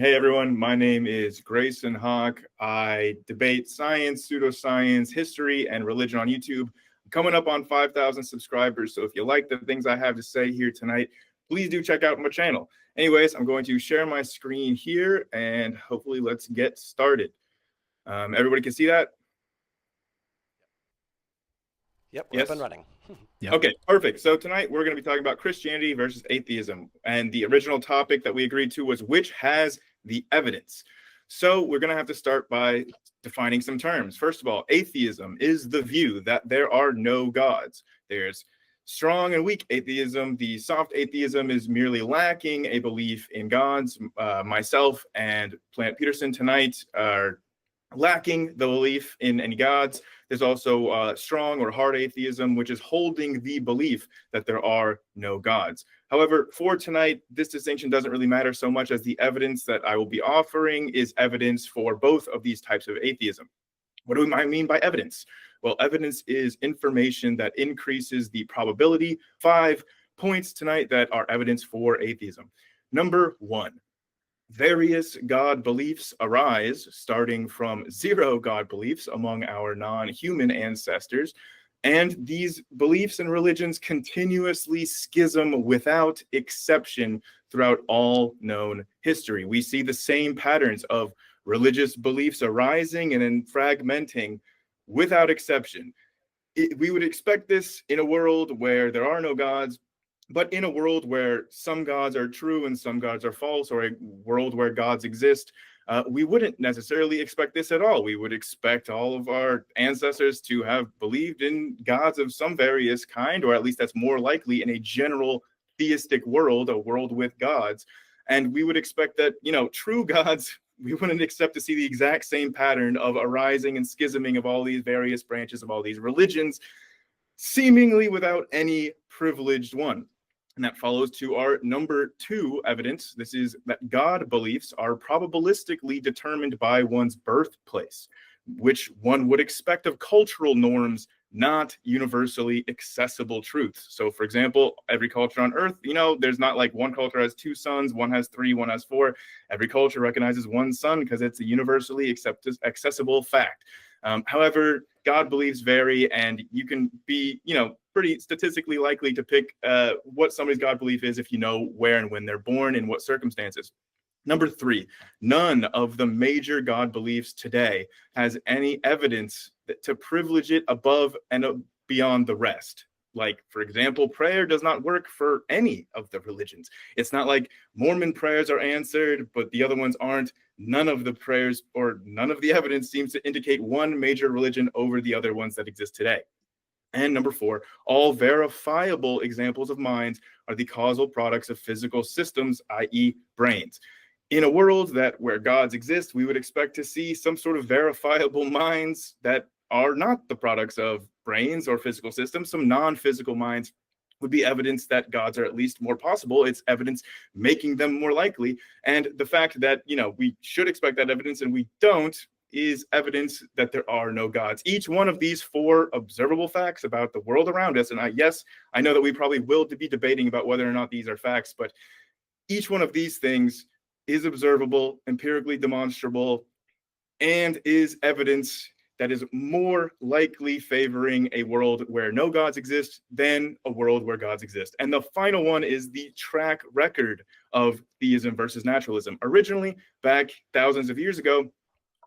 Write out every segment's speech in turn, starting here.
Hey everyone, my name is Grayson Hawk. I debate science, pseudoscience, history, and religion on YouTube. I'm coming up on 5,000 subscribers, so if you like the things I have to say here tonight, please do check out my channel. Anyways, I'm going to share my screen here, and hopefully let's get started. Everybody can see that? Yep, we're up and running. Yep. Okay, perfect. So tonight we're going to be talking about Christianity versus atheism. And the original topic that we agreed to was which has the evidence. So we're going to have to start by defining some terms. First of all, atheism is the view that there are no gods. There's strong and weak atheism. The soft atheism is merely lacking a belief in gods. Myself and Peterson tonight are lacking the belief in any gods. There's also strong or hard atheism, which is holding the belief that there are no gods. However, for tonight, this distinction doesn't really matter so much as the evidence that I will be offering is evidence for both of these types of atheism. What do I mean by evidence? Well, evidence is information that increases the probability. 5 points tonight that are evidence for atheism. Number 1. Various God beliefs arise, starting from 0 God beliefs among our non-human ancestors, and these beliefs and religions continuously schism without exception throughout all known history. We see the same patterns of religious beliefs arising and then fragmenting without exception. We would expect this in a world where there are no gods, but in a world where some gods are true and some gods are false, or a world where gods exist, we wouldn't necessarily expect this at all. We would expect all of our ancestors to have believed in gods of some various kind, or at least that's more likely in a general theistic world, a world with gods. And we would expect that, true gods, we wouldn't expect to see the exact same pattern of arising and schisming of all these various branches of all these religions, seemingly without any privileged one. And that follows to our number 2 evidence. This is that God beliefs are probabilistically determined by one's birthplace, which one would expect of cultural norms, not universally accessible truths. So, for example, every culture on Earth, there's not like one culture has 2 suns, one has 3, one has 4. Every culture recognizes one sun because it's a universally accessible fact. However, God beliefs vary, and you can be, pretty statistically likely to pick what somebody's God belief is if you know where and when they're born, in what circumstances. Number 3, none of the major God beliefs today has any evidence to privilege it above and beyond the rest. Like, for example, prayer does not work for any of the religions. It's not like Mormon prayers are answered, but the other ones aren't. None of the prayers or none of the evidence seems to indicate one major religion over the other ones that exist today. And number 4, all verifiable examples of minds are the causal products of physical systems, i.e. brains. In a world where gods exist, we would expect to see some sort of verifiable minds that are not the products of brains or physical systems. Some non-physical minds would be evidence that gods are at least more possible. It's evidence making them more likely. And the fact that, we should expect that evidence and we don't is evidence that there are no gods. Each one of these 4 observable facts about the world around us, and I know that we probably will be debating about whether or not these are facts, but each one of these things is observable, empirically demonstrable, and is evidence that is more likely favoring a world where no gods exist than a world where gods exist. And the final one is the track record of theism versus naturalism. Originally, back thousands of years ago,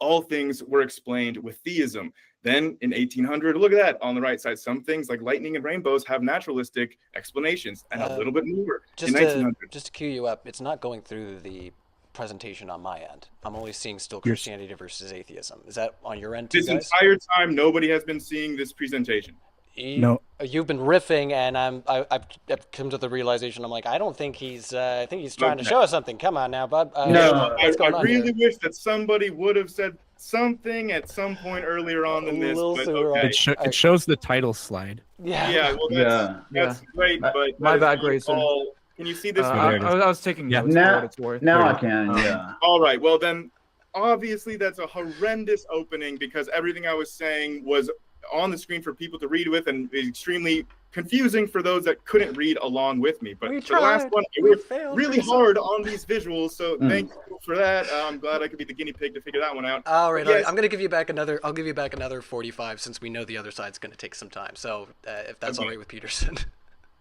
all things were explained with theism. Then in 1800, look at that on the right side, some things like lightning and rainbows have naturalistic explanations, and a little bit more in 1900. Just to cue you up, it's not going through the presentation on my end. I'm only seeing still Christianity versus atheism. Is that on your end too, This guys? entire time, nobody has been seeing this presentation. No, you've been riffing, and I've come to the realization. I'm like, I don't think he's. I think he's trying to show us something. Come on now, bud. No, I really wish that somebody would have said something at some point earlier on than this. But okay. It shows the title slide. Yeah. Well, that's great. But my bad, Grayson. Can you see this? I was taking notes for what it's worth. Now I can. Yeah. All right. Well, then, obviously, that's a horrendous opening because everything I was saying was on the screen for people to read with and extremely confusing for those that couldn't read along with me. But We for the last tried. one, I We worked failed, really Grayson. hard on these visuals, so thank you for that. I'm glad I could be the guinea pig to figure that one out. All right, But yes, I'm gonna give you back another. I'll give you back another 45 since we know the other side's gonna take some time. So if that's all right with Peterson.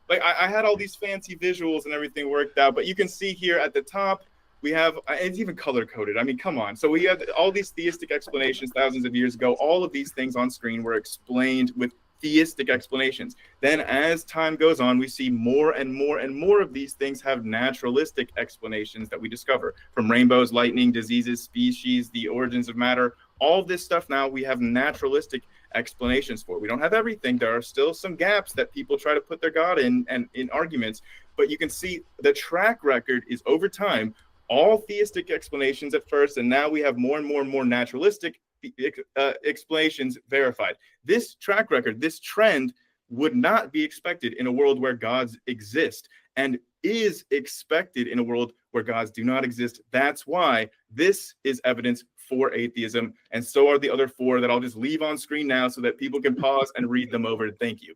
like I had all these fancy visuals and everything worked out, but you can see here at the top we have it's even color coded. I mean, come on. So we have all these theistic explanations thousands of years ago. All of these things on screen were explained with theistic explanations. Then as time goes on, we see more and more and more of these things have naturalistic explanations that we discover, from rainbows, lightning, diseases, species, the origins of matter. All this stuff now we have naturalistic explanations for. We don't have everything. There are still some gaps that people try to put their God in and in arguments, but you can see the track record is over time all theistic explanations at first, and now we have more and more and more naturalistic explanations verified. This track record, this trend would not be expected in a world where gods exist, and is expected in a world where gods do not exist. That's why this is evidence for atheism, and so are the other four that I'll just leave on screen now so that people can pause and read them over. Thank you.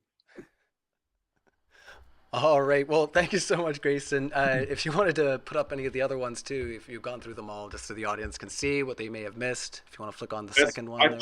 All right. Well, thank you so much, Grayson. If you wanted to put up any of the other ones too, if you've gone through them all, just so the audience can see what they may have missed. If you want to flick on the second one. I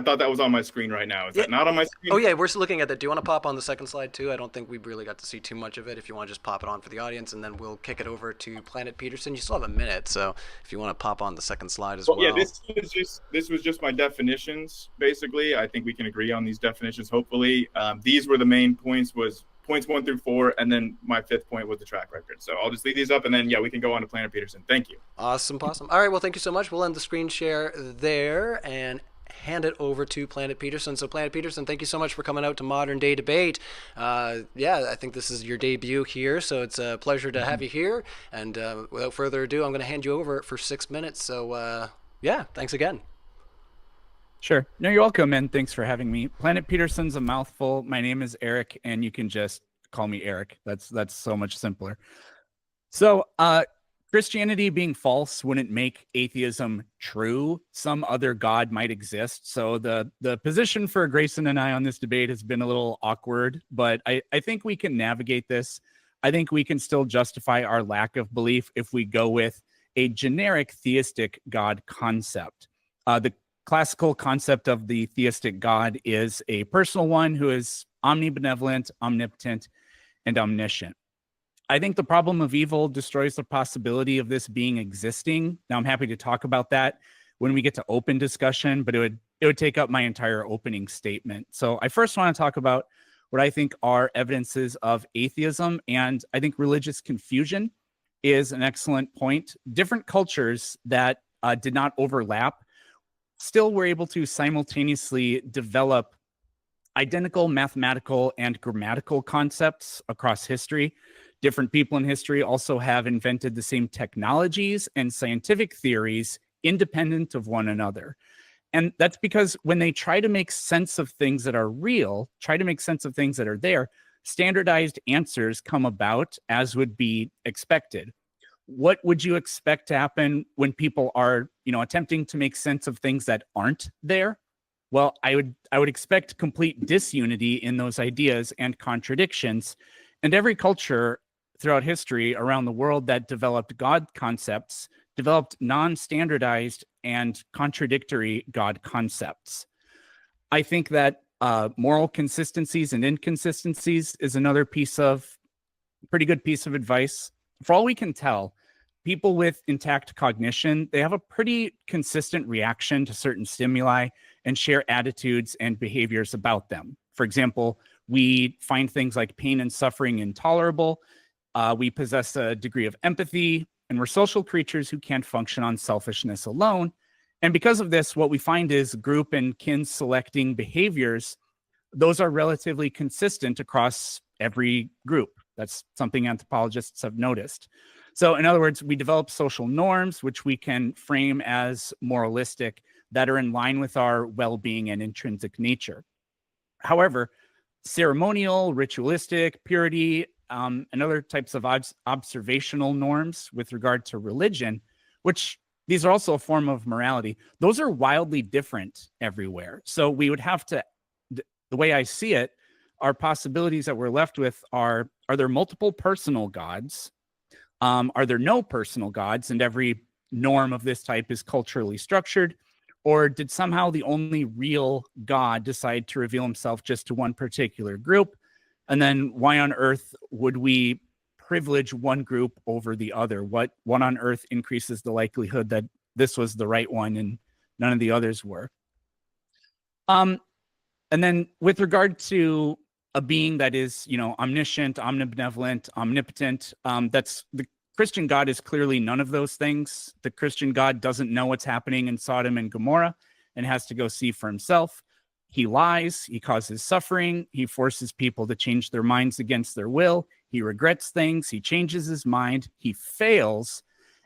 thought that was on my screen right now. Is that not on my screen? Oh yeah, we're looking at that. Do you want to pop on the second slide too? I don't think we really got to see too much of it. If you want to just pop it on for the audience, and then we'll kick it over to Planet Peterson. You still have a minute, so if you want to pop on the second slide as well. Yeah, this was just my definitions. Basically, I think we can agree on these definitions. Hopefully, these were the main points. Was points 1 through 4, and then my 5th point was the track record. So I'll just leave these up, and then we can go on to Planet Peterson. Thank you. Awesome. All right, well, thank you so much. We'll end the screen share there and hand it over to Planet Peterson. So Planet Peterson, thank you so much for coming out to Modern Day Debate. I think this is your debut here, so it's a pleasure to have you here. And without further ado, I'm going to hand you over for 6 minutes. So thanks again. Sure. No, you're welcome, and thanks for having me. Planet Peterson's a mouthful. My name is Eric, and you can just call me Eric. That's so much simpler. So, Christianity being false wouldn't make atheism true. Some other God might exist. So the position for Grayson and I on this debate has been a little awkward, but I think we can navigate this. I think we can still justify our lack of belief if we go with a generic theistic God concept. The classical concept of the theistic God is a personal one who is omnibenevolent, omnipotent, and omniscient. I think the problem of evil destroys the possibility of this being existing. Now, I'm happy to talk about that when we get to open discussion, but it would take up my entire opening statement. So I first want to talk about what I think are evidences of atheism, and I think religious confusion is an excellent point. Different cultures that did not overlap still were able to simultaneously develop identical mathematical and grammatical concepts across history. Different people in history also have invented the same technologies and scientific theories independent of one another. And that's because when they try to make sense of things that are real, try to make sense of things that are there, standardized answers come about as would be expected. What would you expect to happen when people are, attempting to make sense of things that aren't there? Well, I would expect complete disunity in those ideas and contradictions. And every culture throughout history around the world that developed God concepts developed non-standardized and contradictory God concepts. I think that moral consistencies and inconsistencies is another pretty good piece of advice. For all we can tell, people with intact cognition, they have a pretty consistent reaction to certain stimuli and share attitudes and behaviors about them. For example, we find things like pain and suffering intolerable. We possess a degree of empathy, and we're social creatures who can't function on selfishness alone. And because of this, what we find is group and kin selecting behaviors. Those are relatively consistent across every group. That's something anthropologists have noticed. So in other words, we develop social norms, which we can frame as moralistic, that are in line with our well-being and intrinsic nature. However, ceremonial, ritualistic, purity, and other types of observational norms with regard to religion, which these are also a form of morality, those are wildly different everywhere. So we would have to, the way I see it, our possibilities that we're left with are there multiple personal gods? Are there no personal gods, and every norm of this type is culturally structured? Or did somehow the only real God decide to reveal himself just to one particular group? And then why on earth would we privilege one group over the other? What on earth increases the likelihood that this was the right one and none of the others were? And then with regard to a being that is, omniscient, omnibenevolent, omnipotent, that's the Christian God is clearly none of those things. The Christian God doesn't know what's happening in Sodom and Gomorrah and has to go see for himself. He lies, he causes suffering, he forces people to change their minds against their will, he regrets things, he changes his mind, he fails,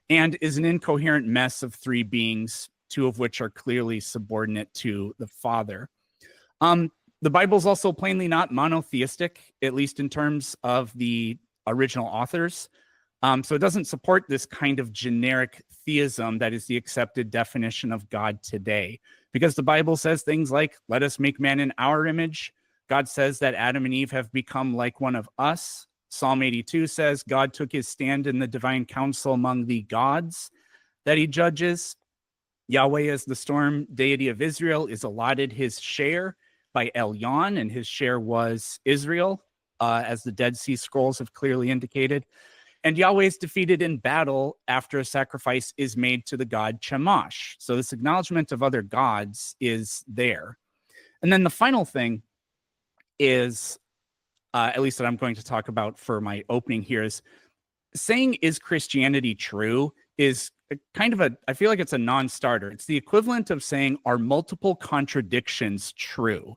and is an incoherent mess of three beings, two of which are clearly subordinate to the Father. The Bible's also plainly not monotheistic, at least in terms of the original authors. So it doesn't support this kind of generic theism that is the accepted definition of God today, because the Bible says things like, let us make man in our image. God says that Adam and Eve have become like one of us. Psalm 82 says God took his stand in the divine council among the gods that he judges. Yahweh, as the storm deity of Israel, is allotted his share by Elyon, and his share was Israel, as the Dead Sea Scrolls have clearly indicated. And Yahweh is defeated in battle after a sacrifice is made to the god Chemosh. So this acknowledgement of other gods is there. And then the final thing is, at least that I'm going to talk about for my opening here, is saying, is Christianity true, is kind of I feel like it's a non-starter. It's the equivalent of saying, are multiple contradictions true?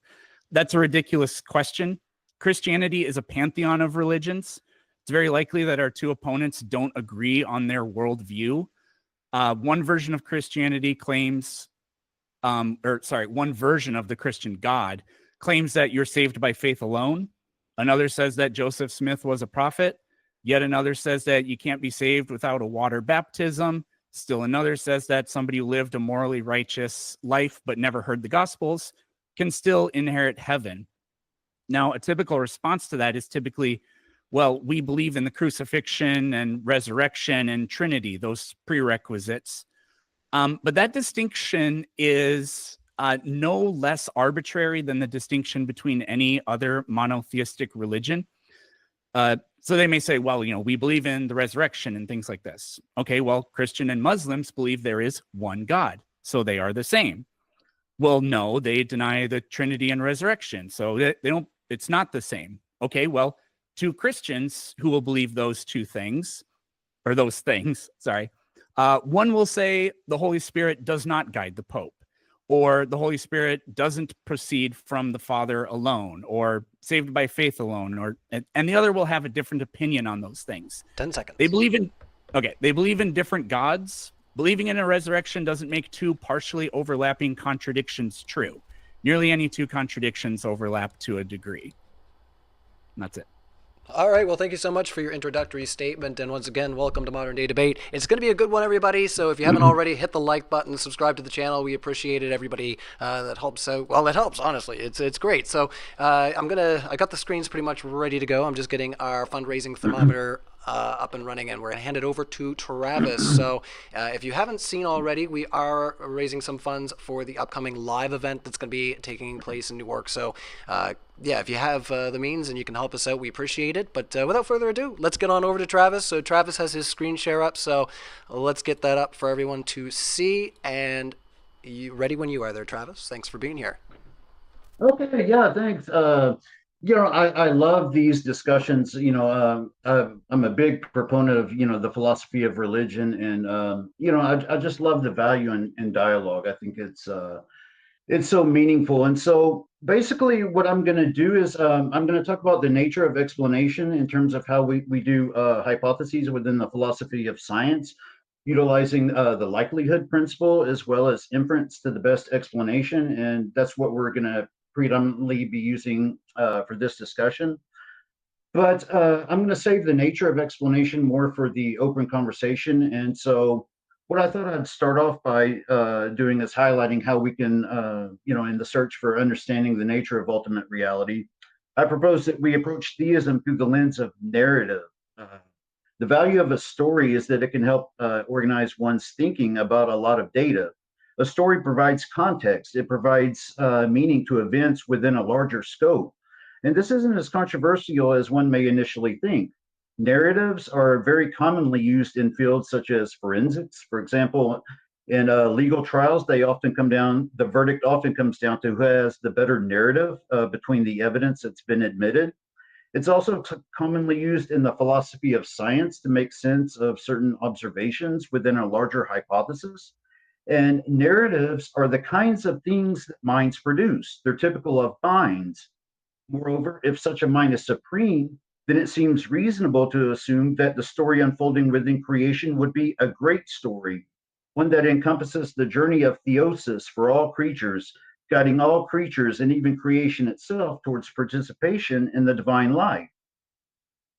That's a ridiculous question. Christianity is a pantheon of religions. It's very likely that our two opponents don't agree on their worldview. One version of Christianity claims, one version of the Christian God claims that you're saved by faith alone. Another says that Joseph Smith was a prophet. Yet another says that you can't be saved without a water baptism. Still another says that somebody who lived a morally righteous life but never heard the Gospels can still inherit heaven. Now, a typical response to that is typically, well, we believe in the crucifixion and resurrection and Trinity, those prerequisites. But that distinction is no less arbitrary than the distinction between any other monotheistic religion. So they may say, well, we believe in the resurrection and things like this. Okay, well, Christian and Muslims believe there is one God, so they are the same. Well, no, they deny the Trinity and resurrection, so they don't. It's not the same. Okay, well, two Christians who will believe those things, one will say the Holy Spirit does not guide the Pope, or the Holy Spirit doesn't proceed from the Father alone, or saved by faith alone, and the other will have a different opinion on those things. 10 seconds. They believe in different gods. Believing in a resurrection doesn't make two partially overlapping contradictions true. Nearly any two contradictions overlap to a degree. And that's it. All right. Well, thank you so much for your introductory statement. And once again, welcome to Modern Day Debate. It's going to be a good one, everybody. So if you haven't already, hit the like button, subscribe to the channel. We appreciate it, everybody. That helps out. Well, it helps, honestly. It's great. So I got the screens pretty much ready to go. I'm just getting our fundraising thermometer up and running, and we're going to hand it over to Travis. So if you haven't seen already, we are raising some funds for the upcoming live event that's going to be taking place in Newark. So yeah, if you have the means and you can help us out, we appreciate it. But without further ado, let's get on over to Travis. So Travis has his screen share up, so let's get that up for everyone to see. And you ready when you are there, Travis. Thanks for being here. Okay, yeah, thanks. I love these discussions. I'm a big proponent of, the philosophy of religion, and, I just love the value in dialogue. I think it's so meaningful. And so basically what I'm going to do is I'm going to talk about the nature of explanation in terms of how we do hypotheses within the philosophy of science, utilizing the likelihood principle as well as inference to the best explanation. And that's what we're going to predominantly be using for this discussion. But I'm going to save the nature of explanation more for the open conversation. And so what I thought I'd start off by doing is highlighting how we can, in the search for understanding the nature of ultimate reality, I propose that we approach theism through the lens of narrative. The value of a story is that it can help organize one's thinking about a lot of data. A story provides context, it provides meaning to events within a larger scope. And this isn't as controversial as one may initially think. Narratives are very commonly used in fields such as forensics. For example, in legal trials, the verdict often comes down to who has the better narrative between the evidence that's been admitted. It's also commonly used in the philosophy of science to make sense of certain observations within a larger hypothesis. And narratives are the kinds of things that minds produce. They're typical of minds. Moreover, if such a mind is supreme, then it seems reasonable to assume that the story unfolding within creation would be a great story, one that encompasses the journey of theosis for all creatures, guiding all creatures and even creation itself towards participation in the divine life.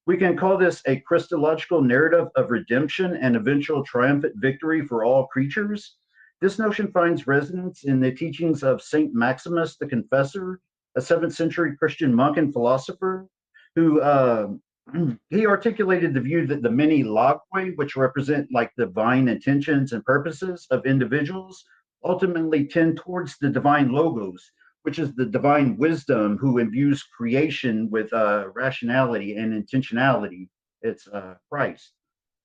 We can call this a Christological narrative of redemption and eventual triumphant victory for all creatures. This notion finds resonance in the teachings of Saint Maximus the Confessor, a 7th century Christian monk and philosopher, who he articulated the view that the many logoi, which represent like divine intentions and purposes of individuals, ultimately tend towards the divine logos, which is the divine wisdom who imbues creation with rationality and intentionality. It's Christ.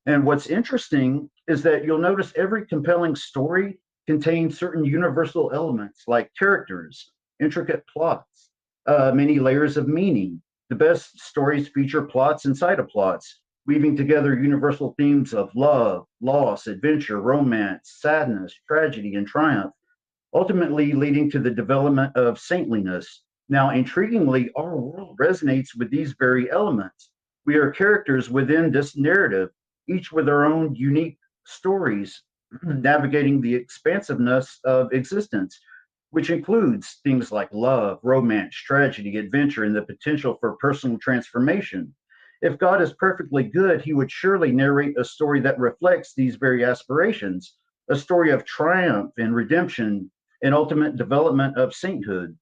And what's interesting is that you'll notice every compelling story contains certain universal elements like characters, intricate plots, many layers of meaning. The best stories feature plots inside of plots, weaving together universal themes of love, loss, adventure, romance, sadness, tragedy, and triumph, ultimately leading to the development of saintliness. Now, intriguingly, our world resonates with these very elements. We are characters within this narrative, each with our own unique stories, navigating the expansiveness of existence, which includes things like love, romance, tragedy, adventure, and the potential for personal transformation. If God is perfectly good, he would surely narrate a story that reflects these very aspirations, a story of triumph and redemption and ultimate development of sainthood.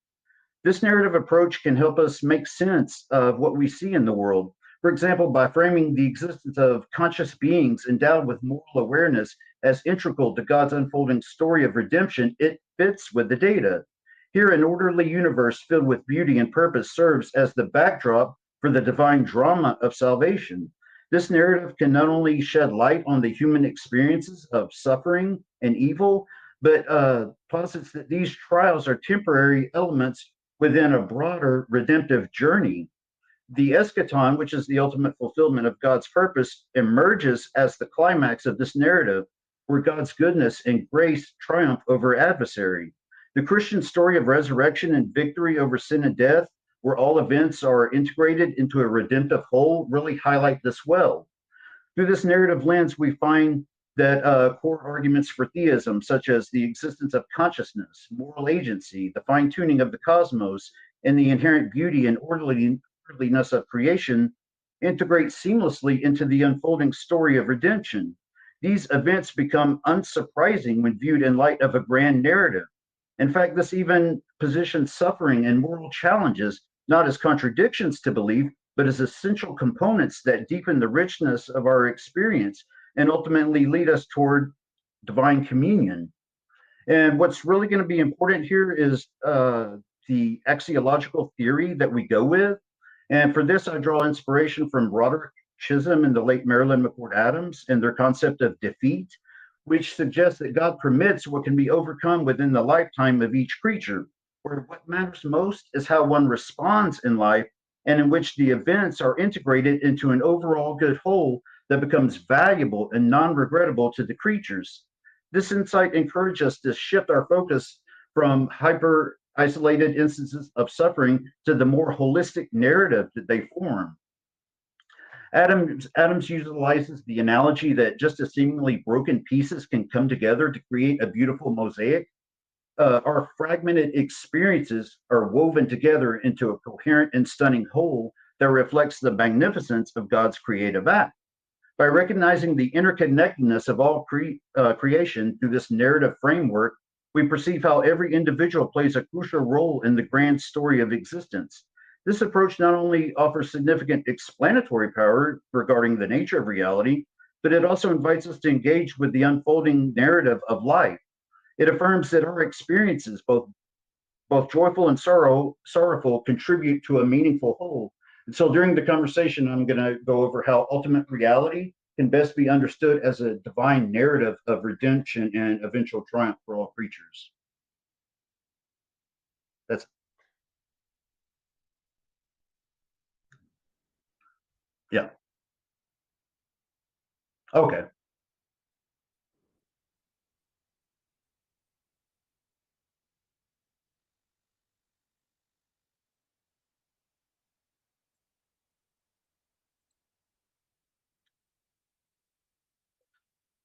This narrative approach can help us make sense of what we see in the world. For example, by framing the existence of conscious beings endowed with moral awareness as integral to God's unfolding story of redemption, it fits with the data. Here, an orderly universe filled with beauty and purpose serves as the backdrop for the divine drama of salvation. This narrative can not only shed light on the human experiences of suffering and evil, but posits that these trials are temporary elements within a broader redemptive journey. The eschaton, which is the ultimate fulfillment of God's purpose, emerges as the climax of this narrative, where God's goodness and grace triumph over adversary. The Christian story of resurrection and victory over sin and death, where all events are integrated into a redemptive whole, really highlight this well. Through this narrative lens, we find that core arguments for theism, such as the existence of consciousness, moral agency, the fine-tuning of the cosmos, and the inherent beauty and orderliness of creation, integrate seamlessly into the unfolding story of redemption. These events become unsurprising when viewed in light of a grand narrative. In fact, this even positions suffering and moral challenges not as contradictions to belief, but as essential components that deepen the richness of our experience and ultimately lead us toward divine communion. And what's really going to be important here is the axiological theory that we go with. And for this, I draw inspiration from Roderick Chisholm and the late Marilyn McCord Adams and their concept of defeat, which suggests that God permits what can be overcome within the lifetime of each creature, where what matters most is how one responds in life and in which the events are integrated into an overall good whole that becomes valuable and non-regrettable to the creatures. This insight encourages us to shift our focus from hyper isolated instances of suffering to the more holistic narrative that they form. Adams utilizes the analogy that just as seemingly broken pieces can come together to create a beautiful mosaic, our fragmented experiences are woven together into a coherent and stunning whole that reflects the magnificence of God's creative act. By recognizing the interconnectedness of all creation through this narrative framework, we perceive how every individual plays a crucial role in the grand story of existence. This approach not only offers significant explanatory power regarding the nature of reality, but it also invites us to engage with the unfolding narrative of life. It affirms that our experiences, both joyful and sorrowful, contribute to a meaningful whole. And so during the conversation, I'm going to go over how ultimate reality can best be understood as a divine narrative of redemption and eventual triumph for all creatures. That's yeah. Okay.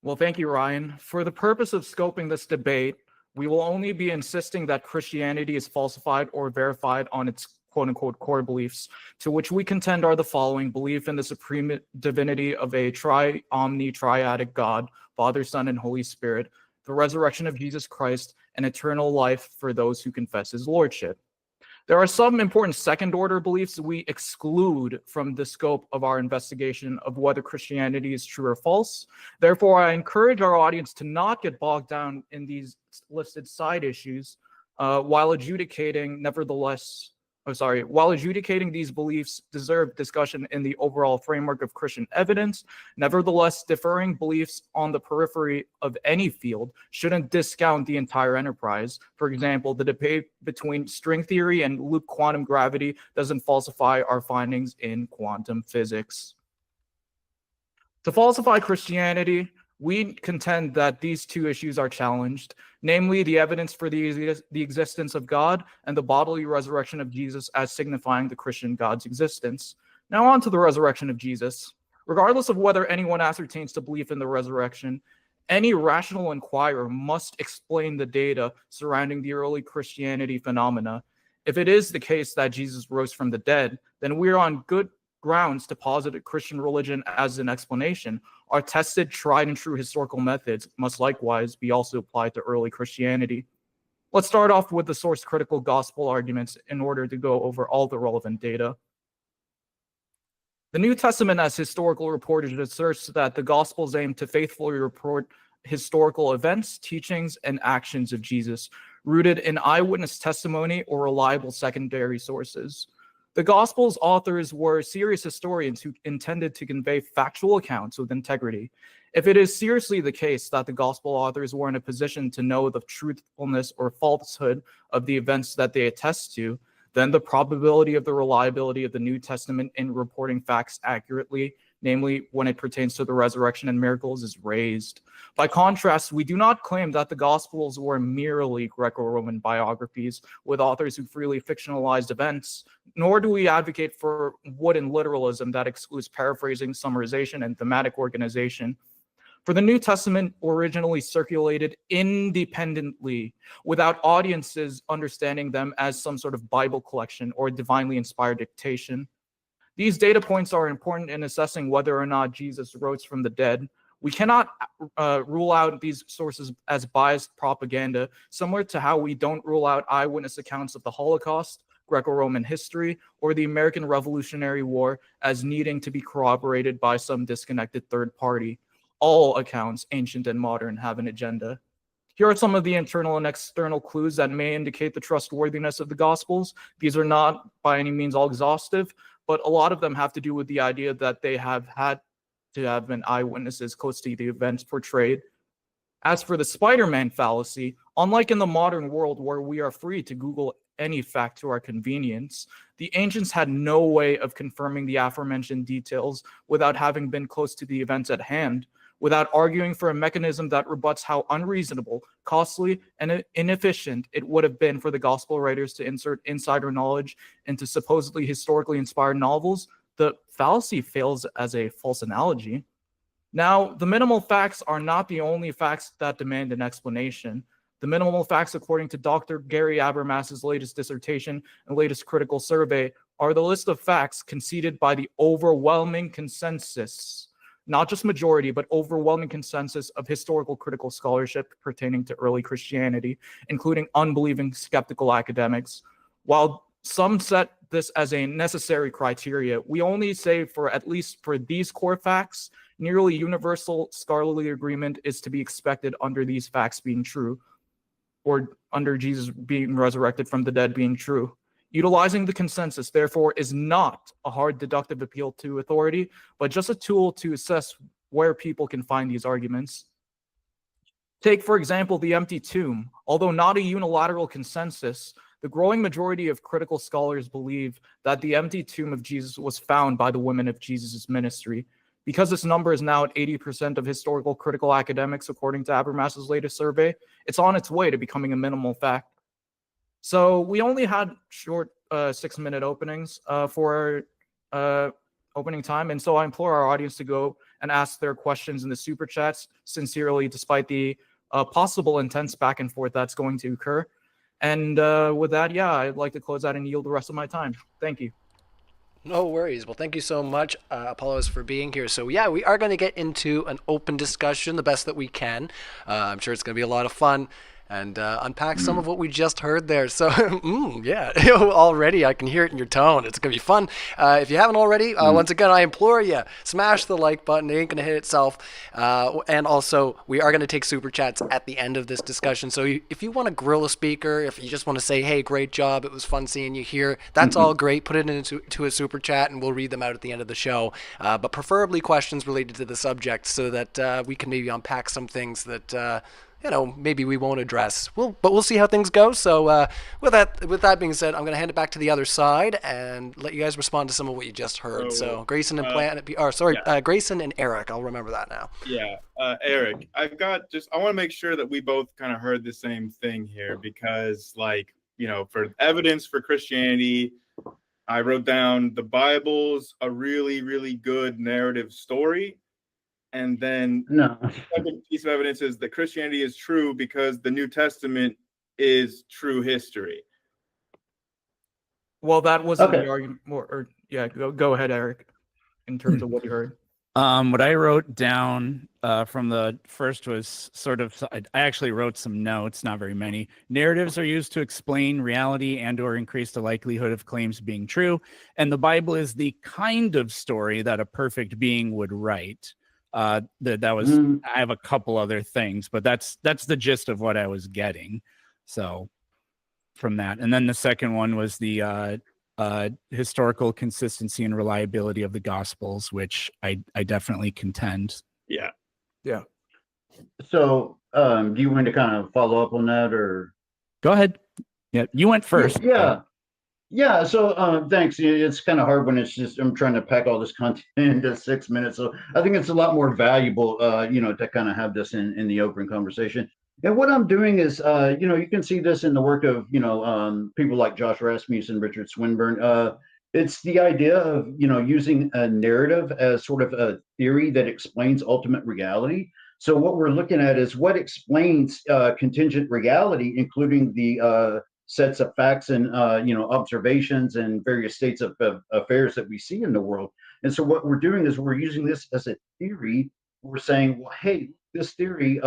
Well, thank you, Ryan. For the purpose of scoping this debate, we will only be insisting that Christianity is falsified or verified on its quote-unquote core beliefs, to which we contend are the following: belief in the supreme divinity of a triadic God, Father, Son, and Holy Spirit, the resurrection of Jesus Christ, and eternal life for those who confess his lordship. There are some important second-order beliefs we exclude from the scope of our investigation of whether Christianity is true or false. Therefore, I encourage our audience to not get bogged down in these listed side issues while adjudicating these beliefs deserve discussion in the overall framework of Christian evidence. Nevertheless, differing beliefs on the periphery of any field shouldn't discount the entire enterprise. For example, the debate between string theory and loop quantum gravity doesn't falsify our findings in quantum physics. To falsify Christianity, we contend that these two issues are challenged, namely the evidence for the existence of God and the bodily resurrection of Jesus as signifying the Christian God's existence. Now on to the resurrection of Jesus. Regardless of whether anyone ascertains the belief in the resurrection, any rational inquirer must explain the data surrounding the early Christianity phenomena. If it is the case that Jesus rose from the dead, then we're on good grounds to posit Christian religion as an explanation. Our tested, tried and true historical methods must likewise be also applied to early Christianity. Let's start off with the source critical gospel arguments in order to go over all the relevant data. The New Testament as historical reportage asserts that the Gospels aim to faithfully report historical events, teachings, and actions of Jesus, rooted in eyewitness testimony or reliable secondary sources. The Gospel's authors were serious historians who intended to convey factual accounts with integrity. If it is seriously the case that the Gospel authors were in a position to know the truthfulness or falsehood of the events that they attest to, then the probability of the reliability of the New Testament in reporting facts accurately, namely when it pertains to the resurrection and miracles, is raised. By contrast, we do not claim that the Gospels were merely Greco-Roman biographies with authors who freely fictionalized events, nor do we advocate for wooden literalism that excludes paraphrasing, summarization, and thematic organization. For the New Testament originally circulated independently, without audiences understanding them as some sort of Bible collection or divinely inspired dictation. These data points are important in assessing whether or not Jesus rose from the dead. We cannot rule out these sources as biased propaganda, similar to how we don't rule out eyewitness accounts of the Holocaust, Greco-Roman history, or the American Revolutionary War as needing to be corroborated by some disconnected third party. All accounts, ancient and modern, have an agenda. Here are some of the internal and external clues that may indicate the trustworthiness of the Gospels. These are not by any means all exhaustive, but a lot of them have to do with the idea that they have had to have been eyewitnesses close to the events portrayed. As for the Spider-Man fallacy, unlike in the modern world where we are free to Google any fact to our convenience, the ancients had no way of confirming the aforementioned details without having been close to the events at hand, without arguing for a mechanism that rebuts how unreasonable, costly, and inefficient it would have been for the gospel writers to insert insider knowledge into supposedly historically inspired novels. The fallacy fails as a false analogy. Now, the minimal facts are not the only facts that demand an explanation. The minimal facts, according to Dr. Gary Habermas's latest dissertation and latest critical survey, are the list of facts conceded by the overwhelming consensus, not just majority, but overwhelming consensus of historical critical scholarship pertaining to early Christianity, including unbelieving skeptical academics. While some set this as a necessary criteria. We only say at least for these core facts, nearly universal scholarly agreement is to be expected under these facts being true, or under Jesus being resurrected from the dead being true. Utilizing the consensus, therefore, is not a hard deductive appeal to authority, but just a tool to assess where people can find these arguments. Take, for example, the empty tomb. Although not a unilateral consensus, the growing majority of critical scholars believe that the empty tomb of Jesus was found by the women of Jesus' ministry. Because this number is now at 80% of historical critical academics, according to Habermas's latest survey, it's on its way to becoming a minimal fact. So we only had short 6-minute openings for opening time. And so I implore our audience to go and ask their questions in the super chats sincerely, despite the possible intense back and forth that's going to occur. And with that, yeah, I'd like to close out and yield the rest of my time. Thank you. No worries. Well, thank you so much, Apollos, for being here. So, yeah, we are going to get into an open discussion the best that we can. I'm sure it's going to be a lot of fun and unpack some of what we just heard there. So, yeah, already I can hear it in your tone. It's going to be fun. If you haven't already, once again, I implore you, smash the like button. It ain't going to hit itself. And also, we are going to take super chats at the end of this discussion. So if you want to grill a speaker, if you just want to say, hey, great job, it was fun seeing you here, that's all great. Put it into a super chat and we'll read them out at the end of the show. But preferably questions related to the subject so that we can maybe unpack some things that maybe we won't address. But we'll see how things go. So with that being said, I'm going to hand it back to the other side and let you guys respond to some of what you just heard. So Grayson and Grayson and Eric. I'll remember that now. Yeah, Eric, I want to make sure that we both kind of heard the same thing here because, for evidence for Christianity, I wrote down the Bible's a really, really good narrative story. And then No. the second piece of evidence is that Christianity is true because the New Testament is true history. Well, that wasn't Okay. the argument. Go ahead, Eric, in terms of what you heard. What I wrote down from the first was I actually wrote some notes, not very many. Narratives are used to explain reality and or increase the likelihood of claims being true. And the Bible is the kind of story that a perfect being would write. I have a couple other things, but that's the gist of what I was getting. So from that, and then the second one was the historical consistency and reliability of the Gospels, which I definitely contend. Yeah. So do you want to kind of follow up on that, or go ahead? Yeah, you went first. Yeah. So thanks. It's kind of hard when it's just I'm trying to pack all this content into 6 minutes. So I think it's a lot more valuable, to kind of have this in the open conversation. And what I'm doing is, you can see this in the work of, people like Josh Rasmussen, Richard Swinburne. It's the idea of, using a narrative as sort of a theory that explains ultimate reality. So what we're looking at is what explains contingent reality, including the sets of facts and observations and various states of affairs that we see in the world. And so what we're doing is we're using this as a theory. We're saying, well, hey, this theory,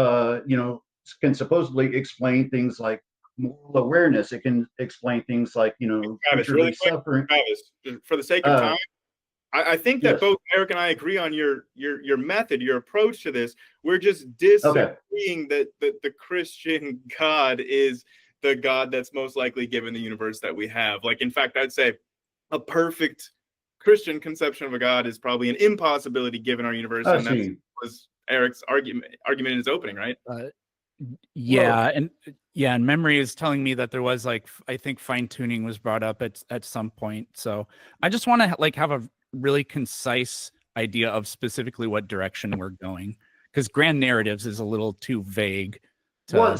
can supposedly explain things like moral awareness. It can explain things like, Travis, really quick, suffering. Travis, for the sake of time, I think that yes. both Eric and I agree on your method, your approach to this. We're just disagreeing that the Christian God is the God that's most likely given the universe that we have. In fact, I'd say a perfect Christian conception of a God is probably an impossibility given our universe. And that was Eric's argument in his opening, right? And memory is telling me that there was I think fine tuning was brought up at some point. So I just want to have a really concise idea of specifically what direction we're going, because grand narratives is a little too vague. Well,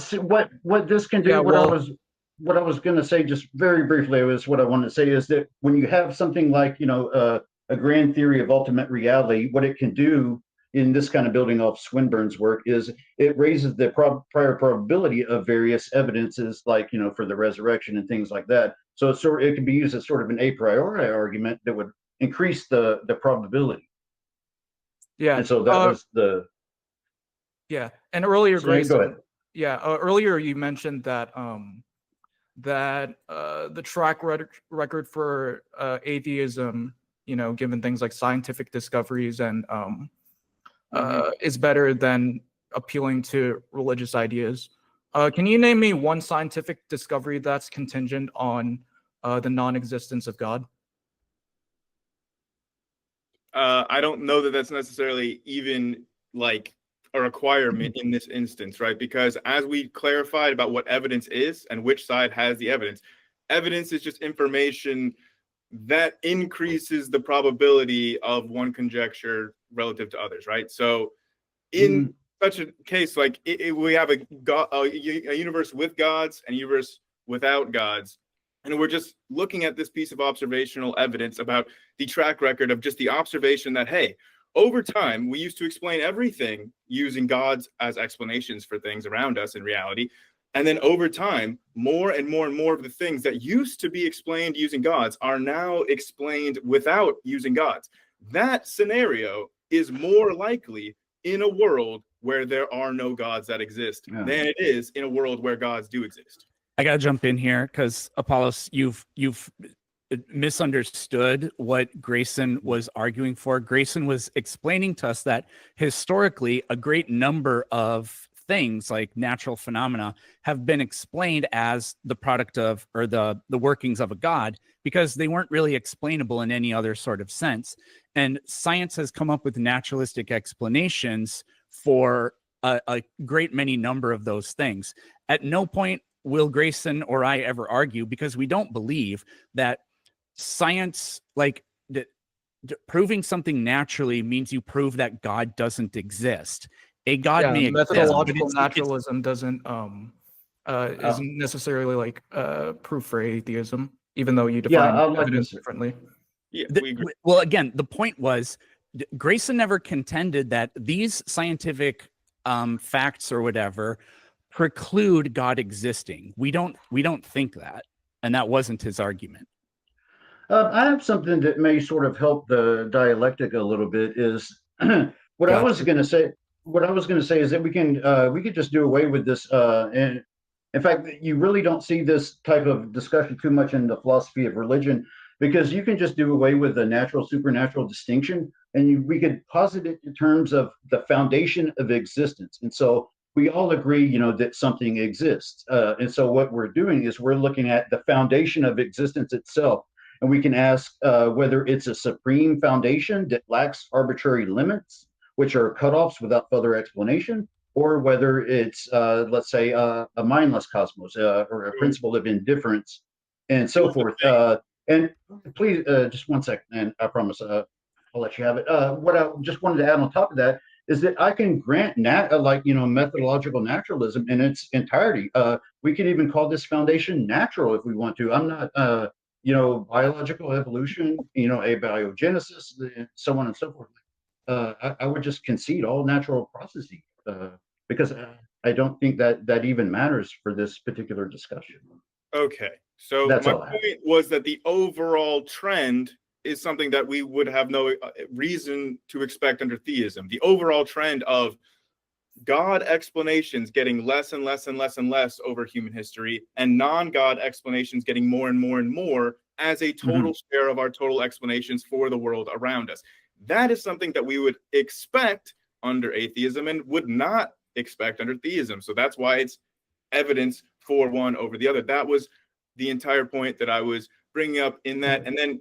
what this can do, what I was going to say just very briefly was what I want to say is that when you have something like, a grand theory of ultimate reality, what it can do in this kind of building off Swinburne's work is it raises the prior probability of various evidences, for the resurrection and things like that. So it can be used as sort of an a priori argument that would increase the probability. Yeah. And so that was the. Yeah. And earlier, Grayson, go ahead. Yeah, earlier you mentioned that that the track record for atheism, given things like scientific discoveries and is better than appealing to religious ideas. Can you name me one scientific discovery that's contingent on the non-existence of God? I don't know that that's necessarily even like a requirement in this instance, right? Because as we clarified about what evidence is and which side has the evidence, evidence is just information that increases the probability of one conjecture relative to others, right? So in such a case, like we have a universe with gods and a universe without gods. And we're just looking at this piece of observational evidence about the track record of just the observation that, hey, over time, we used to explain everything using gods as explanations for things around us in reality. And then over time, more and more and more of the things that used to be explained using gods are now explained without using gods. That scenario is more likely in a world where there are no gods that exist than it is in a world where gods do exist. I gotta jump in here because Apollos, you've misunderstood what Grayson was arguing for. Grayson was explaining to us that historically a great number of things like natural phenomena have been explained as the product of or the workings of a god because they weren't really explainable in any other sort of sense. And science has come up with naturalistic explanations for a great many number of those things. At no point will Grayson or I ever argue, because we don't believe that science, like proving something naturally means you prove that God doesn't exist. A God may exist. Methodological naturalism doesn't isn't necessarily like proof for atheism, even though you define evidence differently. Yeah, we agree. Well, again, the point was Grayson never contended that these scientific facts or whatever preclude God existing. We don't think that, and that wasn't his argument. I have something that may sort of help the dialectic a little bit. Is what I was going to say. What I was going to say is that we could just do away with this. And in fact, you really don't see this type of discussion too much in the philosophy of religion, because you can just do away with the natural supernatural distinction, and we could posit it in terms of the foundation of existence. And so we all agree, that something exists. And so what we're doing is we're looking at the foundation of existence itself. And we can ask whether it's a supreme foundation that lacks arbitrary limits, which are cutoffs without further explanation, or whether it's, let's say, a mindless cosmos or a principle of indifference and so forth. And please, just one second, and I promise I'll let you have it. What I just wanted to add on top of that is that I can grant methodological naturalism in its entirety. We could even call this foundation natural if we want to. I'm not, biological evolution, abiogenesis, so on and so forth. I would just concede all natural processes because I don't think that even matters for this particular discussion. Okay, so my point was that the overall trend is something that we would have no reason to expect under theism. The overall trend of God explanations getting less and less and less and less over human history, and non-God explanations getting more and more and more as a total share of our total explanations for the world around us. That is something that we would expect under atheism and would not expect under theism. So that's why it's evidence for one over the other. That was the entire point that I was bringing up in that. And then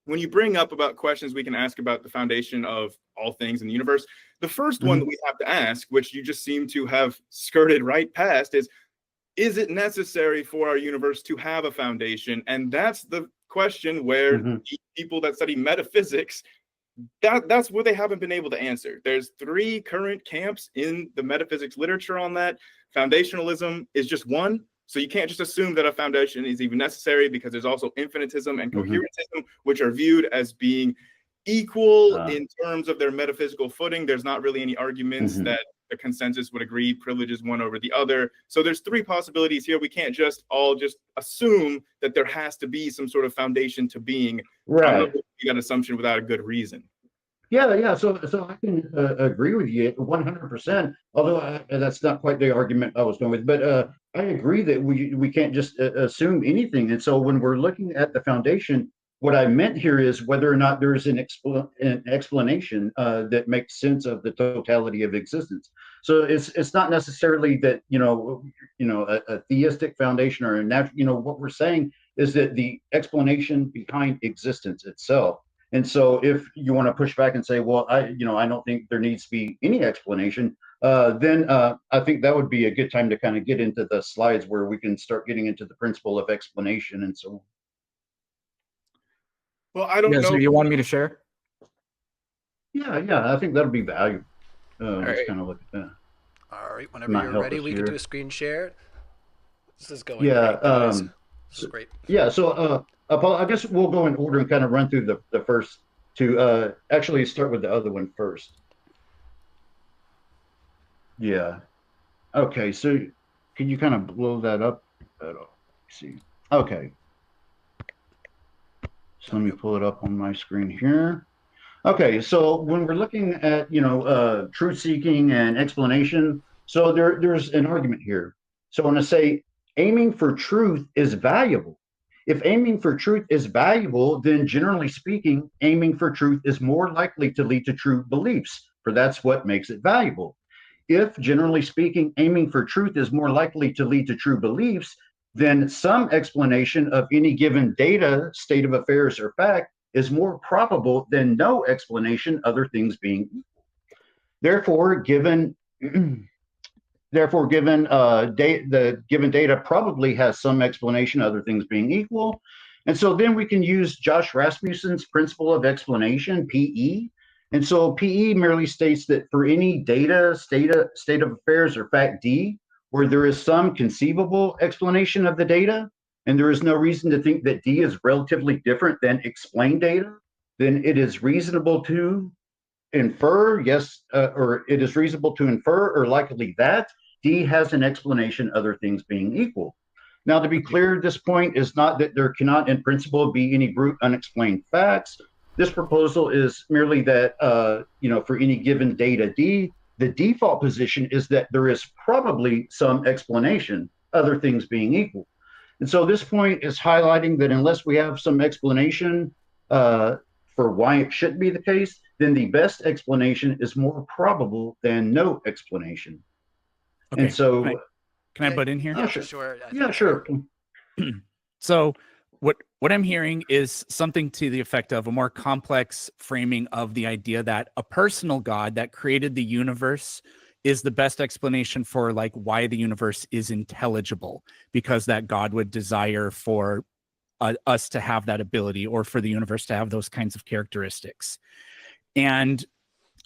when you bring up about questions we can ask about the foundation of all things in the universe, the first one that we have to ask, which you just seem to have skirted right past, is it necessary for our universe to have a foundation? And that's the question where the people that study metaphysics, that's where they haven't been able to answer. There's 3 current camps in the metaphysics literature on that. Foundationalism is just one. So you can't just assume that a foundation is even necessary, because there's also infinitism and coherentism, which are viewed as being equal in terms of their metaphysical footing. There's not really any arguments that the consensus would agree privileges one over the other. So there's 3 possibilities here. We can't just all just assume that there has to be some sort of foundation to being. Right. That assumption without a good reason. Yeah. So I can agree with you 100%. Although that's not quite the argument I was going with. But I agree that we can't just assume anything. And so when we're looking at the foundation, what I meant here is whether or not there's an explanation that makes sense of the totality of existence. So it's not necessarily that a theistic foundation or a natural. What we're saying is that the explanation behind existence itself. And so if you want to push back and say, well, I don't think there needs to be any explanation, then I think that would be a good time to kind of get into the slides where we can start getting into the principle of explanation and so on. Well, I don't Yeah, know. so you want me to share? Yeah, I think that'll be valuable. Let's right. kind of look at that. All right, whenever Might you're help ready, us we can here. do a screen share. This is going Yeah, great, guys. This is great. Yeah, so Paul, I guess we'll go in order and kind of run through the first two. Actually, start with the other one first. Yeah. Okay, so can you kind of blow that up at all? See. Okay. So let me pull it up on my screen here. Okay, so when we're looking at truth seeking and explanation, so there's an argument here. So I want to say aiming for truth is valuable. If aiming for truth is valuable, then generally speaking, aiming for truth is more likely to lead to true beliefs, for that's what makes it valuable. If, generally speaking, aiming for truth is more likely to lead to true beliefs, then some explanation of any given data, state of affairs, or fact is more probable than no explanation, other things being equal. Therefore, given the given data probably has some explanation, other things being equal. And so then we can use Josh Rasmussen's principle of explanation, PE. And so PE merely states that for any data, state of affairs, or fact D, where there is some conceivable explanation of the data, and there is no reason to think that D is relatively different than explained data, then it is reasonable to infer, or it is reasonable to infer or likely that D has an explanation, other things being equal. Now, to be clear, this point is not that there cannot in principle be any brute unexplained facts. This proposal is merely that, for any given data D, the default position is that there is probably some explanation, other things being equal. And so this point is highlighting that unless we have some explanation for why it shouldn't be the case, then the best explanation is more probable than no explanation. Okay. And so, can I butt in here? Yeah, sure. sure. Yeah, sure. So what I'm hearing is something to the effect of a more complex framing of the idea that a personal God that created the universe is the best explanation for like why the universe is intelligible, because that God would desire for us to have that ability, or for the universe to have those kinds of characteristics. And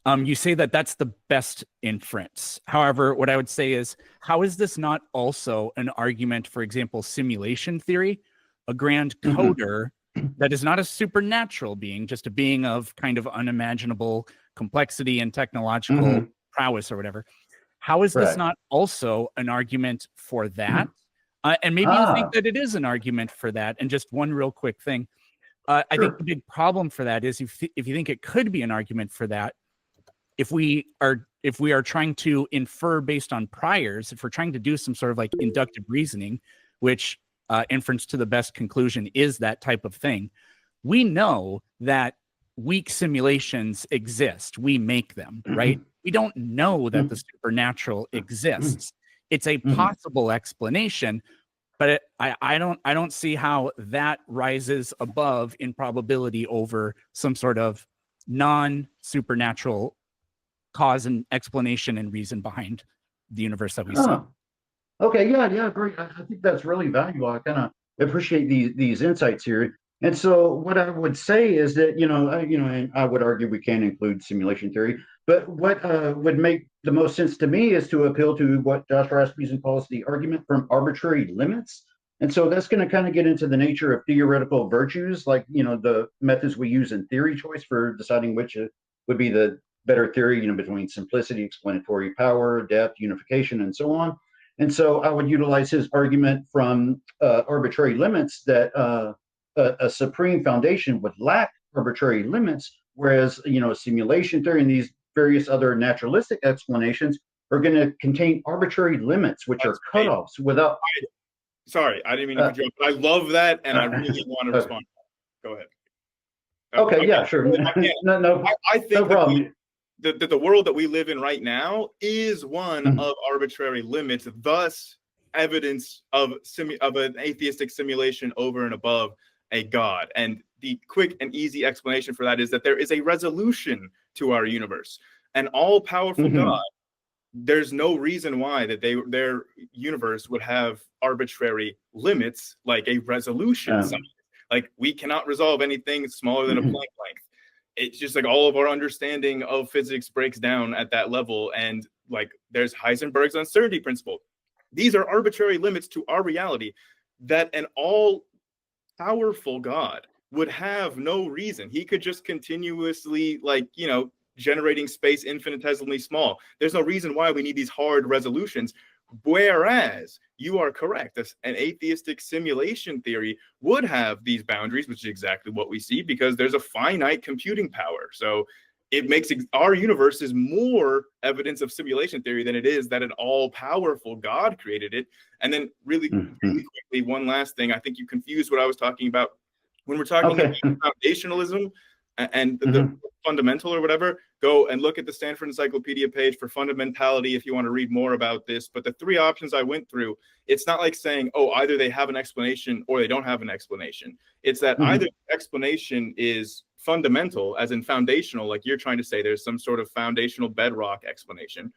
you say that that's the best inference. However, what I would say is, how is this not also an argument, for example, simulation theory, a grand coder that is not a supernatural being, just a being of kind of unimaginable complexity and technological prowess or whatever? How is this not also an argument for that? And maybe you think that it is an argument for that. And just one real quick thing. I think the big problem for that is if you think it could be an argument for that, if we are trying to infer based on priors, if we're trying to do some sort of like inductive reasoning, which inference to the best conclusion is that type of thing, we know that weak simulations exist. We make them, right? We don't know that the supernatural exists. It's a possible explanation, but I don't see how that rises above in probability over some sort of non-supernatural cause and explanation and reason behind the universe that we see. Okay, yeah, great. I think that's really valuable. I kind of appreciate these insights here. And so, what I would say is that and I would argue we can include simulation theory, but what would make the most sense to me is to appeal to what Josh Rasmussen calls the argument from arbitrary limits. And so that's going to kind of get into the nature of theoretical virtues, like the methods we use in theory choice for deciding which would be the better theory, between simplicity, explanatory power, depth, unification, and so on. And so I would utilize his argument from arbitrary limits that a supreme foundation would lack arbitrary limits, whereas simulation theory and these various other naturalistic explanations are going to contain arbitrary limits, which That's are great. cutoffs without. Sorry, I didn't mean to cut you off, but I love that, and I really want to respond. Go ahead. Okay, yeah, sure. No I think problem. that the world that we live in right now is one of arbitrary limits, thus evidence of an atheistic simulation over and above a god. And the quick and easy explanation for that is that there is a resolution to our universe. An all-powerful God, there's no reason why that their universe would have arbitrary limits like a resolution. Like we cannot resolve anything smaller than a Planck length. It's just like all of our understanding of physics breaks down at that level. And like there's Heisenberg's uncertainty principle. These are arbitrary limits to our reality that an all-powerful God would have no reason. He could just continuously, like, you know, generating space infinitesimally small. There's no reason why we need these hard resolutions. Whereas you are correct, an atheistic simulation theory would have these boundaries, which is exactly what we see because there's a finite computing power. So it makes our universe is more evidence of simulation theory than it is that an all-powerful God created it. And then really quickly, one last thing. I think you confused what I was talking about when we're talking about foundationalism and the fundamental or whatever. Go and look at the Stanford Encyclopedia page for fundamentality if you want to read more about this. But the three options I went through, it's not like saying, oh, either they have an explanation or they don't have an explanation. It's that either the explanation is fundamental, as in foundational, like you're trying to say there's some sort of foundational bedrock explanation,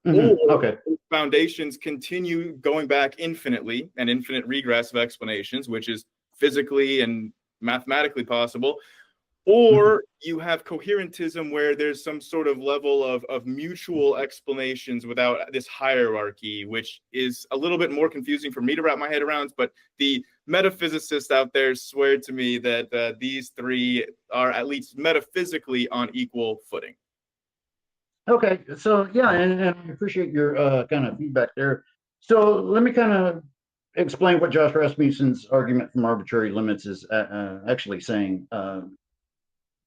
or foundations continue going back infinitely, an infinite regress of explanations, which is physically and mathematically possible. Or you have coherentism where there's some sort of level of mutual explanations without this hierarchy, which is a little bit more confusing for me to wrap my head around. But the metaphysicists out there swear to me that these three are at least metaphysically on equal footing. Okay, so yeah, and I appreciate your kind of feedback there. So let me kind of explain what Josh Rasmussen's argument from arbitrary limits is actually saying.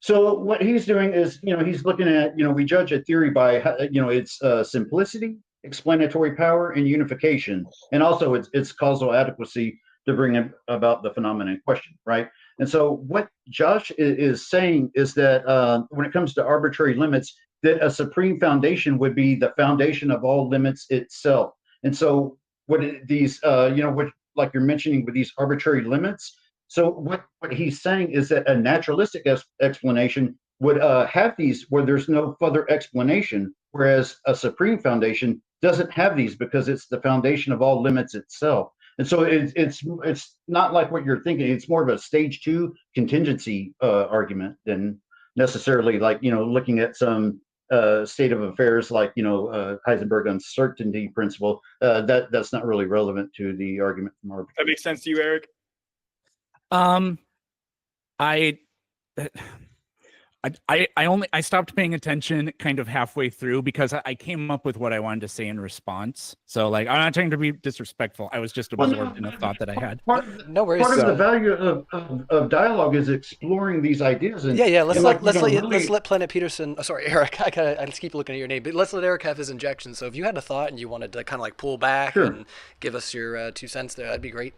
So what he's doing is, he's looking at, we judge a theory by, its simplicity, explanatory power, and unification, and also its causal adequacy to bring about the phenomenon in question, right? And so what Josh is saying is that when it comes to arbitrary limits, that a supreme foundation would be the foundation of all limits itself. And so what these, like you're mentioning with these arbitrary limits, so what he's saying is that a naturalistic explanation would have these where there's no further explanation, whereas a supreme foundation doesn't have these because it's the foundation of all limits itself. And so it's not like what you're thinking. It's more of a stage 2 contingency argument than necessarily like, looking at some state of affairs like, Heisenberg uncertainty principle. That's not really relevant to the argument from arbitrary. That makes sense to you, Eric? I stopped paying attention kind of halfway through because I came up with what I wanted to say in response. So like, I'm not trying to be disrespectful. I was just absorbed in a thought that I had. No worries. Part of the value of dialogue is exploring these ideas. And let's let Planet Peterson. Oh, sorry, Eric. I just keep looking at your name, but let's let Eric have his injection. So if you had a thought and you wanted to kind of like pull back and give us your 2 cents there, that'd be great.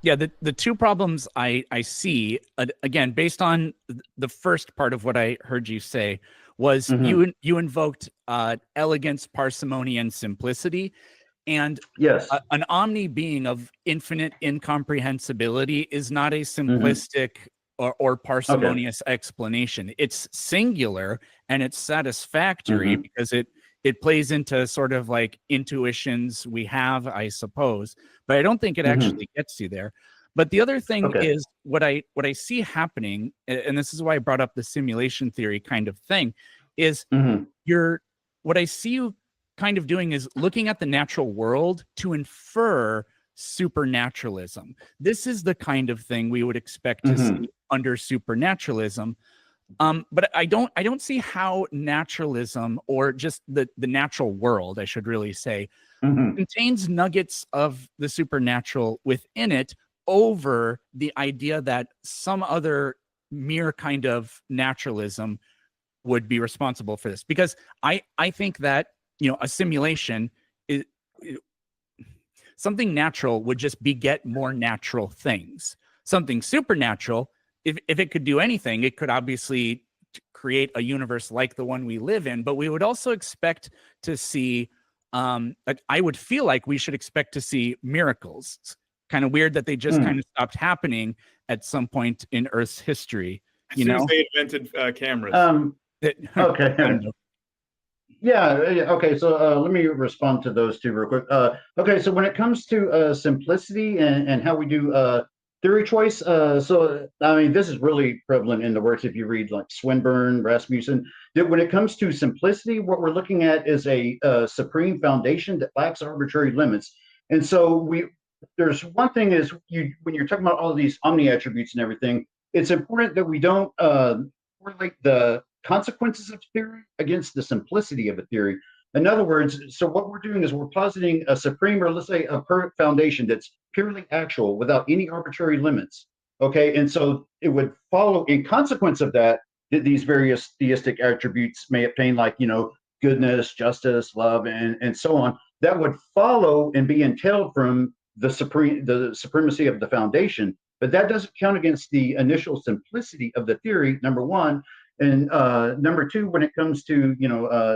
Yeah, the two problems I see, again, based on the first part of what I heard you say, was you invoked elegance, parsimony, and simplicity. And an omni being of infinite incomprehensibility is not a simplistic or parsimonious explanation. It's singular and it's satisfactory because it plays into sort of like intuitions we have, I suppose, but I don't think it actually gets you there. But the other thing is what I see happening, and this is why I brought up the simulation theory kind of thing, is what I see you kind of doing is looking at the natural world to infer supernaturalism. This is the kind of thing we would expect to see under supernaturalism. But I don't see how naturalism, or just the natural world, I should really say, contains nuggets of the supernatural within it over the idea that some other mere kind of naturalism would be responsible for this. Because I think that a simulation is something natural would just beget more natural things. Something supernatural, if it could do anything, it could obviously create a universe like the one we live in, but we would also expect to see, like, I would feel like we should expect to see miracles. It's kind of weird that they just kind of stopped happening at some point in Earth's history. As soon as they invented cameras. Okay. Okay. So let me respond to those two real quick. Okay. So when it comes to simplicity and how we do theory choice, so I mean, this is really prevalent in the works if you read like Swinburne, Rasmussen. That when it comes to simplicity, what we're looking at is a supreme foundation that lacks arbitrary limits. And so there's one thing is when you're talking about all of these omni attributes and everything, it's important that we don't correlate the consequences of theory against the simplicity of a theory. In other words, so what we're doing is we're positing a supreme, or let's say a perfect foundation that's purely actual without any arbitrary limits. Okay, and so it would follow in consequence of that these various theistic attributes may obtain, like goodness, justice, love, and so on. That would follow and be entailed from the supremacy of the foundation. But that doesn't count against the initial simplicity of the theory, number one. And number two, when it comes to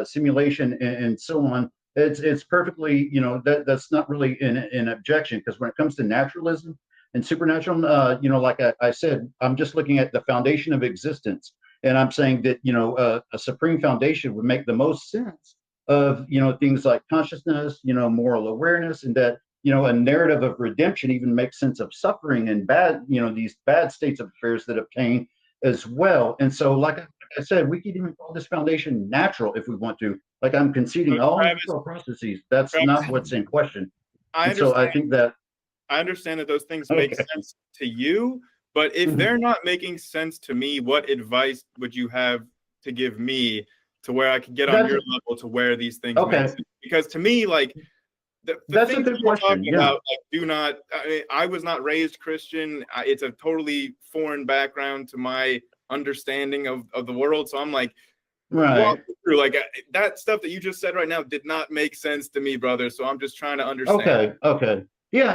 simulation and so on, it's perfectly that's not really an objection, because when it comes to naturalism and supernatural, like I said, I'm just looking at the foundation of existence, and I'm saying that a supreme foundation would make the most sense of things like consciousness, moral awareness, and that a narrative of redemption even makes sense of suffering and bad these bad states of affairs that obtain as well. And so, like I said, we could even call this foundation natural if we want to. Like, I'm conceding all natural processes. That's not what's in question. So I think that I understand that those things make sense to you, but if they're not making sense to me, what advice would you have to give me to where I can get on your level to where these things make sense? Because to me, like, the things that you're talking about, like, I was not raised Christian. It's a totally foreign background to my understanding of the world. So I'm like, walk me through, like, that stuff that you just said right now did not make sense to me, brother. So I'm just trying to understand. Okay. Yeah,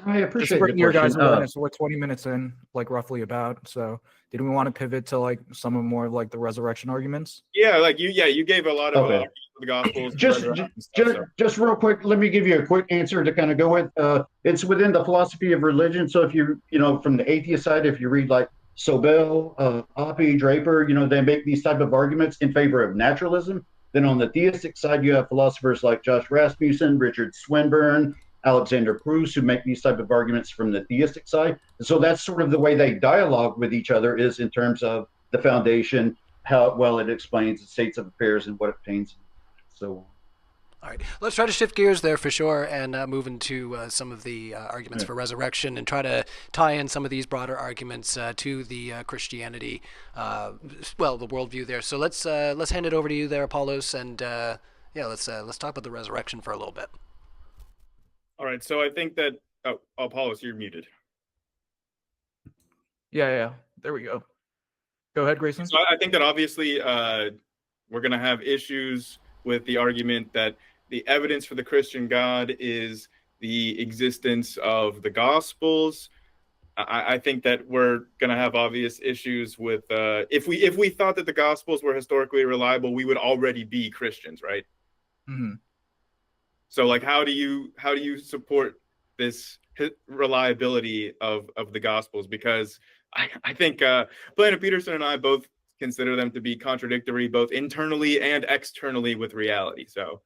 I appreciate bring your guys' question. awareness. We're 20 minutes in, like, roughly about. So did we want to pivot to like some of more of like the resurrection arguments? Yeah, like you gave a lot of the Gospels. Just real quick, let me give you a quick answer to kind of go with. It's within the philosophy of religion. So if you from the atheist side, if you read like Sobel, Oppie, Draper, they make these type of arguments in favor of naturalism. Then on the theistic side, you have philosophers like Josh Rasmussen, Richard Swinburne, Alexander Cruz, who make these type of arguments from the theistic side. So that's sort of the way they dialogue with each other, is in terms of the foundation, how well it explains the states of affairs and what it pains. So, all right, let's try to shift gears there for sure and move into some of the arguments for resurrection, and try to tie in some of these broader arguments to the Christianity, the worldview there. So let's hand it over to you there, Apollos, and let's talk about the resurrection for a little bit. All right, so I think that Apollos, you're muted. Yeah, there we go. Go ahead, Grayson. So I think that obviously we're going to have issues with the argument that the evidence for the Christian God is the existence of the Gospels. I think that we're going to have obvious issues with if we thought that the Gospels were historically reliable, we would already be Christians, right? Mm-hmm. So, like, how do you support this reliability of the Gospels? Because I think Planet Peterson and I both consider them to be contradictory, both internally and externally with reality. So,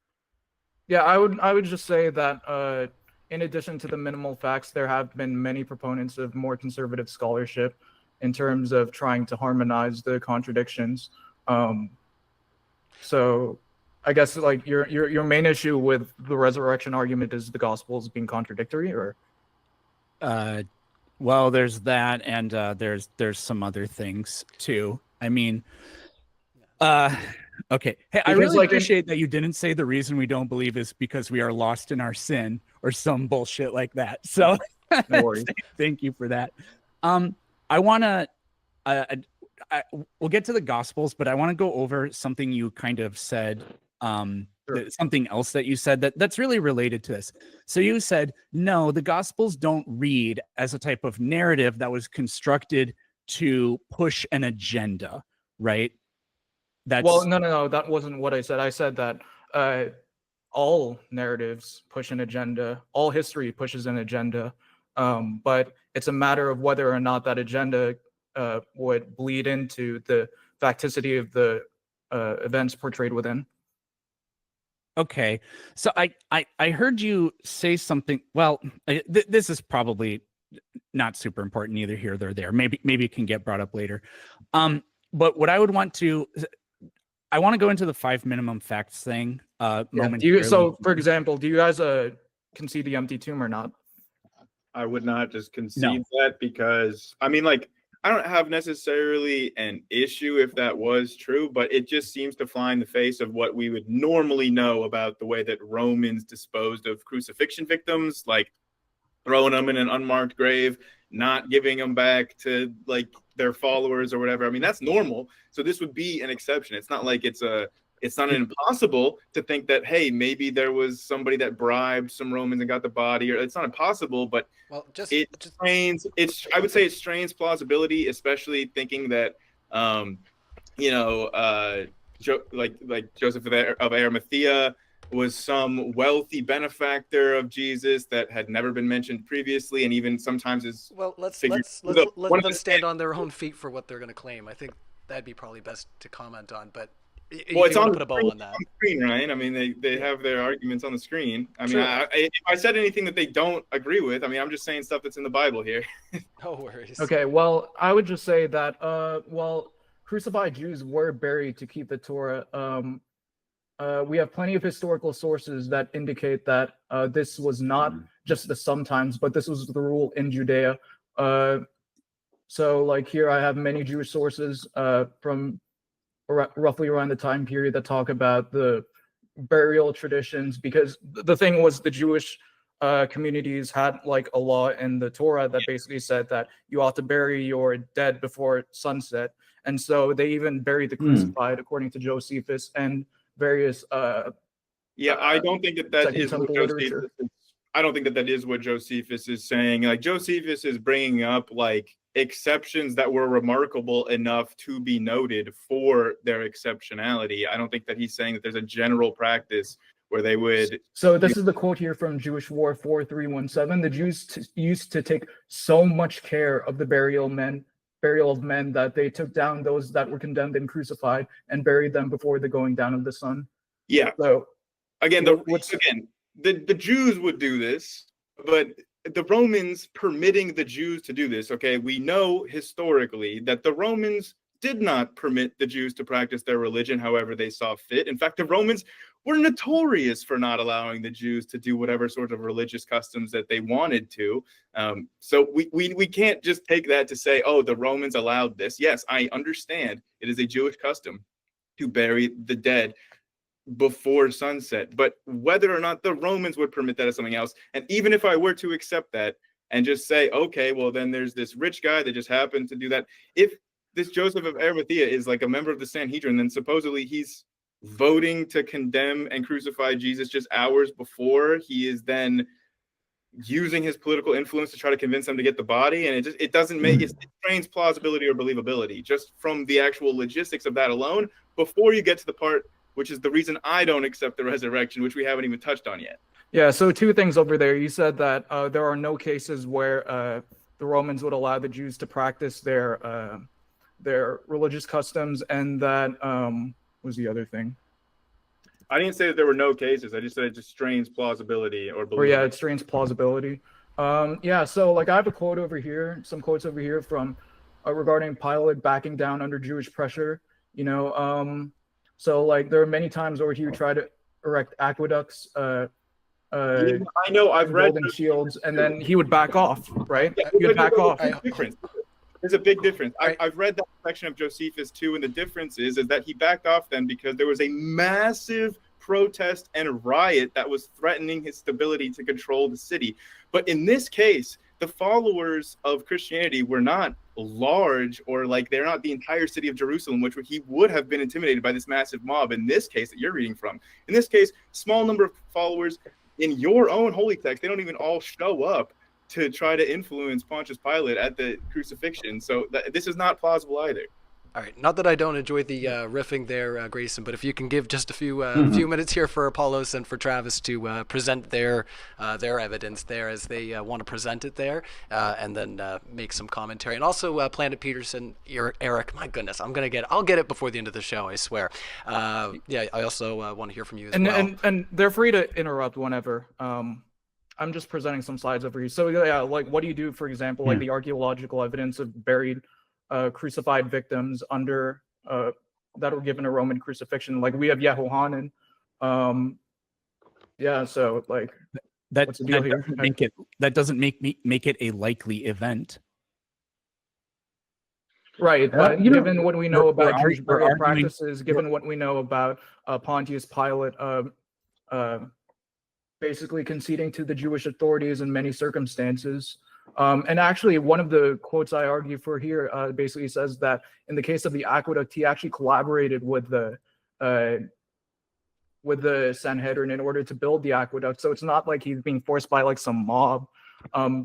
yeah, I would just say that in addition to the minimal facts, there have been many proponents of more conservative scholarship in terms of trying to harmonize the contradictions. So I guess, like, your main issue with the resurrection argument is the Gospels being contradictory, or? Well, there's that, and there's some other things too. I mean, okay. Hey, I really appreciate that you didn't say the reason we don't believe is because we are lost in our sin or some bullshit like that. So no worries. Thank you for that. I want to, we'll get to the Gospels, but I want to go over something you kind of said something else that you said that's really related to this. So you said, no, the Gospels don't read as a type of narrative that was constructed to push an agenda, right? Well, no, that wasn't what I said. I said that all narratives push an agenda, all history pushes an agenda, but it's a matter of whether or not that agenda would bleed into the facticity of the events portrayed within. Okay, so I heard you say something. Well, this is probably not super important either here or there. Maybe it can get brought up later. But what I would want to, I want to go into the 5 minimum facts thing. So, for example, do you guys concede the empty tomb or not? I would not just concede that, because I mean, like, I don't have necessarily an issue if that was true, but it just seems to fly in the face of what we would normally know about the way that Romans disposed of crucifixion victims, like throwing them in an unmarked grave, not giving them back to like their followers or whatever. I mean, that's normal. So this would be an exception. It's not like it's not impossible to think that, hey, maybe there was somebody that bribed some Romans and got the body, or it's not impossible, but I would say it strains plausibility, especially thinking that, like Joseph of Arimathea was some wealthy benefactor of Jesus that had never been mentioned previously, and even sometimes is let's let them stand on their own feet for what they're going to claim. I think that'd be probably best to comment on, but. Well, it's on the screen, right? I mean, they have their arguments on the screen. I mean, if I said anything that they don't agree with, I mean, I'm just saying stuff that's in the Bible here. No worries. Okay, well, I would just say that, crucified Jews were buried to keep the Torah. We have plenty of historical sources that indicate that this was not just the sometimes, but this was the rule in Judea. So, like, here I have many Jewish sources from roughly around the time period that talk about the burial traditions, because the thing was the Jewish communities had like a law in the Torah that basically said that you ought to bury your dead before sunset, and so they even buried the crucified according to Josephus and various I don't think that is what Josephus is. I don't think that is what Josephus is saying. Like, Josephus is bringing up like exceptions that were remarkable enough to be noted for their exceptionality. I don't think that he's saying that there's a general practice where they would. So this is the quote here from Jewish War 4317. The Jews used to take so much care of the burial of men that they took down those that were condemned and crucified and buried them before the going down of the sun. Yeah. So again, the Jews would do this, but the Romans permitting the Jews to do this, okay, we know historically that the Romans did not permit the Jews to practice their religion however they saw fit. In fact, the Romans were notorious for not allowing the Jews to do whatever sort of religious customs that they wanted to. So we can't just take that to say, oh, the Romans allowed this. Yes, I understand it is a Jewish custom to bury the dead before sunset, but whether or not the Romans would permit that is something else. And even if I were to accept that and just say, okay, well, then there's this rich guy that just happened to do that. If this Joseph of Arimathea is like a member of the Sanhedrin, then supposedly he's voting to condemn and crucify Jesus just hours before he is then using his political influence to try to convince them to get the body. And it doesn't make it strains plausibility or believability just from the actual logistics of that alone, before you get to the part which is the reason I don't accept the resurrection, which we haven't even touched on yet. Yeah, so two things over there. You said that there are no cases where the Romans would allow the Jews to practice their religious customs, and that was the other thing. I didn't say that there were no cases. I just said it just strains plausibility or believability. Or yeah, it strains plausibility. So like I have a quote over here, some quotes over here from regarding Pilate backing down under Jewish pressure. So like there are many times where he would try to erect aqueducts. I know, I've read shields, and then he would back off, right? Yeah, he would back off. There's a big difference. I've read that section of Josephus too, and the difference is that he backed off then because there was a massive protest and riot that was threatening his stability to control the city. But in this case, the followers of Christianity were not large, or like they're not the entire city of Jerusalem, which he would have been intimidated by this massive mob in this case that you're reading from. In this case, small number of followers in your own holy text. They don't even all show up to try to influence Pontius Pilate at the crucifixion. So this is not plausible either. All right. Not that I don't enjoy the riffing there, Grayson, but if you can give just a few few minutes here for Apollos and for Travis to present their evidence there as they want to present it there, and then make some commentary. And also, Planet Peterson, Eric, my goodness, I'll get it before the end of the show, I swear. Yeah, I also want to hear from you as well. And they're free to interrupt whenever. I'm just presenting some slides over here. So yeah, like what do you do, for example, like the archaeological evidence of buried crucified victims under that were given a Roman crucifixion? Like we have Yehohanan. Yeah, so like what's the deal here? That doesn't make it a likely event. Right. Given what we know about Jewish burial practices, given what we know about Pontius Pilate basically conceding to the Jewish authorities in many circumstances. And actually, one of the quotes I argue for here basically says that in the case of the aqueduct, he actually collaborated with the Sanhedrin in order to build the aqueduct. So it's not like he's being forced by like some mob.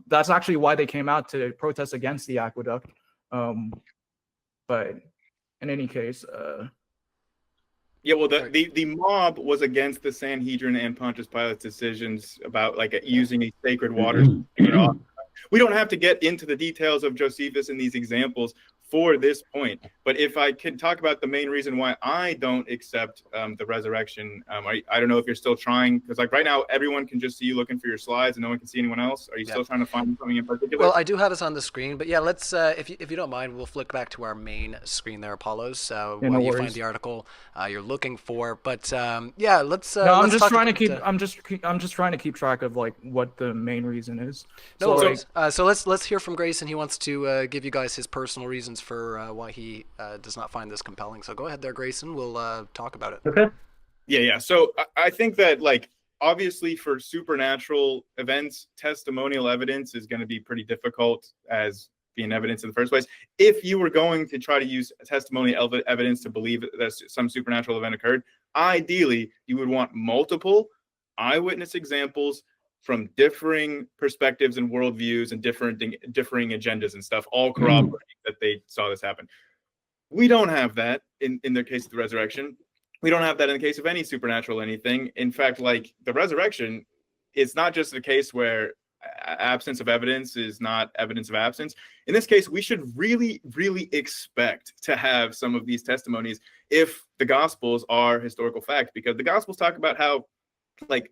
That's actually why they came out to protest against the aqueduct. But in any case, yeah, well, the mob was against the Sanhedrin and Pontius Pilate's decisions about like using a sacred water. We don't have to get into the details of Josephus in these examples for this point, but if I can talk about the main reason why I don't accept the resurrection, I don't know if you're still trying, because like right now everyone can just see you looking for your slides and no one can see anyone else. Are you still trying to find something in particular? Well, I do have us on the screen, but yeah, let's if you don't mind, we'll flick back to our main screen there, Apollos. While you find the article you're looking for, but yeah, let's. No, I'm let's just trying to keep. I'm just trying to keep track of like what the main reason is. No, so let's hear from Grayson. He wants to give you guys his personal reasons for why he does not find this compelling. So go ahead there, Grayson. We'll talk about it. Okay. Yeah. So I think that like obviously for supernatural events, testimonial evidence is going to be pretty difficult as being evidence in the first place. If you were going to try to use testimonial evidence to believe that some supernatural event occurred, ideally you would want multiple eyewitness examples from differing perspectives and worldviews and differing agendas and stuff, all corroborating that they saw this happen. We don't have that in the case of the resurrection. We don't have that in the case of any supernatural anything. In fact, like the resurrection, it's not just a case where absence of evidence is not evidence of absence. In this case, we should really, really expect to have some of these testimonies if the Gospels are historical fact, because the Gospels talk about how, like,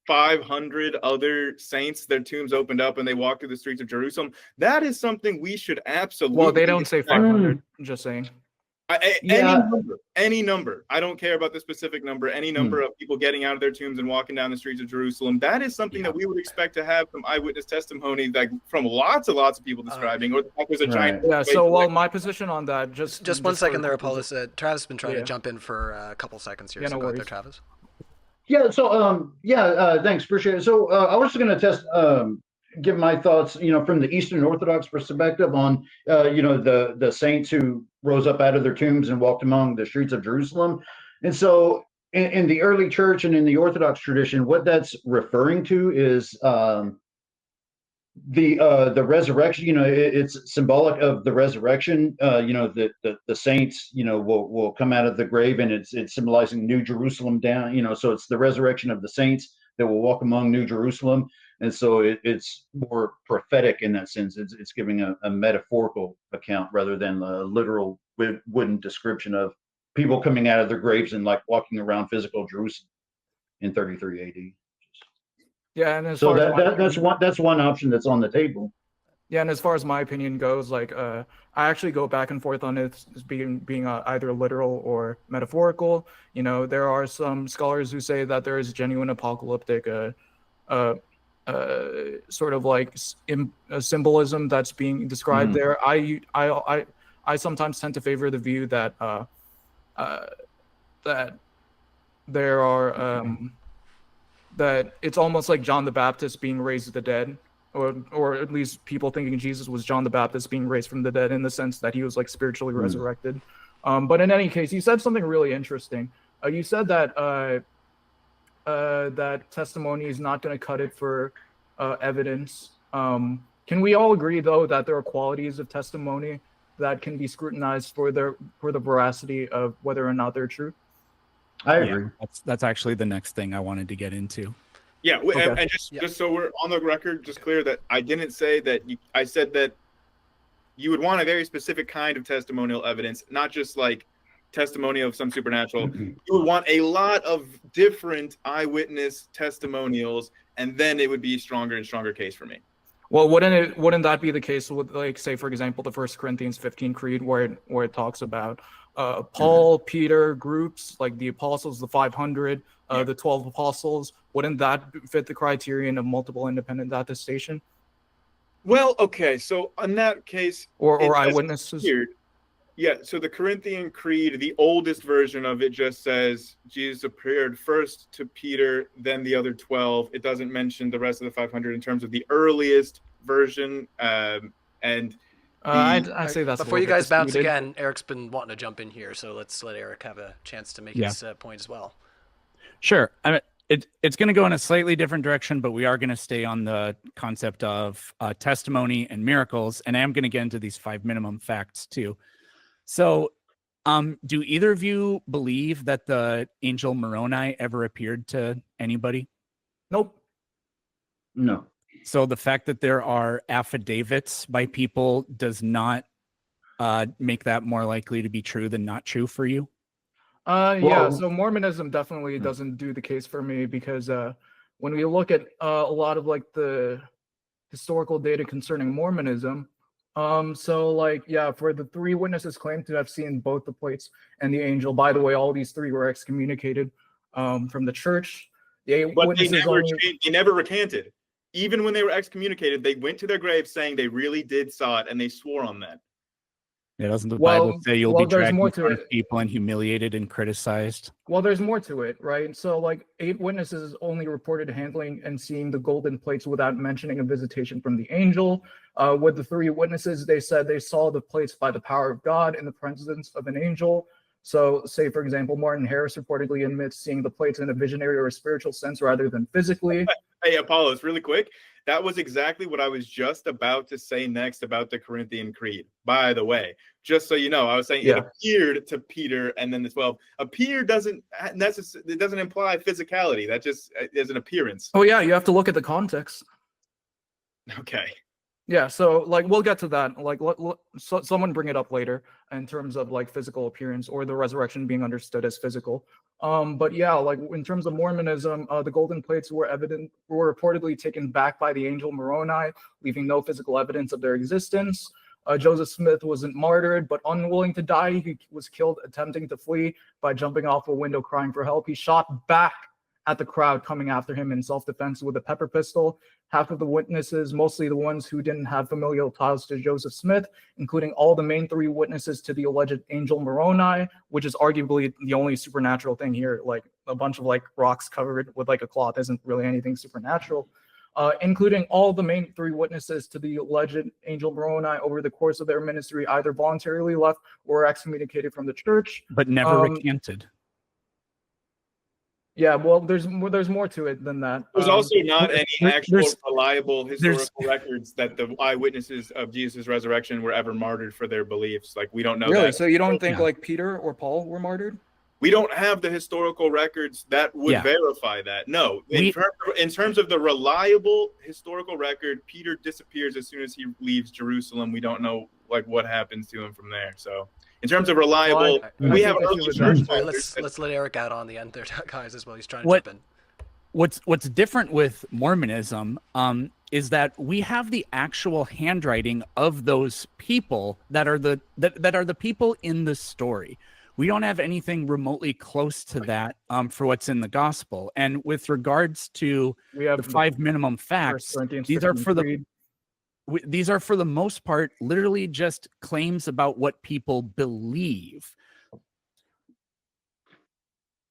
500 other saints, their tombs opened up and they walked through the streets of Jerusalem. That is something we should absolutely. Well, they don't say 500. I'm just saying. Any number. I don't care about the specific number. Any number of people getting out of their tombs and walking down the streets of Jerusalem. That is something that we would expect to have some eyewitness testimony, like from lots of people describing. Or there's a giant. Yeah. So, well, my position on that, just 1 second there, Apollos. Travis has been trying to jump in for a couple seconds here. Yeah, so no go ahead worries. there, Travis. Yeah. So, thanks. Appreciate it. So, I was going to give my thoughts, from the Eastern Orthodox perspective on, the saints who rose up out of their tombs and walked among the streets of Jerusalem. And so, in the early church and in the Orthodox tradition, what that's referring to is the resurrection. It's symbolic of the resurrection. The saints will come out of the grave, and it's symbolizing New Jerusalem down. So it's the resurrection of the saints that will walk among New Jerusalem, and so it's more prophetic in that sense. It's giving a metaphorical account rather than a literal wooden description of people coming out of their graves and like walking around physical Jerusalem in 33 AD. Yeah, and so that's one option that's on the table. Yeah, and as far as my opinion goes, like I actually go back and forth on it as being either literal or metaphorical. There are some scholars who say that there is genuine apocalyptic sort of like symbolism that's being described there. I sometimes tend to favor the view that that there are that it's almost like John the Baptist being raised to the dead. or at least people thinking Jesus was John the Baptist being raised from the dead in the sense that he was like spiritually resurrected. But in any case, you said something really interesting. You said that that testimony is not going to cut it for evidence. Can we all agree, though, that there are qualities of testimony that can be scrutinized for the veracity of whether or not they're true? I agree. That's actually the next thing I wanted to get into. Yeah, Okay. and just so we're on the record, just clear that I didn't say that. I said that you would want a very specific kind of testimonial evidence, not just like testimony of some supernatural. You would want a lot of different eyewitness testimonials, and then it would be a stronger and stronger case for me. Well, wouldn't that be the case with, like, say, for example, the 1 Corinthians 15 creed, where it talks about Paul, Peter, groups like the apostles, the 500, the 12 apostles? Wouldn't that fit the criterion of multiple independent attestation? Well, okay, so in that case, Or eyewitnesses? Weird. Yeah, so the Corinthian Creed, the oldest version of it, just says Jesus appeared first to Peter, then the other 12. It doesn't mention the rest of the 500 in terms of the earliest version. I'd say that's before you guys bounce again. Eric's been wanting to jump in here, so let's let Eric have a chance to make his point as well. Sure. I mean, it's going to go in a slightly different direction, but we are going to stay on the concept of testimony and miracles, and I am going to get into these 5 minimum facts too. So, do either of you believe that the angel Moroni ever appeared to anybody? Nope. No. So the fact that there are affidavits by people does not make that more likely to be true than not true for you? Yeah, so Mormonism definitely doesn't do the case for me, because when we look at a lot of like the historical data concerning Mormonism, so like, yeah, for the 3 witnesses claimed to have seen both the plates and the angel, by the way, all these 3 were excommunicated from the church. But they never recanted. Even when they were excommunicated, they went to their graves saying they really did saw it, and they swore on that. Yeah, doesn't the Bible say you'll be dragged in front of people and humiliated and criticized? Well, there's more to it, right? So like 8 witnesses only reported handling and seeing the golden plates without mentioning a visitation from the angel. With the 3 witnesses, they said they saw the plates by the power of God in the presence of an angel. So say, for example, Martin Harris reportedly admits seeing the plates in a visionary or a spiritual sense rather than physically. Hey, Apollos, really quick. That was exactly what I was just about to say next about the Corinthian Creed, by the way. Just so you know, I was saying it appeared to Peter and then the 12. Appear doesn't necessarily, it doesn't imply physicality. That just is an appearance. Oh, yeah, you have to look at the context. Okay. Yeah, so like we'll get to that. Like, someone bring it up later in terms of like physical appearance or the resurrection being understood as physical. But yeah, like in terms of Mormonism, the golden plates were reportedly taken back by the angel Moroni, leaving no physical evidence of their existence. Joseph Smith wasn't martyred, but unwilling to die, he was killed attempting to flee by jumping off a window crying for help. He shot back at the crowd coming after him in self-defense with a pepper pistol. Half of the witnesses, mostly the ones who didn't have familial ties to Joseph Smith, including all the main 3 witnesses to the alleged angel Moroni, which is arguably the only supernatural thing here. Like a bunch of like rocks covered with like a cloth isn't really anything supernatural. Including all the main 3 witnesses to the alleged angel Moroni over the course of their ministry, either voluntarily left or excommunicated from the church. But never recanted. Yeah, well, there's more to it than that. There's also not any actual reliable historical records that the eyewitnesses of Jesus' resurrection were ever martyred for their beliefs. Like, we don't know really? that. So you don't think like Peter or Paul were martyred? We don't have the historical records that would verify that. No, in terms of the reliable historical record, Peter disappears as soon as he leaves Jerusalem. We don't know like what happens to him from there. So in terms of reliable, we have early church. Let's let Eric out on the end there, guys, as well. He's trying to jump in. What's different with Mormonism is that we have the actual handwriting of those people that are the people in the story. We don't have anything remotely close to that for what's in the gospel. And with regards to the 5 minimum facts, these are for the most part literally just claims about what people believe.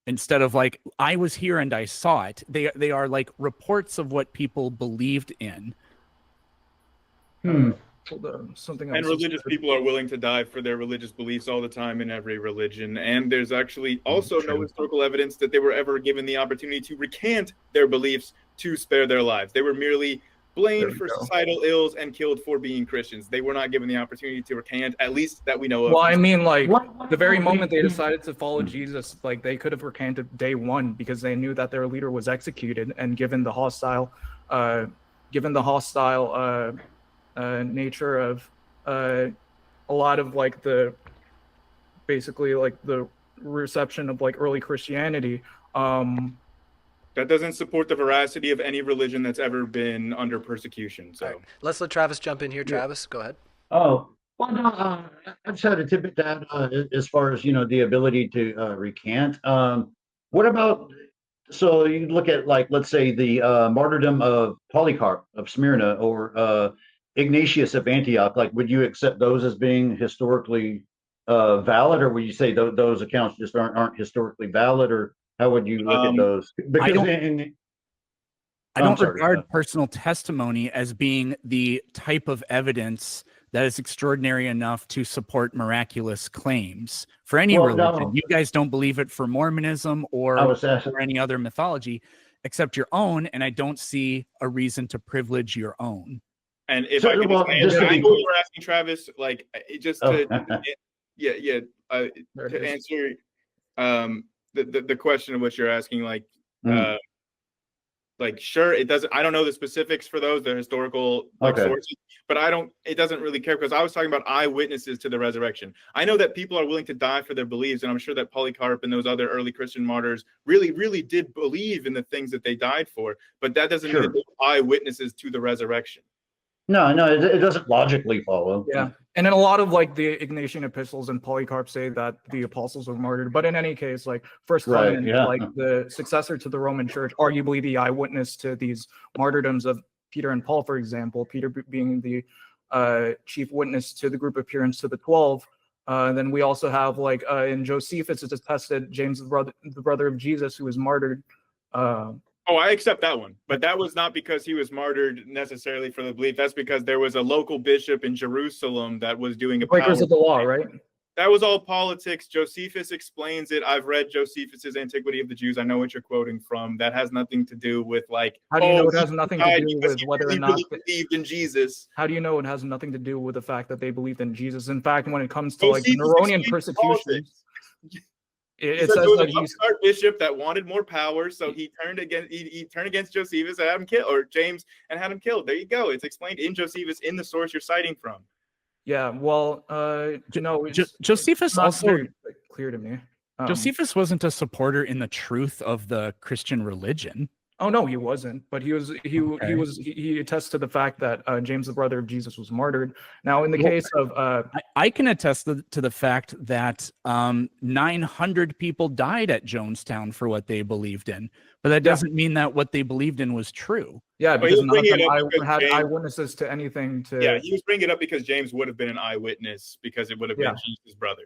Instead of like, I was here and I saw it. They are like reports of what people believed in. Hmm. Something else. And religious people are willing to die for their religious beliefs all the time in every religion. And there's actually also no historical evidence that they were ever given the opportunity to recant their beliefs to spare their lives. They were merely blamed for societal ills and killed for being Christians. They were not given the opportunity to recant, at least that we know of. Well, I mean, like, What- the very moment they decided to follow Jesus, like, they could have recanted day one because they knew that their leader was executed, and given the hostile nature of a lot of like the basically like the reception of like early Christianity. That doesn't support the veracity of any religion that's ever been under persecution. So All right. Let's let Travis jump in here. Travis, go ahead. Oh, well, no, I just had a tidbit that as far as the ability to recant. What about so you look at like let's say the martyrdom of Polycarp of Smyrna or Ignatius of Antioch. Like, would you accept those as being historically valid, or would you say those accounts just aren't historically valid, or how would you look at those? Because I don't regard personal testimony as being the type of evidence that is extraordinary enough to support miraculous claims for any religion. No. You guys don't believe it for Mormonism or any other mythology except your own, and I don't see a reason to privilege your own. And if I could just I know you're asking, Travis, like just to to answer the question of what you're asking, like sure, it doesn't. I don't know the specifics for those, the historical sources, but it doesn't really care because I was talking about eyewitnesses to the resurrection. I know that people are willing to die for their beliefs, and I'm sure that Polycarp and those other early Christian martyrs really, really did believe in the things that they died for. But that doesn't mean that they're eyewitnesses to the resurrection. No, it doesn't logically follow. Yeah, and in a lot of like the Ignatian epistles and Polycarp say that the apostles were martyred. But in any case, like First Clement, like the successor to the Roman Church, arguably the eyewitness to these martyrdoms of Peter and Paul, for example. Peter being the chief witness to the group appearance to the 12. Then we also have like in Josephus, it's attested James, the brother of Jesus, who was martyred. Oh, I accept that one. But that was not because he was martyred necessarily for the belief. That's because there was a local bishop in Jerusalem that was doing a breakers of the law, right? That was all politics. Josephus explains it. I've read Josephus's Antiquity of the Jews. I know what you're quoting from. That has nothing to do with like. How do you know it has nothing to do with whether or not really believed in Jesus? How do you know it has nothing to do with the fact that they believed in Jesus? In fact, when it comes to like the Neronian persecution. It says that he's a bishop that wanted more power, so he turned against Josephus and had him killed, or James and had him killed. There you go. It's explained in Josephus in the source you're citing from. Yeah, well, Josephus also very clear to me. Josephus wasn't a supporter in the truth of the Christian religion. Oh no, he wasn't. But he attests to the fact that James, the brother of Jesus, was martyred. Now, in the case of I can attest to the fact that 900 people died at Jonestown for what they believed in, but that doesn't mean that what they believed in was true. Yeah, because none of them had eyewitnesses to anything. Yeah, he was bringing it up because James would have been an eyewitness because it would have been Jesus' brother.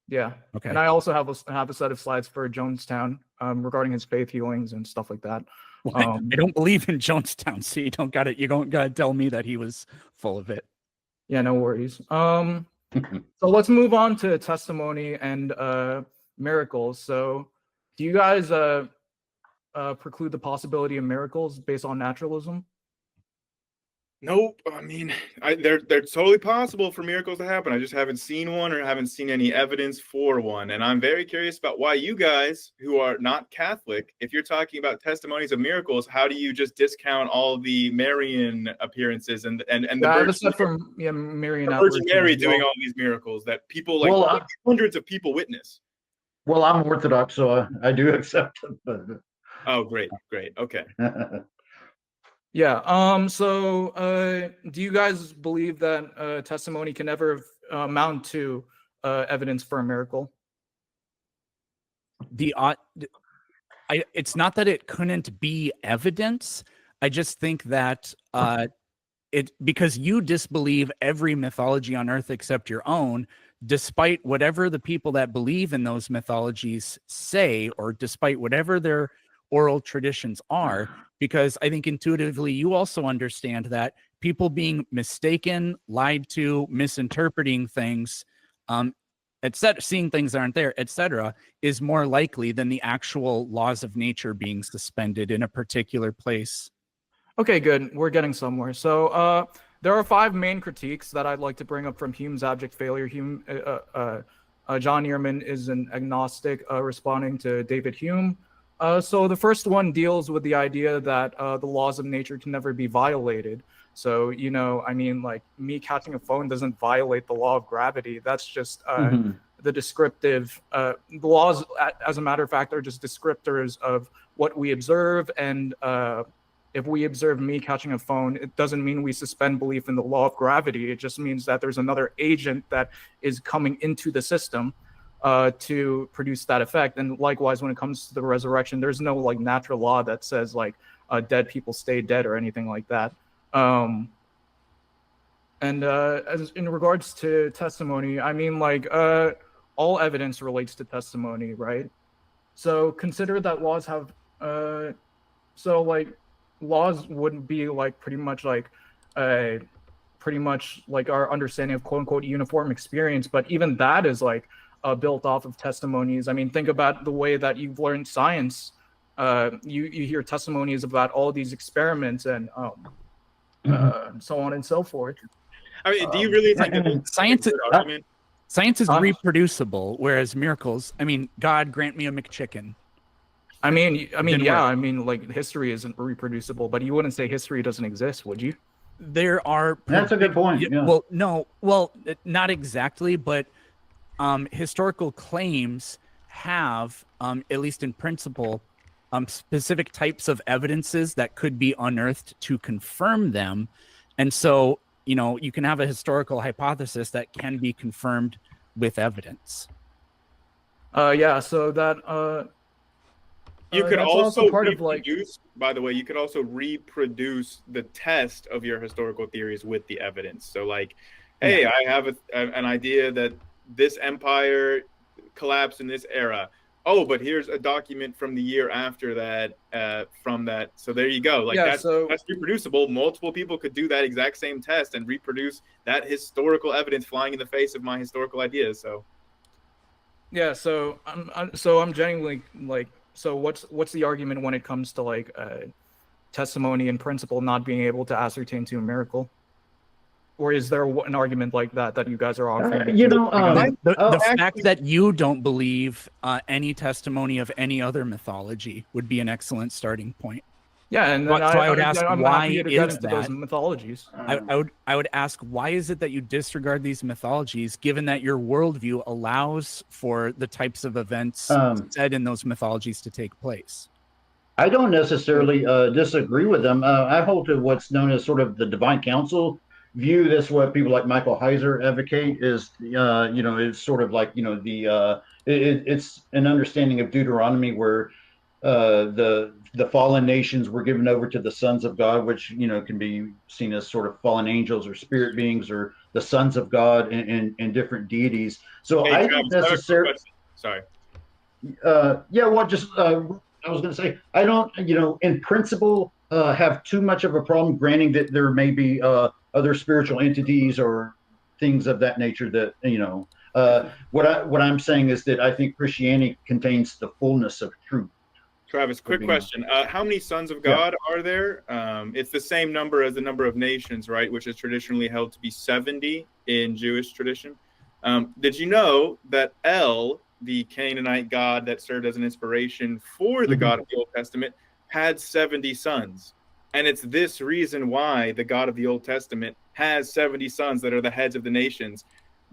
Yeah. Okay. And I also have a set of slides for Jonestown regarding his faith healings and stuff like that. Well, I don't believe in Jonestown, so you don't gotta tell me that he was full of it. Yeah, no worries. So let's move on to testimony and miracles. So do you guys preclude the possibility of miracles based on naturalism? Nope. I mean, they're totally possible for miracles to happen. I just haven't seen one or haven't seen any evidence for one. And I'm very curious about why you guys who are not Catholic, if you're talking about testimonies of miracles, how do you just discount all the Marian appearances and the Virgin Mary doing all these miracles that people hundreds of people witness? Well, I'm Orthodox, so I do accept it. Oh, great. Okay. Yeah. So, do you guys believe that testimony can never amount to evidence for a miracle? It's not that it couldn't be evidence. I just think that because you disbelieve every mythology on earth except your own, despite whatever the people that believe in those mythologies say, or despite whatever their oral traditions are, because I think intuitively you also understand that people being mistaken, lied to, misinterpreting things, etc., seeing things aren't there, etc., is more likely than the actual laws of nature being suspended in a particular place. Okay, good. We're getting somewhere. So there are 5 main critiques that I'd like to bring up from Hume's abject failure. John Earman is an agnostic responding to David Hume. So the first one deals with the idea that the laws of nature can never be violated. So, you know, I mean, like me catching a phone doesn't violate the law of gravity. That's just the descriptive, the laws, as a matter of fact, are just descriptors of what we observe. And if we observe me catching a phone, it doesn't mean we suspend belief in the law of gravity. It just means that there's another agent that is coming into the system to produce that effect. And likewise, when it comes to the resurrection, there's no like natural law that says like dead people stay dead or anything like that. And as in regards to testimony, I mean, like all evidence relates to testimony, right? So consider that laws have, so like laws wouldn't be like pretty much like our understanding of quote unquote uniform experience, but even that is like built off of testimonies. I mean, think about the way that you've learned science. You hear testimonies about all these experiments and so on and so forth. I mean, do you really think that science is Huh? reproducible, whereas miracles, I mean, God grant me a McChicken. I mean, Didn't yeah, work. I mean, like history isn't reproducible, but you wouldn't say history doesn't exist, would you? There are That's a good point. Yeah. Well, no, well, not exactly, but historical claims have, at least in principle, specific types of evidences that could be unearthed to confirm them. And so, you know, you can have a historical hypothesis that can be confirmed with evidence. Yeah, so that you could that's also part of like reproduce, by the way, you could also reproduce the test of your historical theories with the evidence. So like, hey, I have an idea that this empire collapsed in this era. Oh, but here's a document from the year after that, from that. So there you go. Like that's reproducible. Multiple people could do that exact same test and reproduce that historical evidence flying in the face of my historical ideas. So yeah, so I'm genuinely like, so what's the argument when it comes to like testimony in principle not being able to ascertain to a miracle? Or is there an argument like that you guys are offering? The fact that you don't believe any testimony of any other mythology would be an excellent starting point. Yeah, and then I would ask, I'm why happy to get is into that? those mythologies. I would ask, why is it that you disregard these mythologies, given that your worldview allows for the types of events said in those mythologies to take place? I don't necessarily disagree with them. I hold to what's known as sort of the divine council view. That's what people like Michael Heiser advocate. Is it's sort of like it's an understanding of Deuteronomy where the fallen nations were given over to the sons of God, which can be seen as sort of fallen angels or spirit beings or the sons of God and different deities. So hey, I Travis, don't necessarily. Sorry. I was going to say, I don't, in principle, have too much of a problem granting that there may be other spiritual entities or things of that nature that, what I'm saying is that I think Christianity contains the fullness of truth. Travis, quick question. How many sons of God are there? It's the same number as the number of nations, right? Which is traditionally held to be 70 in Jewish tradition. Did you know that El, the Canaanite god that served as an inspiration for the God of the Old Testament, had 70 sons? And it's this reason why the God of the Old Testament has 70 sons that are the heads of the nations,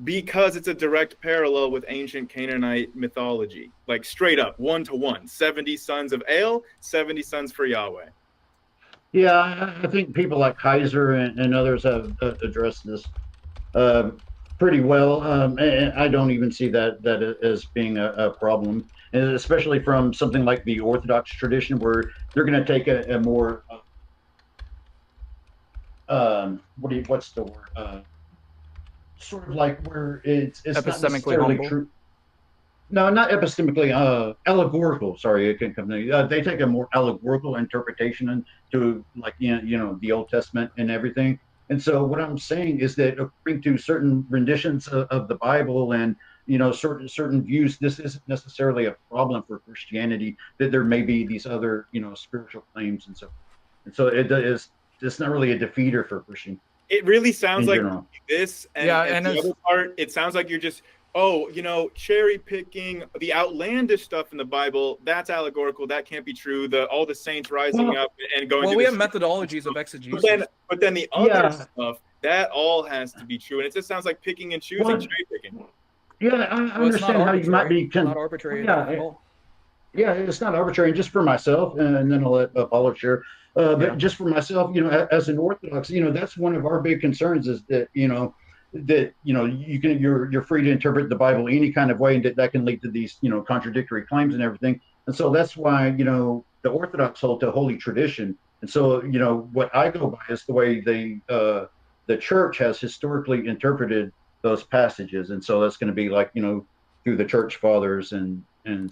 because it's a direct parallel with ancient Canaanite mythology, like straight up 1-to-1, 70 sons of El, 70 sons for Yahweh. Yeah, I think people like Heiser and others have addressed this pretty well. And I don't even see that as being a problem, and especially from something like the Orthodox tradition, where they're going to take a more what's the word? Sort of like where it's not necessarily true. No, not epistemically. Allegorical. Sorry, it can come. They take a more allegorical interpretation into, like, the Old Testament and everything. And so what I'm saying is that according to certain renditions of the Bible and certain views, this isn't necessarily a problem for Christianity. That there may be these other spiritual claims and so forth. And so it's not really a defeater for Christian It really sounds in like general. this, and, Yeah, and and the it's- other part, it sounds like you're just, cherry picking the outlandish stuff in the Bible. That's allegorical. That can't be true. All the saints rising up and going. Well, to we the have methodologies of exegesis. but then the other Yeah. stuff, that all has to be true, and it just sounds like picking and choosing, Well, cherry picking. Yeah, I Well, it's not understand how you might arbitrary. be. Not arbitrary Yeah, at all. yeah, it's not arbitrary. And just for myself, and then I'll let Apollo share. But Yeah. just for myself, as an Orthodox, that's one of our big concerns is that you're free to interpret the Bible any kind of way, and that can lead to these contradictory claims and everything. And so that's why the Orthodox hold to holy tradition. And so what I go by is the way the church has historically interpreted those passages, and so that's going to be like through the church fathers and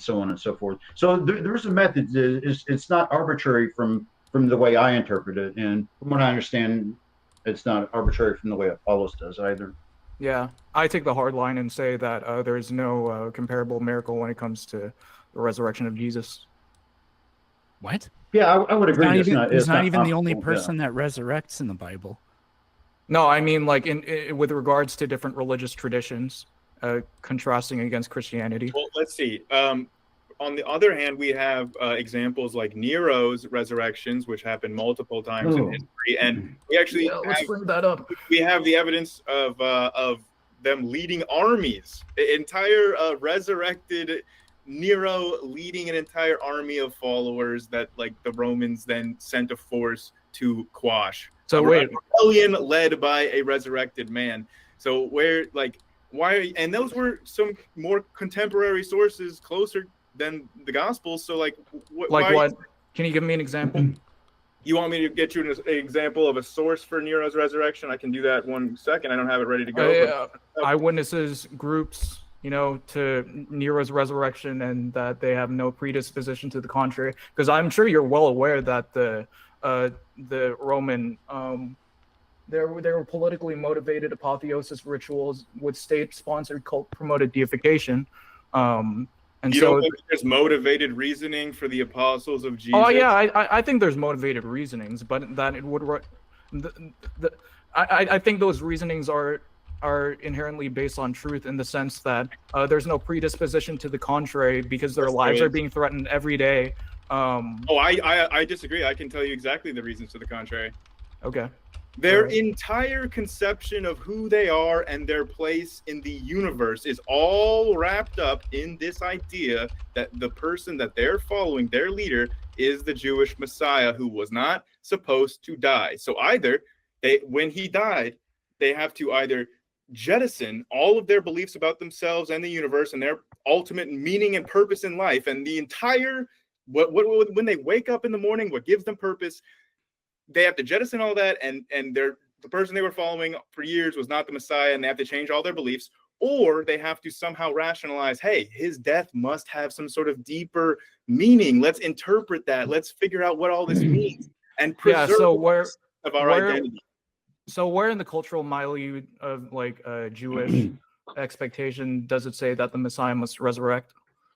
so on and so forth. So there's a method. It's not arbitrary from the way I interpret it, and from what I understand, it's not arbitrary from the way Apollos does either. Yeah, I take the hard line and say that there is no comparable miracle when it comes to the resurrection of Jesus. What? Yeah, I would agree. He's It's not even the only optional, yeah. person that resurrects in the Bible. No, I mean like in with regards to different religious traditions, contrasting against Christianity. Well, let's see. On the other hand, we have examples like Nero's resurrections, which happened multiple times in history, and we actually Let's bring that up. we have the evidence of them leading armies, entire resurrected Nero leading an entire army of followers that like the Romans then sent a force to quash. So A wait, rebellion led by a resurrected man. So why? And those were some more contemporary sources closer than the Gospels. So like what? Can you give me an example? You want me to get you an example of a source for Nero's resurrection? I can do that 1 second. I don't have it ready to go. Eyewitnesses, groups, to Nero's resurrection, and that they have no predisposition to the contrary. Because I'm sure you're well aware that the Roman there were politically motivated apotheosis rituals with state-sponsored cult-promoted deification. And you so don't think there's motivated reasoning for the apostles of Jesus? Oh yeah, I think there's motivated reasonings, but that it would. I think those reasonings are inherently based on truth in the sense that there's no predisposition to the contrary because their lives are being threatened every day. I disagree. I can tell you exactly the reasons to the contrary. Okay. Their entire conception of who they are and their place in the universe is all wrapped up in this idea that the person that they're following, their leader, is the Jewish Messiah who was not supposed to die. So when he died, they have to either jettison all of their beliefs about themselves and the universe and their ultimate meaning and purpose in life, and the entire when they wake up in the morning, what gives them purpose. They have to jettison all that, and the person they were following for years was not the Messiah, and they have to change all their beliefs, or they have to somehow rationalize, hey, his death must have some sort of deeper meaning. Let's interpret that. Let's figure out what all this means and preserve of our identity. So where in the cultural milieu of like Jewish expectation does it say that the Messiah must resurrect?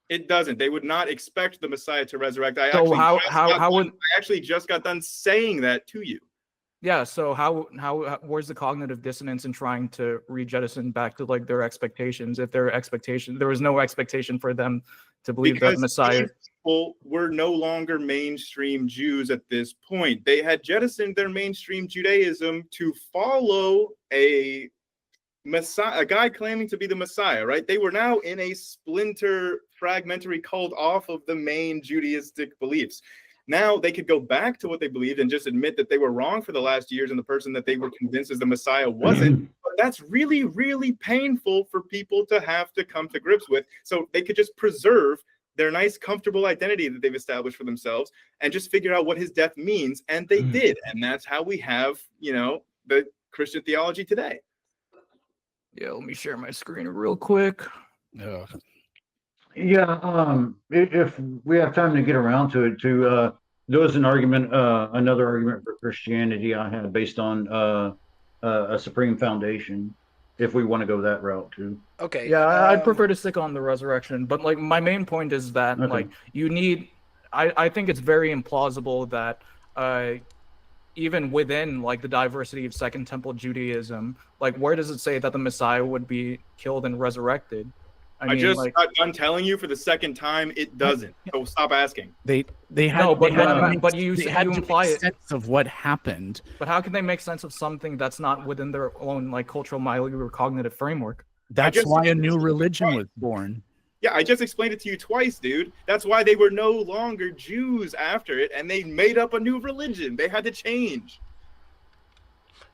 It doesn't. They would not expect the Messiah to resurrect. I actually just got done saying that to you. Yeah. So how where's the cognitive dissonance in trying to re-jettison back to like their expectations? If there was no expectation for them to believe that Messiah. People were no longer mainstream Jews at this point. They had jettisoned their mainstream Judaism to follow a Messiah, a guy claiming to be the Messiah, right? They were now in a fragmentary cult off of the main Judaistic beliefs. Now they could go back to what they believed and just admit that they were wrong for the last years and the person that they were convinced as the Messiah wasn't. But that's really, really painful for people to have to come to grips with. So they could just preserve their nice, comfortable identity that they've established for themselves and just figure out what his death means. And they did. And that's how we have, the Christian theology today. Yeah, let me share my screen real quick. Yeah, if we have time to get around to it, there was an argument, another argument for Christianity I had based on a supreme foundation, if we want to go that route too. Okay. Yeah, I'd prefer to stick on the resurrection, but like my main point is that Okay. like you need. I think it's very implausible that even within like the diversity of Second Temple Judaism, like where does it say that the Messiah would be killed and resurrected? I mean, just like, got done telling you for the second time it doesn't. So stop asking. They had No, but- they had to but- make- but you they said- had you to imply make it. sense of what happened. but how can they make sense of something that's not within their own like cultural molecular cognitive framework? That's just- why a new religion was born. Yeah, I just explained it to you twice, dude. That's why they were no longer Jews after it, and they made up a new religion. They had to change.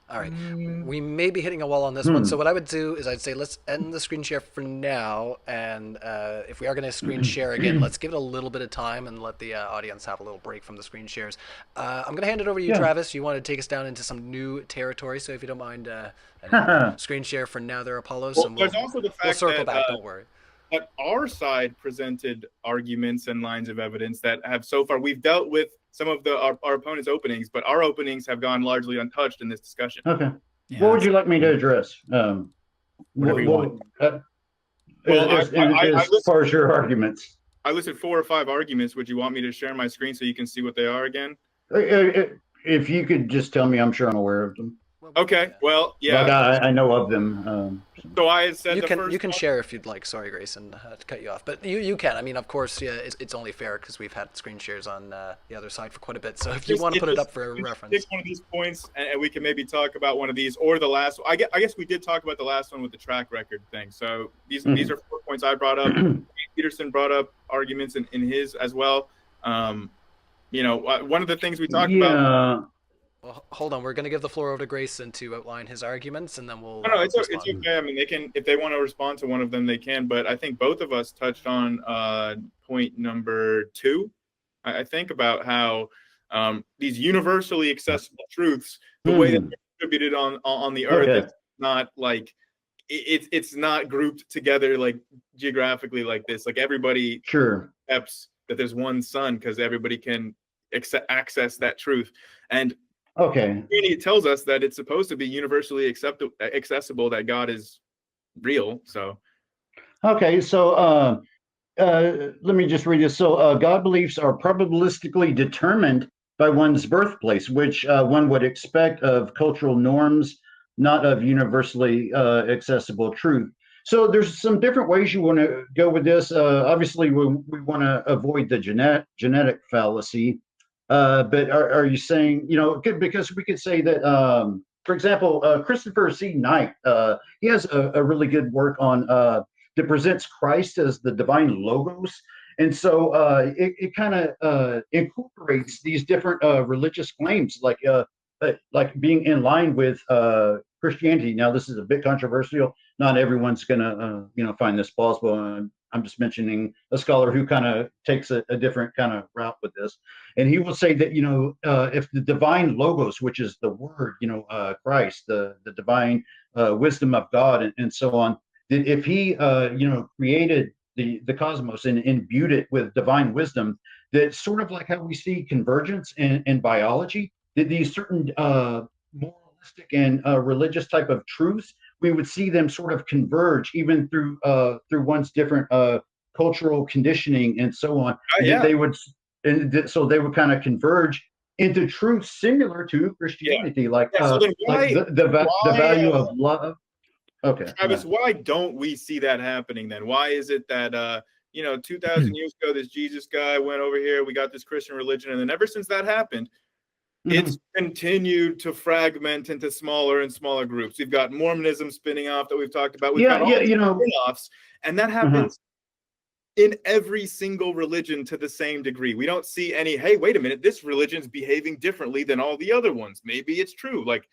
All right. Mm. We may be hitting a wall on this one. So what I would do is I'd say let's end the screen share for now. And if we are going to screen share again, let's give it a little bit of time and let the audience have a little break from the screen shares. I'm going to hand it over to you, Yeah. Travis. You want to take us down into some new territory. So if you don't mind, screen share for now there, Apollos. Well, and there's also the we'll fact circle that, back. Don't worry. that our side presented arguments and lines of evidence that have so far, we've dealt with some of our opponents' openings, but our openings have gone largely untouched in this discussion. Okay. Yeah, What would you like me to address? Whatever you want. Well, as far as your arguments. I listed 4 or 5 arguments. Would you want me to share my screen so you can see what they are again? If you could just tell me, I'm sure I'm aware of them. Okay, well, yeah. Like I know of them. So I had said You the can first you can one- share if you'd like. Sorry, Grayson, to cut you off, but you can. I mean, of course, yeah, it's only fair because we've had screen shares on the other side for quite a bit. So if you want to put it up for reference, Pick one of these points, and we can maybe talk about one of these or the last. I guess we did talk about the last one with the track record thing. So these are 4 points I brought up. Peterson brought up arguments in his as well. You know, one of the things we talked about. well, hold on. We're going to give the floor over to Grayson to outline his arguments, and then we'll. No, it's respond. okay. I mean, they can, if they want to respond to one of them, they can. But I think both of us touched on point number 2. I think about how these universally accessible truths, the way that they're distributed on the earth, it's not like it's not grouped together like geographically like this. Like everybody accepts that there's one sun because everybody can access that truth. And it tells us that it's supposed to be universally accessible, that God is real. So so let me just read this. So God beliefs are probabilistically determined by one's birthplace, which one would expect of cultural norms, not of universally accessible truth. So there's some different ways you want to go with this. Obviously, we want to avoid the genetic fallacy. But are you saying, because we could say that, for example, Christopher C. Knight, he has a really good work on that presents Christ as the divine logos. And so it kind of incorporates these different religious claims, like being in line with Christianity. Now, this is a bit controversial. Not everyone's going to, find this plausible. I'm just mentioning a scholar who kind of takes a different kind of route with this. And he will say that, if the divine logos, which is the word, Christ, the divine wisdom of God and so on, that if he, created the cosmos and imbued it with divine wisdom, that sort of like how we see convergence in biology, that these certain moralistic and religious type of truths, we would see them sort of converge even through one's different cultural conditioning and so on. They would, so they would kind of converge into truths similar to Christianity, like the value of love. Okay, Travis, why don't we see that happening then? Why is it that 2,000 years ago this Jesus guy went over here, we got this Christian religion, and then ever since that happened, it's continued to fragment into smaller and smaller groups. We've got Mormonism spinning off that we've talked about. We've got all these spin-offs, and that happens in every single religion to the same degree. We don't see any, hey, wait a minute, this religion's behaving differently than all the other ones. Maybe it's true. Like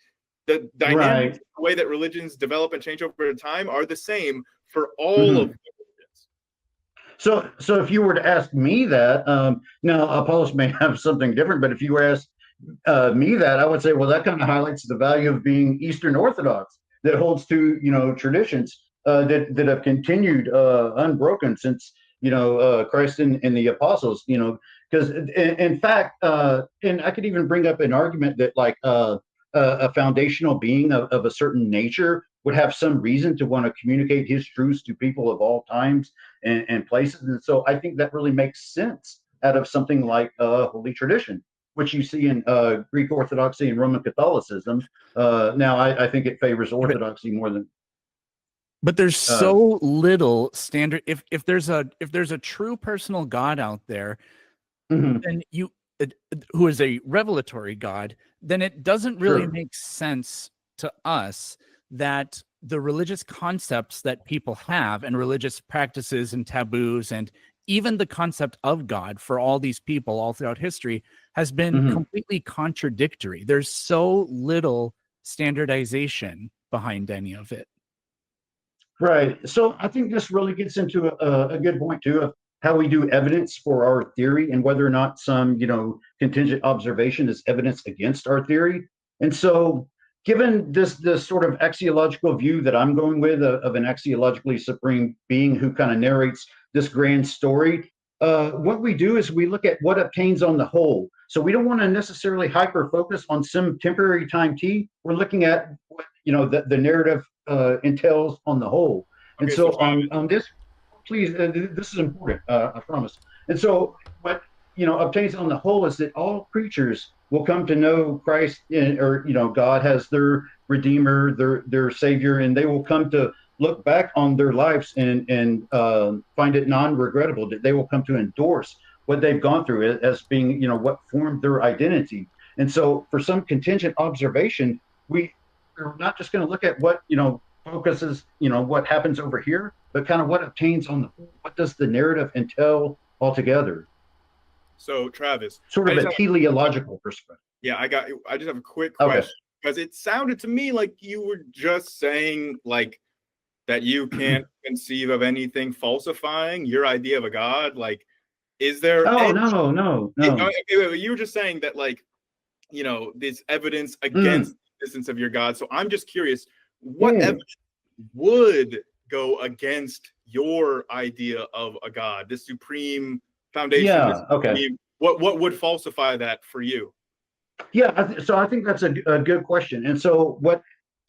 the dynamics, the way that religions develop and change over time are the same for all of the religions. So if you were to ask me that, now Apollos may have something different, but if you were asked me that, I would say, well, that kind of highlights the value of being Eastern Orthodox, that holds to traditions that have continued unbroken since Christ and the apostles. Because in fact, and I could even bring up an argument that a foundational being of a certain nature would have some reason to want to communicate his truths to people of all times and places. And so I think that really makes sense out of something like Holy Tradition, which you see in Greek Orthodoxy and Roman Catholicism. Now, I think it favors Orthodoxy more than. But there's so little standard. If there's a true personal God out there, then who is a revelatory God, then it doesn't really make sense to us that the religious concepts that people have and religious practices and taboos and even the concept of God for all these people all throughout history has been completely contradictory. There's so little standardization behind any of it. Right. So I think this really gets into a good point too of how we do evidence for our theory and whether or not some, contingent observation is evidence against our theory. And so given this sort of axiological view that I'm going with of an axiologically supreme being who kind of narrates this grand story, what we do is we look at what obtains on the whole. So we don't want to necessarily hyper focus on some temporary time t. We're looking at what the narrative entails on the whole. And so on this, please, this is important, I promise. And so what obtains on the whole is that all creatures will come to know Christ or God as their Redeemer, their Savior, and they will come to look back on their lives and find it non-regrettable. That they will come to endorse what they've gone through as being what formed their identity. And so for some contingent observation, we're not just going to look at what focuses what happens over here, but kind of what obtains on the what does the narrative entail altogether. So Travis, sort of a teleological perspective. Yeah, I just have a quick question because it sounded to me like you were just saying like that you can't conceive of anything falsifying your idea of a God. Like, is there? No. You were just saying that like this evidence against the existence of your God. So I'm just curious, what evidence would go against your idea of a God, this supreme foundation? What would falsify that for you? So I think that's a good question. And so what,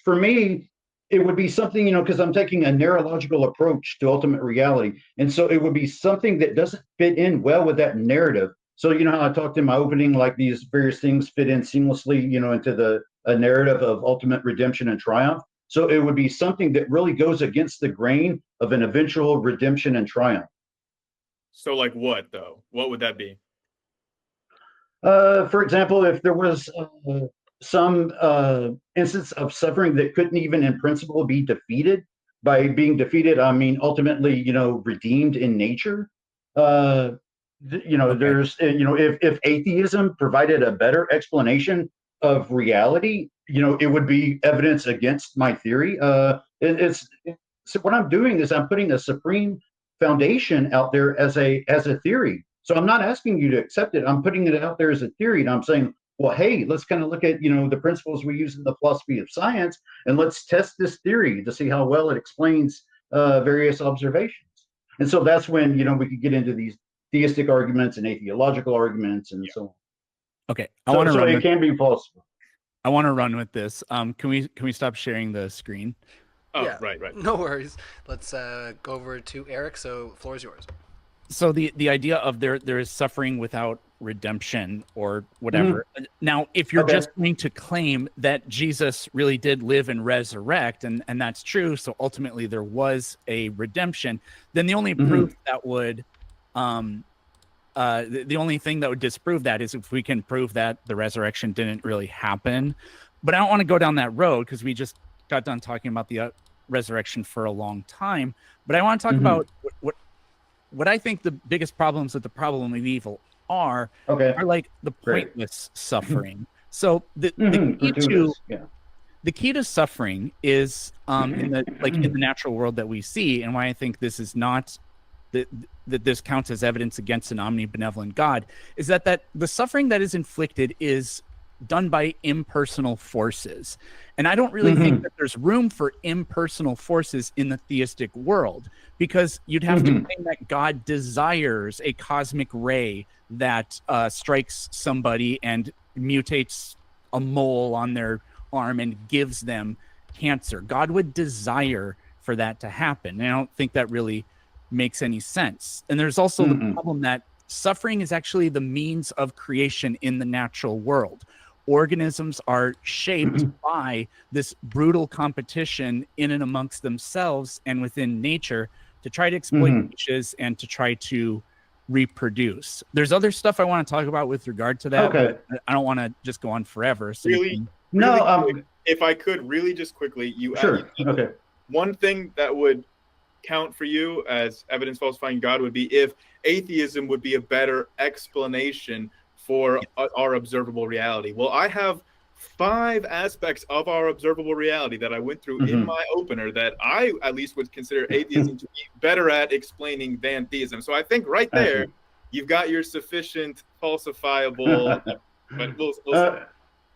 for me, it would be something, because I'm taking a neurological approach to ultimate reality. And so it would be something that doesn't fit in well with that narrative. So, how I talked in my opening, like these various things fit in seamlessly, into a narrative of ultimate redemption and triumph. So it would be something that really goes against the grain of an eventual redemption and triumph. So like what, though? What would that be? For example, if there was some instance of suffering that couldn't even in principle be defeated, by being defeated, I mean, ultimately, redeemed in nature. There's, if atheism provided a better explanation of reality, it would be evidence against my theory. So what I'm doing is I'm putting a supreme foundation out there as a theory. So I'm not asking you to accept it. I'm putting it out there as a theory, and I'm saying, well, hey, let's kind of look at the principles we use in the philosophy of science, and let's test this theory to see how well it explains various observations. And so that's when we could get into these theistic arguments and atheological arguments and so on. Okay, it can be possible. I want to run with this. Can we stop sharing the screen? Oh, yeah. Right. No worries. Let's go over to Eric. So, floor is yours. So the idea of there is suffering without redemption or whatever. Now, if you're just going to claim that Jesus really did live and resurrect, and that's true, so ultimately there was a redemption, then the only proof that would the only thing that would disprove that is if we can prove that the resurrection didn't really happen. But I don't want to go down that road because we just got done talking about the resurrection for a long time. But I want to talk about what I think the biggest problems with the problem of evil are like the pointless suffering. So the key to suffering is in the natural world that we see, and why I think this is not that this counts as evidence against an omnibenevolent God, is that the suffering that is inflicted is done by impersonal forces. And I don't really think that there's room for impersonal forces in the theistic world, because you'd have to claim that God desires a cosmic ray that strikes somebody and mutates a mole on their arm and gives them cancer. God would desire for that to happen. And I don't think that really makes any sense. And there's also the problem that suffering is actually the means of creation in the natural world. Organisms are shaped by this brutal competition in and amongst themselves and within nature to try to exploit niches and to try to reproduce. There's other stuff I want to talk about with regard to that. Okay. But I don't want to just go on forever. So Really, quick, if I could really just quickly, Sure. Okay. one thing that would count for you as evidence falsifying God would be if atheism would be a better explanation for our observable reality. Well, I have 5 aspects of our observable reality that I went through in my opener that I at least would consider atheism to be better at explaining than theism. So I think right there, you've got your sufficient falsifiable. But we'll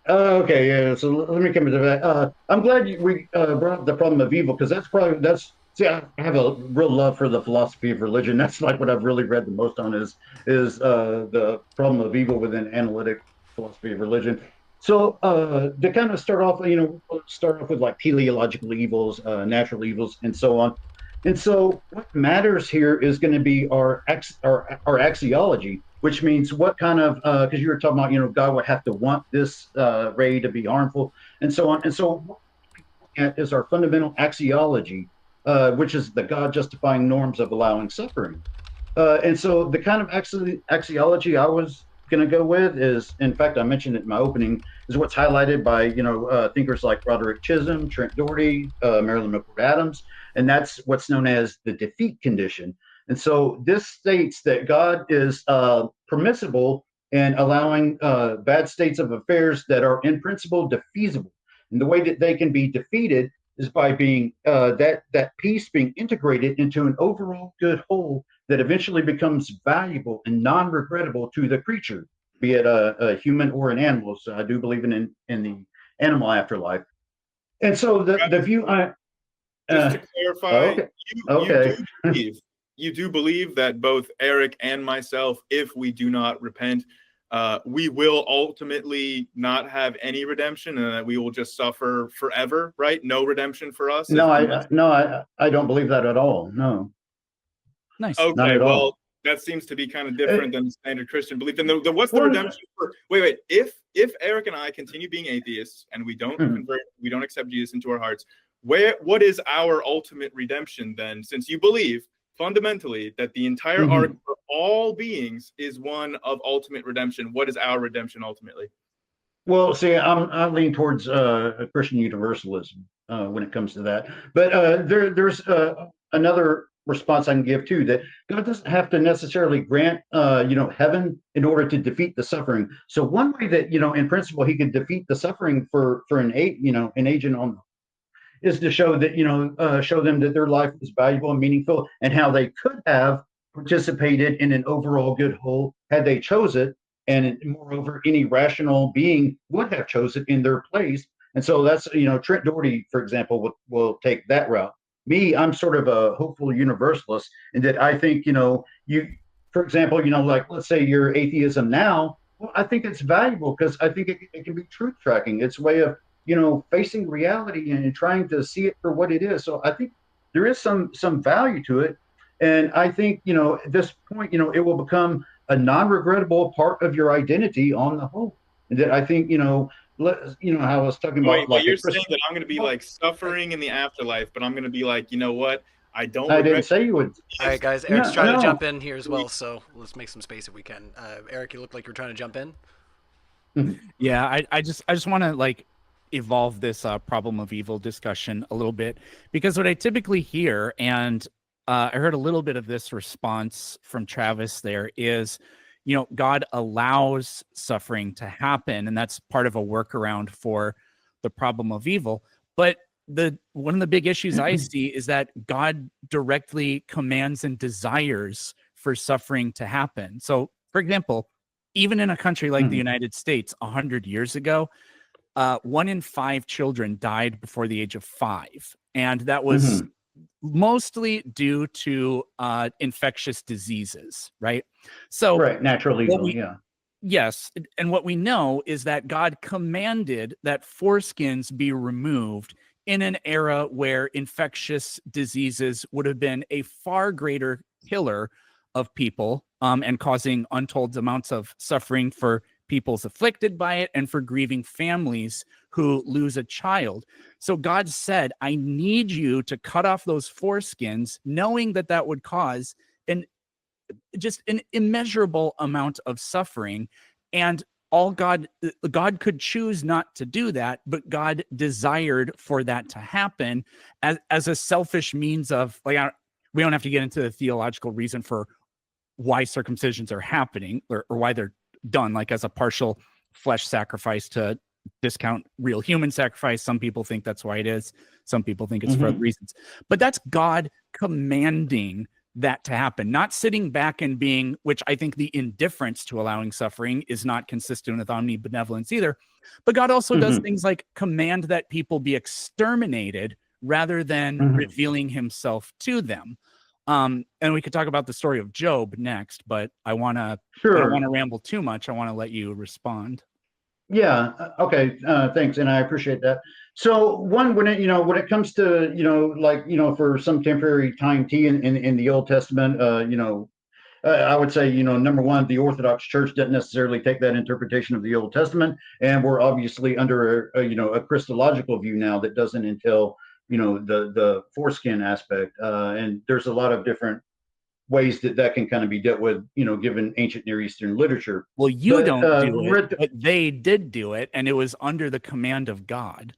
okay, yeah. So let me come into that. I'm glad we brought up the problem of evil, because see, I have a real love for the philosophy of religion. That's like what I've really read the most on is the problem of evil within analytic philosophy of religion. So to kind of start off with like teleological evils, natural evils, and so on. And so what matters here is going to be our axiology, which means what kind of, because you were talking about, God would have to want this ray to be harmful and so on. And so what we're looking at is our fundamental axiology, which is the God justifying norms of allowing suffering. And so the kind of axiology I was going to go with is, in fact, I mentioned it in my opening, is what's highlighted by, thinkers like Roderick Chisholm, Trent Doherty, Marilyn McCord Adams, and that's what's known as the defeat condition. And so this states that God is permissible in allowing bad states of affairs that are in principle defeasible. And the way that they can be defeated is by being that piece being integrated into an overall good whole that eventually becomes valuable and non-regrettable to the creature, be it a human or an animal. So I do believe in the animal afterlife. And so the view just to clarify, okay. You do believe that both Eric and myself, if we do not repent, we will ultimately not have any redemption, and that we will just suffer forever, right? No redemption for us. No, I don't believe that at all. No. Nice. Okay, Not at all. that seems to be kind of different than the standard Christian belief. And what's the redemption for? Wait. If Eric and I continue being atheists and we don't convert, we don't accept Jesus into our hearts, what is our ultimate redemption then? Since you believe fundamentally that the entire arc for all beings is one of ultimate redemption, what is our redemption ultimately? Well, see, I lean towards Christian universalism when it comes to that. But there's another response I can give too, that God doesn't have to necessarily grant heaven in order to defeat the suffering. So one way that in principle he could defeat the suffering for an agent on is to show that show them that their life was valuable and meaningful, and how they could have participated in an overall good whole had they chose it, and moreover any rational being would have chosen in their place. And so that's Trent Doherty, for example, will take that route. Me, I'm sort of a hopeful universalist in that I think you, for example, like let's say your atheism now, well, I think it's valuable because I think it can be truth tracking. It's a way of facing reality and trying to see it for what it is. So I think there is some value to it, and I think at this point it will become a non-regrettable part of your identity on the whole. And that I think how I was talking about. But you're saying that I'm going to be like suffering in the afterlife, but I'm going to be like, what? I didn't say you would. All right, guys. Eric's trying to jump in here as well, so let's make some space if we can. Eric, you look like you're trying to jump in. Yeah, I just want to evolve this problem of evil discussion a little bit, because what I typically hear, and I heard a little bit of this response from Travis there, is God allows suffering to happen, and that's part of a workaround for the problem of evil. But one of the big issues I see is that God directly commands and desires for suffering to happen. So, for example, even in a country like the United States 100 years ago, 1 in 5 children died before the age of 5. And that was mostly due to infectious diseases, right? So right, naturally, yes, and what we know is that God commanded that foreskins be removed in an era where infectious diseases would have been a far greater killer of people, and causing untold amounts of suffering for peoples afflicted by it and for grieving families who lose a child. So God said, I need you to cut off those foreskins, knowing that that would cause just an immeasurable amount of suffering. And God could choose not to do that, but God desired for that to happen as a selfish means of, like, we don't have to get into the theological reason for why circumcisions are happening, or why they're done, like as a partial flesh sacrifice to discount real human sacrifice. Some people think that's why it is. Some people think it's for other reasons. But that's God commanding that to happen, not sitting back and being, which I think the indifference to allowing suffering is not consistent with omnibenevolence either. But God also does things like command that people be exterminated rather than revealing himself to them. And we could talk about the story of Job next, but I don't want to ramble too much. I want to let you respond. Yeah. Okay. Thanks, and I appreciate that. So when it comes to for some temporary time T in the Old Testament, I would say number one, the Orthodox Church doesn't necessarily take that interpretation of the Old Testament, and we're obviously under a Christological view now that doesn't entail the foreskin aspect, and there's a lot of different ways that can kind of be dealt with, given ancient Near Eastern literature. Well, don't do it, but they did do it, and it was under the command of God.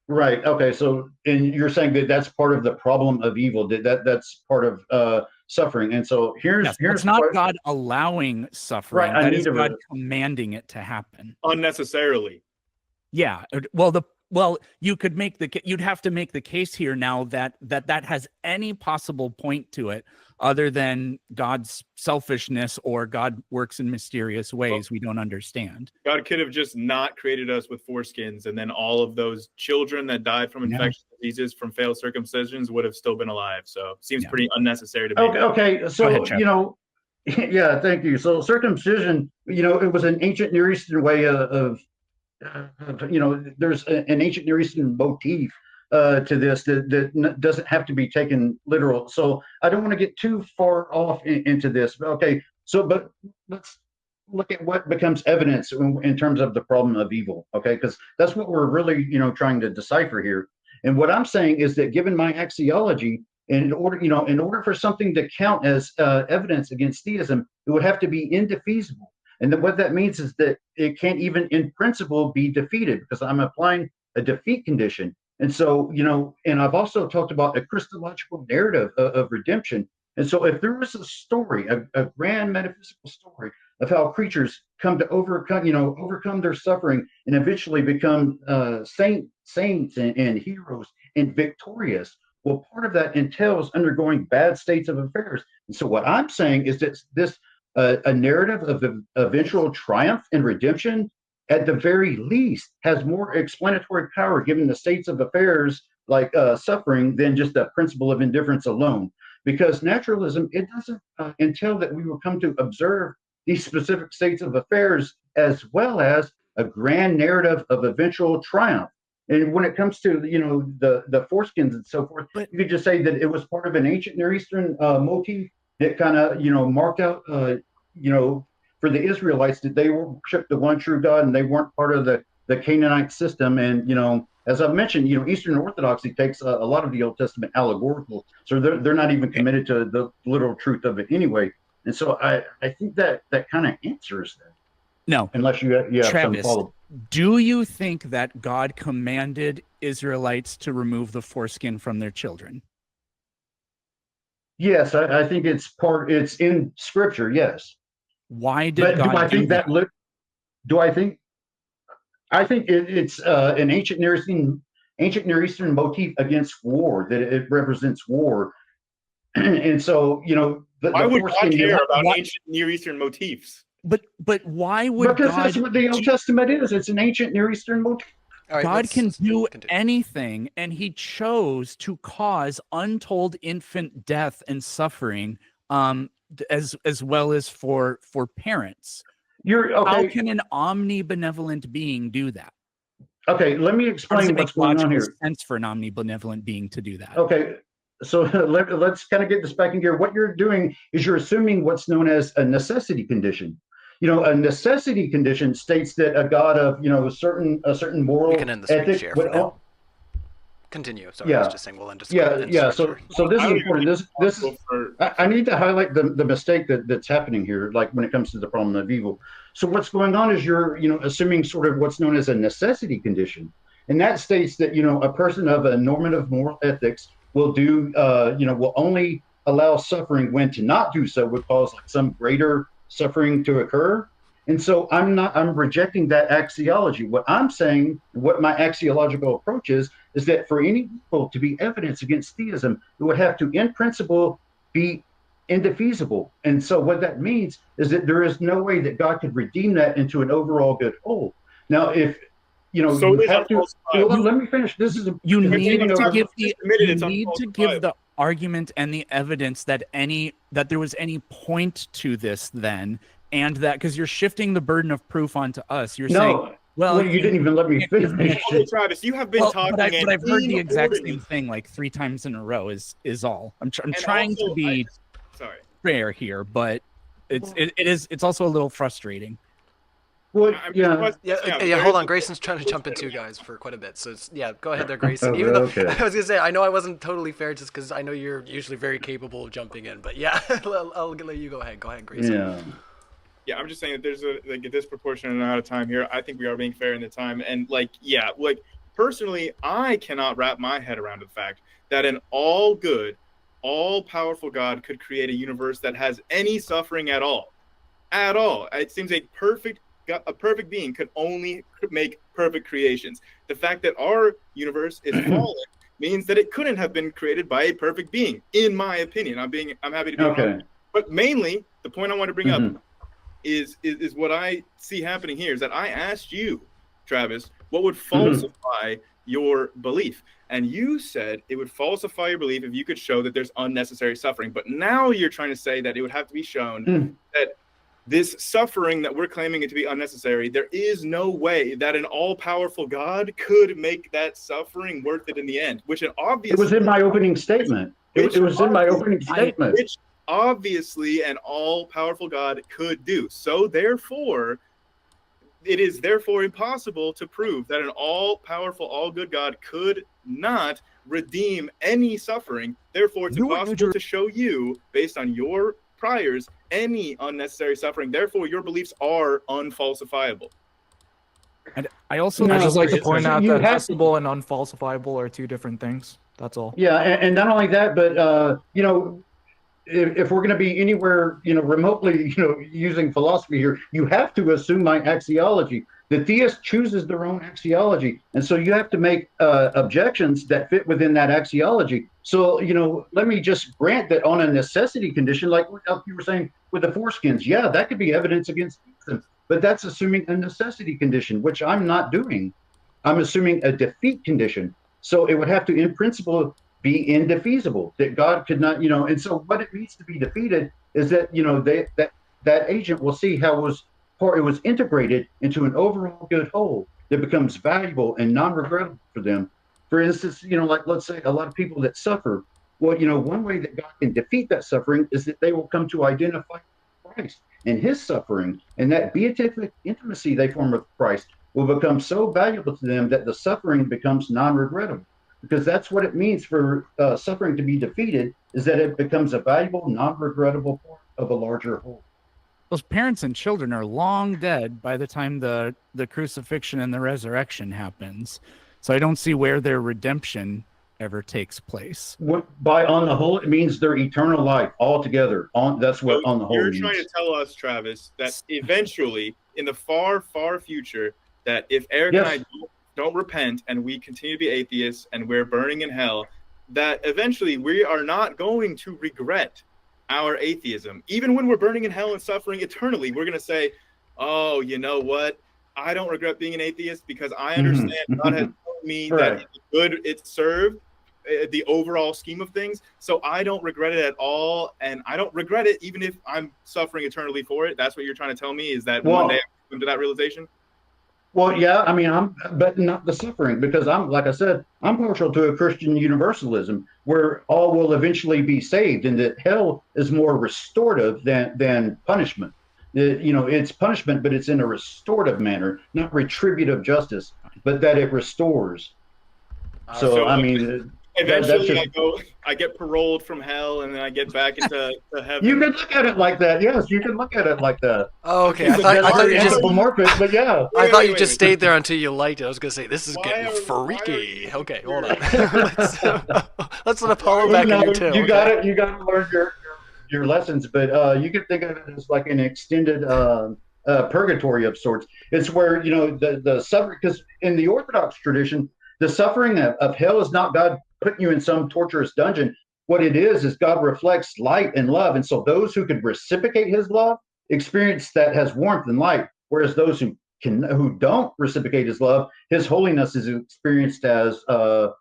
Right. Okay. So, and you're saying that that's part of the problem of evil. That's part of suffering. And so here's it's not God allowing suffering. Right. That is God commanding it to happen unnecessarily. Yeah. Well, you could you'd have to make the case here now that has any possible point to it other than God's selfishness, or God works in mysterious ways we don't understand. God could have just not created us with foreskins, and then all of those children that died from infectious diseases from failed circumcisions would have still been alive. So it seems pretty unnecessary to me. Okay. So, yeah, thank you. So circumcision, it was an ancient Near Eastern way of there's an ancient Near Eastern motif to this that doesn't have to be taken literal. So I don't want to get too far off into this. Okay, but let's look at what becomes evidence in terms of the problem of evil. Okay, because that's what we're really trying to decipher here. And what I'm saying is that given my axiology, in order for something to count as evidence against theism, it would have to be indefeasible. And then what that means is that it can't even in principle be defeated, because I'm applying a defeat condition. And so, and I've also talked about a Christological narrative of redemption. And so if there is a story, a grand metaphysical story of how creatures come to overcome their suffering and eventually become saints and heroes and victorious, well, part of that entails undergoing bad states of affairs. And so what I'm saying is that this a narrative of eventual triumph and redemption, at the very least, has more explanatory power given the states of affairs like suffering than just the principle of indifference alone. Because naturalism, it doesn't entail that we will come to observe these specific states of affairs as well as a grand narrative of eventual triumph. And when it comes to the foreskins and so forth, you could just say that it was part of an ancient Near Eastern motif that kind of marked out for the Israelites that they worshiped the one true God and they weren't part of the Canaanite system. And as I've mentioned, Eastern Orthodoxy takes a lot of the Old Testament allegorical, so they're not even committed to the literal truth of it anyway. And so I think that kind of answers that. No, unless you have Travis, some follow. Do you think that God commanded Israelites to remove the foreskin from their children? Yes, I think it's in Scripture. Yes. Why did God do I think that? Do I think? I think it's an ancient Near Eastern motif against war, that it represents war, and so why would God care about ancient Near Eastern motifs? But why would because God? That's what the Old Testament is. It's an ancient Near Eastern motif. Right, God can do anything, and he chose to cause untold infant death and suffering as well as for parents. You're How okay. can an omnibenevolent being do that? Okay, let me How does explain it make what's going on logical here. sense for an omnibenevolent being to do that? Okay, so let's kind of get this back in gear. What you're doing is you're assuming what's known as a necessity condition. A necessity condition states that a God of a certain We moral can end the screen ethic share would for now. Continue. Sorry, I yeah. was just saying we'll end the Yeah. screen share. So this I is don't even important. think This it's is possible for I need to highlight the mistake that's happening here, like when it comes to the problem of evil. So what's going on is you're assuming sort of what's known as a necessity condition, and that states that a person of a normative moral ethics will do will only allow suffering when to not do so would cause like some greater suffering to occur. And so I'm rejecting that axiology. What I'm saying, what my axiological approach is that for any evil to be evidence against theism, it would have to, in principle, be indefeasible. And so what that means is that there is no way that God could redeem that into an overall good whole. Now, if so you it is have to, unfalsifiable. let me finish. This is You But need James, to I've give just admitted it's give unfalsifiable. the argument and the evidence that there was any point to this then, and that because you're shifting the burden of proof onto us. You're saying, no. well, Well, you didn't even let me can't give me finish. Okay, Travis, you have been talking, but and I've heard the exact same inordinate- thing like 3 times in a row. Is all. I'm and trying also, to be sorry. fair here, but it's also a little frustrating. Well, I'm yeah. Yeah, hold on. Grayson's trying to jump in too, guys, for quite a bit. So go ahead there, Grayson. Oh, Even though okay. I was gonna say I know I wasn't totally fair, just because I know you're usually very capable of jumping in. But yeah, I'll let you go ahead. Go ahead, Grayson. Yeah. Yeah, I'm just saying that there's a disproportionate amount of time here. I think we are being fair in the time, and personally, I cannot wrap my head around the fact that an all good, all powerful God could create a universe that has any suffering at all. At all. It seems a perfect being could only make perfect creations. The fact that our universe is fallen means that it couldn't have been created by a perfect being, in my opinion. I'm happy to be Okay. But mainly, the point I want to bring Mhm. up is what I see happening here is that I asked you, Travis, what would falsify your belief? And you said it would falsify your belief if you could show that there's unnecessary suffering. But now you're trying to say that it would have to be shown that this suffering that we're claiming it to be unnecessary, there is no way that an all-powerful God could make that suffering worth it in the end, which It was in my opening statement. It was in my opening statement. which obviously an all-powerful God could do. So therefore, it is therefore impossible to prove that an all-powerful, all-good God could not redeem any suffering. Therefore, it's impossible to show you, based on your priors, any unnecessary suffering. Therefore, your beliefs are unfalsifiable. And I also I just like to it's- point out you that have- testable and unfalsifiable are 2 different things. That's all. Yeah, and not only that, but if we're going to be anywhere, remotely, using philosophy here, you have to assume my axiology. The theist chooses their own axiology, and so you have to make objections that fit within that axiology. So, let me just grant that on a necessity condition, like you were saying with the foreskins, yeah, that could be evidence against them, but that's assuming a necessity condition, which I'm not doing. I'm assuming a defeat condition. So it would have to, in principle, be indefeasible, that God could not, and so what it means to be defeated is that, that agent will see how it was integrated into an overall good whole that becomes valuable and non-regrettable for them. For instance, like let's say a lot of people that suffer, well, one way that God can defeat that suffering is that they will come to identify Christ and his suffering, and that beatific intimacy they form with Christ will become so valuable to them that the suffering becomes non-regrettable. Because that's what it means for suffering to be defeated, is that it becomes a valuable, non-regrettable part of a larger whole. Those parents and children are long dead by the time the crucifixion and the resurrection happens. So I don't see where their redemption ever takes place. By on the whole, it means their eternal life altogether. That's what on the whole You're means. trying to tell us, Travis, that eventually, in the far, far future, that if Eric and I don't repent and we continue to be atheists and we're burning in hell, that eventually we are not going to regret our atheism. Even when we're burning in hell and suffering eternally, we're going to say, oh, you know what? I don't regret being an atheist because I understand God has told me that the good it served the overall scheme of things. So I don't regret it at all, and I don't regret it even if I'm suffering eternally for it. That's what you're trying to tell me, is that one day I come to that realization. Well, yeah, I mean, but not the suffering, because like I said, I'm partial to a Christian universalism where all will eventually be saved, and that hell is more restorative than punishment. It's punishment, but it's in a restorative manner, not retributive justice, but that it restores. So I mean, eventually I get paroled from hell, and then I get back into heaven. You can look at it like that. Yes, you can look at it like that. Oh, okay. I That's thought very you just anthropomorphic, but yeah. I thought you just stayed there until you liked it. I was gonna say this is getting freaky. Okay, hold on. Let's let Apollo back in your tail. You got it. You got to learn your lessons, but you can think of it as like an extended purgatory of sorts. It's where the suffering, because in the Orthodox tradition, the suffering of hell is not God putting you in some torturous dungeon. What it is God reflects light and love, and so those who could reciprocate His love experience that has warmth and light, whereas those who don't reciprocate His love, His holiness is experienced as suffer.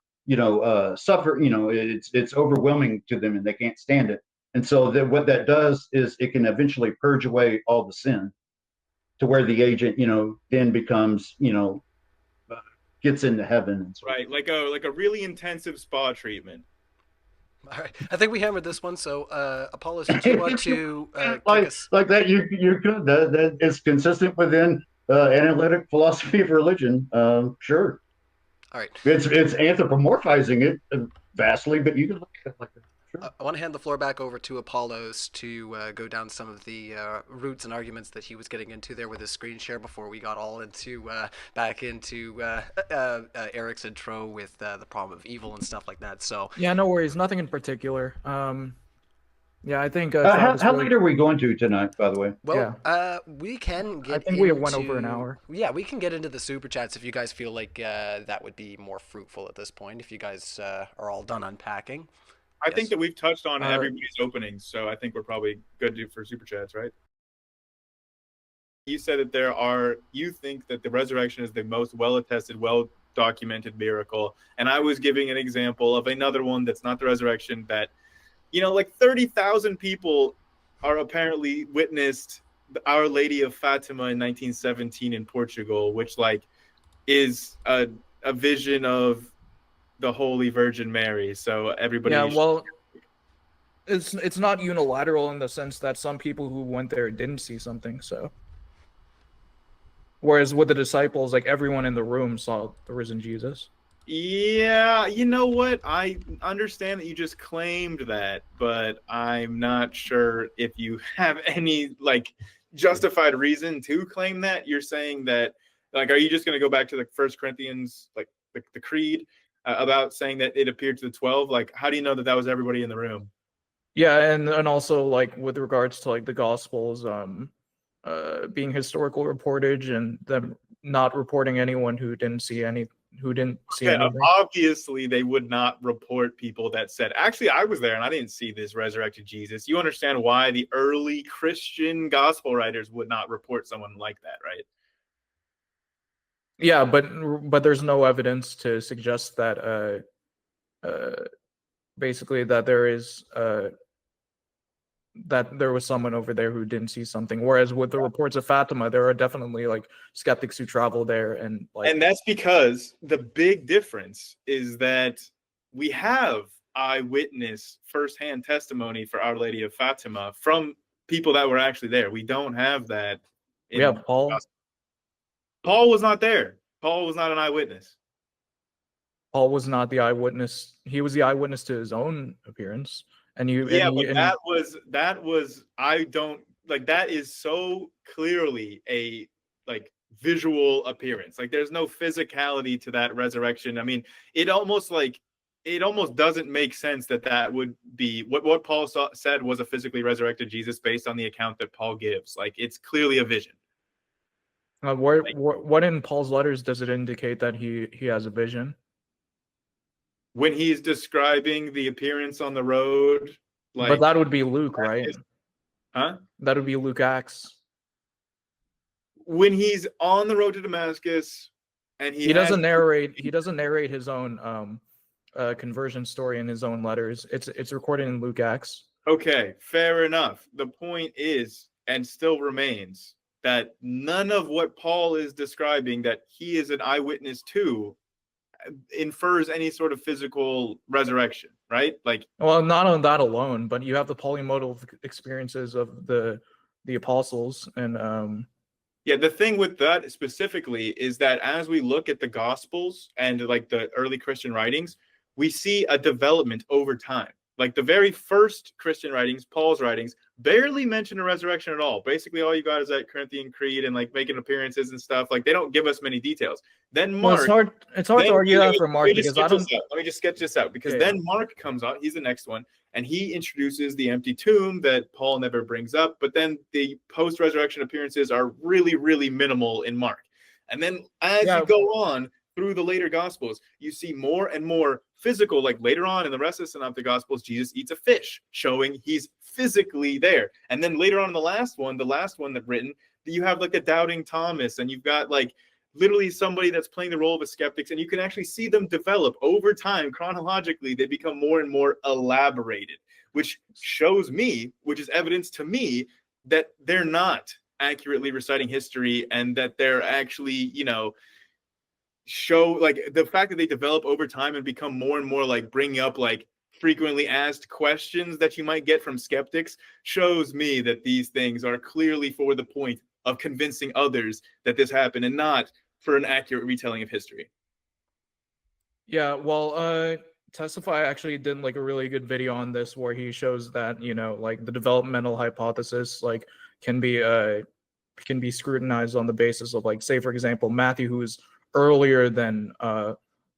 It's overwhelming to them, and they can't stand it. And so what that does is it can eventually purge away all the sin, to where the agent then becomes gets into heaven. And so. Right, like a really intensive spa treatment. All right, I think we hammered this one. So, Apollos, do you want to like that? You could that is consistent within analytic philosophy of religion. Sure. All right. It's anthropomorphizing it vastly, but you can look at it like that. Sure. I want to hand the floor back over to Apollos to go down some of the roots and arguments that he was getting into there with his screen share before we got all into back into Eric's intro with the problem of evil and stuff like that. So yeah, no worries, nothing in particular. Yeah, I think. How late are we going to tonight, by the way? Well, we can get. I think we went over an hour. Yeah, we can get into the super chats if you guys feel like that would be more fruitful at this point. If you guys are all done unpacking. I think that we've touched on everybody's openings, so I think we're probably good for super chats, right? You said that you think that the resurrection is the most well-attested, well-documented miracle, and I was giving an example of another one that's not the resurrection, that, like 30,000 people are apparently witnessed Our Lady of Fatima in 1917 in Portugal, which is a vision of the Holy Virgin Mary. So everybody. Yeah, well, it's not unilateral in the sense that some people who went there didn't see something. So, whereas with the disciples, everyone in the room saw the risen Jesus. Yeah, you know what? I understand that you just claimed that, but I'm not sure if you have any justified reason to claim that. You're saying that are you just going to go back to the 1 Corinthians, the creed? About saying that it appeared to the 12, how do you know that was everybody in the room? Yeah, and also with regards to the Gospels, being historical reportage and them not reporting anyone who didn't see anything. Obviously, they would not report people that said, actually, I was there and I didn't see this resurrected Jesus. You understand why the early Christian gospel writers would not report someone like that, right? Yeah, but there's no evidence to suggest that basically that there is that there was someone over there who didn't see something. Whereas with the reports of Fatima, there are definitely skeptics who travel there and that's because the big difference is that we have eyewitness firsthand testimony for Our Lady of Fatima from people that were actually there. We don't have that. We have Paul. Paul was not there. Paul was not an eyewitness. Paul was not the eyewitness. He was the eyewitness to his own appearance. That is so clearly a visual appearance. There's no physicality to that resurrection. I mean, it almost doesn't make sense that would be what Paul said was a physically resurrected Jesus based on the account that Paul gives. It's clearly a vision. What in Paul's letters does it indicate that he has a vision? When he's describing the appearance on the road, but that would be Luke, right? Huh? That would be Luke Acts. When he's on the road to Damascus, and he doesn't narrate his own conversion story in his own letters. It's recorded in Luke Acts. Okay, fair enough. The point is, and still remains, that none of what Paul is describing that he is an eyewitness to infers any sort of physical resurrection, right? Like, Well, not on that alone, but you have the polymodal experiences of the apostles, and yeah, the thing with that specifically is that as we look at the Gospels and like the early Christian writings, we see a development over time. Like the very first Christian writings, Paul's writings, barely mention a resurrection at all. Basically, all you got is that Corinthian creed and like making appearances and stuff. Like they don't give us many details. Then Mark, it's hard to argue that for Mark because I don't. Let me just sketch this out because Yeah. then Mark comes out. He's the next one, and he introduces the empty tomb that Paul never brings up. But then the post-resurrection appearances are really, really minimal in Mark. And then as you go on through the later Gospels, you see more and more physical. Like later on in the rest of the Synoptic Gospels, Jesus eats a fish, showing he's physically there. And then later on in the last one that's written, you have like a doubting Thomas, and you've got like literally somebody that's playing the role of a skeptic, and you can actually see them develop over time. Chronologically, they become more and more elaborated, which shows me, which is evidence to me, that they're not accurately reciting history, and that they're actually, show like the fact that they develop over time and become more and more like bringing up like frequently asked questions that you might get from skeptics shows me that these things are clearly for the point of convincing others that this happened and not for an accurate retelling of history. Yeah, well, Testify actually did like a really good video on this where he shows that, like the developmental hypothesis like can be scrutinized on the basis of like, say for example, Matthew, who's earlier than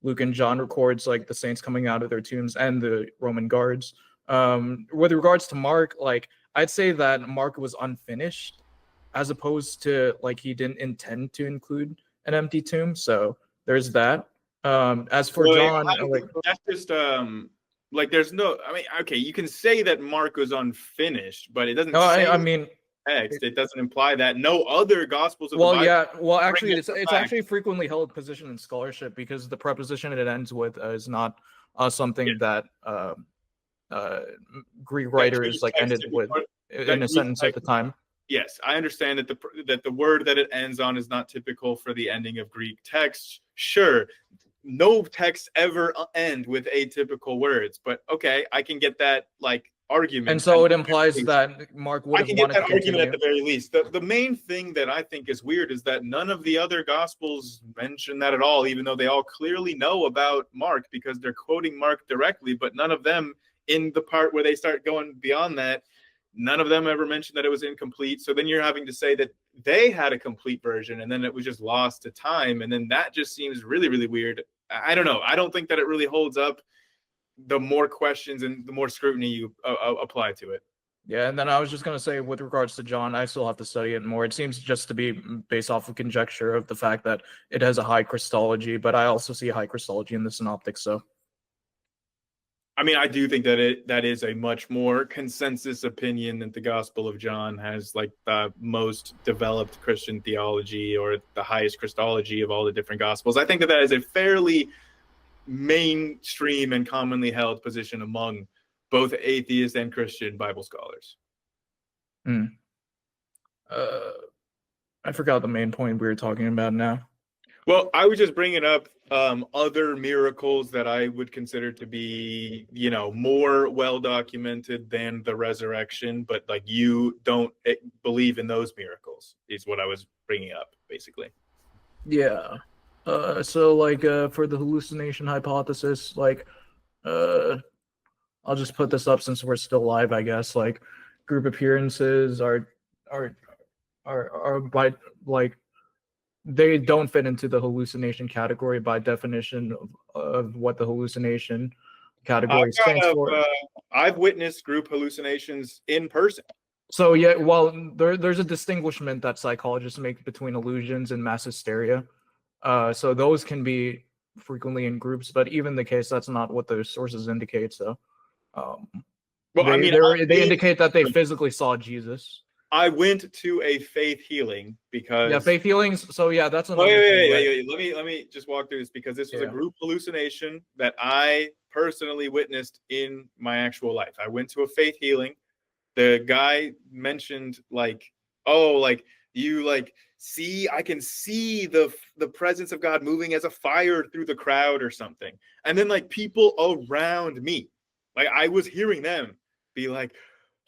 Luke and John, records like the saints coming out of their tombs and the Roman guards. With regards to Mark, like I'd say that Mark was unfinished, as opposed to like he didn't intend to include an empty tomb. So there's that. As for John, like that's just like there's no. I mean, okay, you can say that Mark was unfinished, but it doesn't. no, I mean. Text. It doesn't imply that no other Gospels of Well, the Bible. yeah. Well, actually, it's actually frequently held position in scholarship because the preposition it ends with is not something that Greek writers like ended with in a sentence at the time. Yes, I understand that the word that it ends on is not typical for the ending of Greek texts. Sure, no texts ever end with atypical words, but okay, I can get that like argument. And so it implies that Mark would have wanted to continue. Argument at the very least. The main thing that I think is weird is that none of the other Gospels mention that at all, even though they all clearly know about Mark because they're quoting Mark directly, but none of them in the part where they start going beyond that, none of them ever mentioned that it was incomplete. So then you're having to say that they had a complete version and then it was just lost to time. And then that just seems really, really weird. I don't know. I don't think that it really holds up the more questions and the more scrutiny you apply to it. Yeah, and then I was just going to say, with regards to John, I still have to study it more. It seems just to be based off of conjecture of the fact that it has a high Christology, but I also see a high Christology in the Synoptics. So, I mean, I do think that that is a much more consensus opinion that the Gospel of John has like the most developed Christian theology or the highest Christology of all the different Gospels. I think that is a fairly mainstream and commonly held position among both atheist and Christian Bible scholars. I forgot the main point we were talking about now. Well, I was just bringing up other miracles that I would consider to be, more well documented than the resurrection, but like you don't believe in those miracles is what I was bringing up, basically. Yeah. So like for the hallucination hypothesis, like I'll just put this up since we're still live, I guess. Like group appearances are by like they don't fit into the hallucination category by definition of what the hallucination category stands for. I've witnessed group hallucinations in person. So yeah, well, there's a distinguishment that psychologists make between illusions and mass hysteria. So those can be frequently in groups, but even the case, that's not what the sources indicate. So, well, they indicate that they physically saw Jesus. I went to a faith healing because Yeah, faith healings. So yeah, that's another wait, thing, right? Let me just walk through this because this was a Yeah. group hallucination that I personally witnessed in my actual life. I went to a faith healing. The guy mentioned like, oh, like you like see, I can see the presence of God moving as a fire through the crowd or something. And then like people around me, like I was hearing them be like,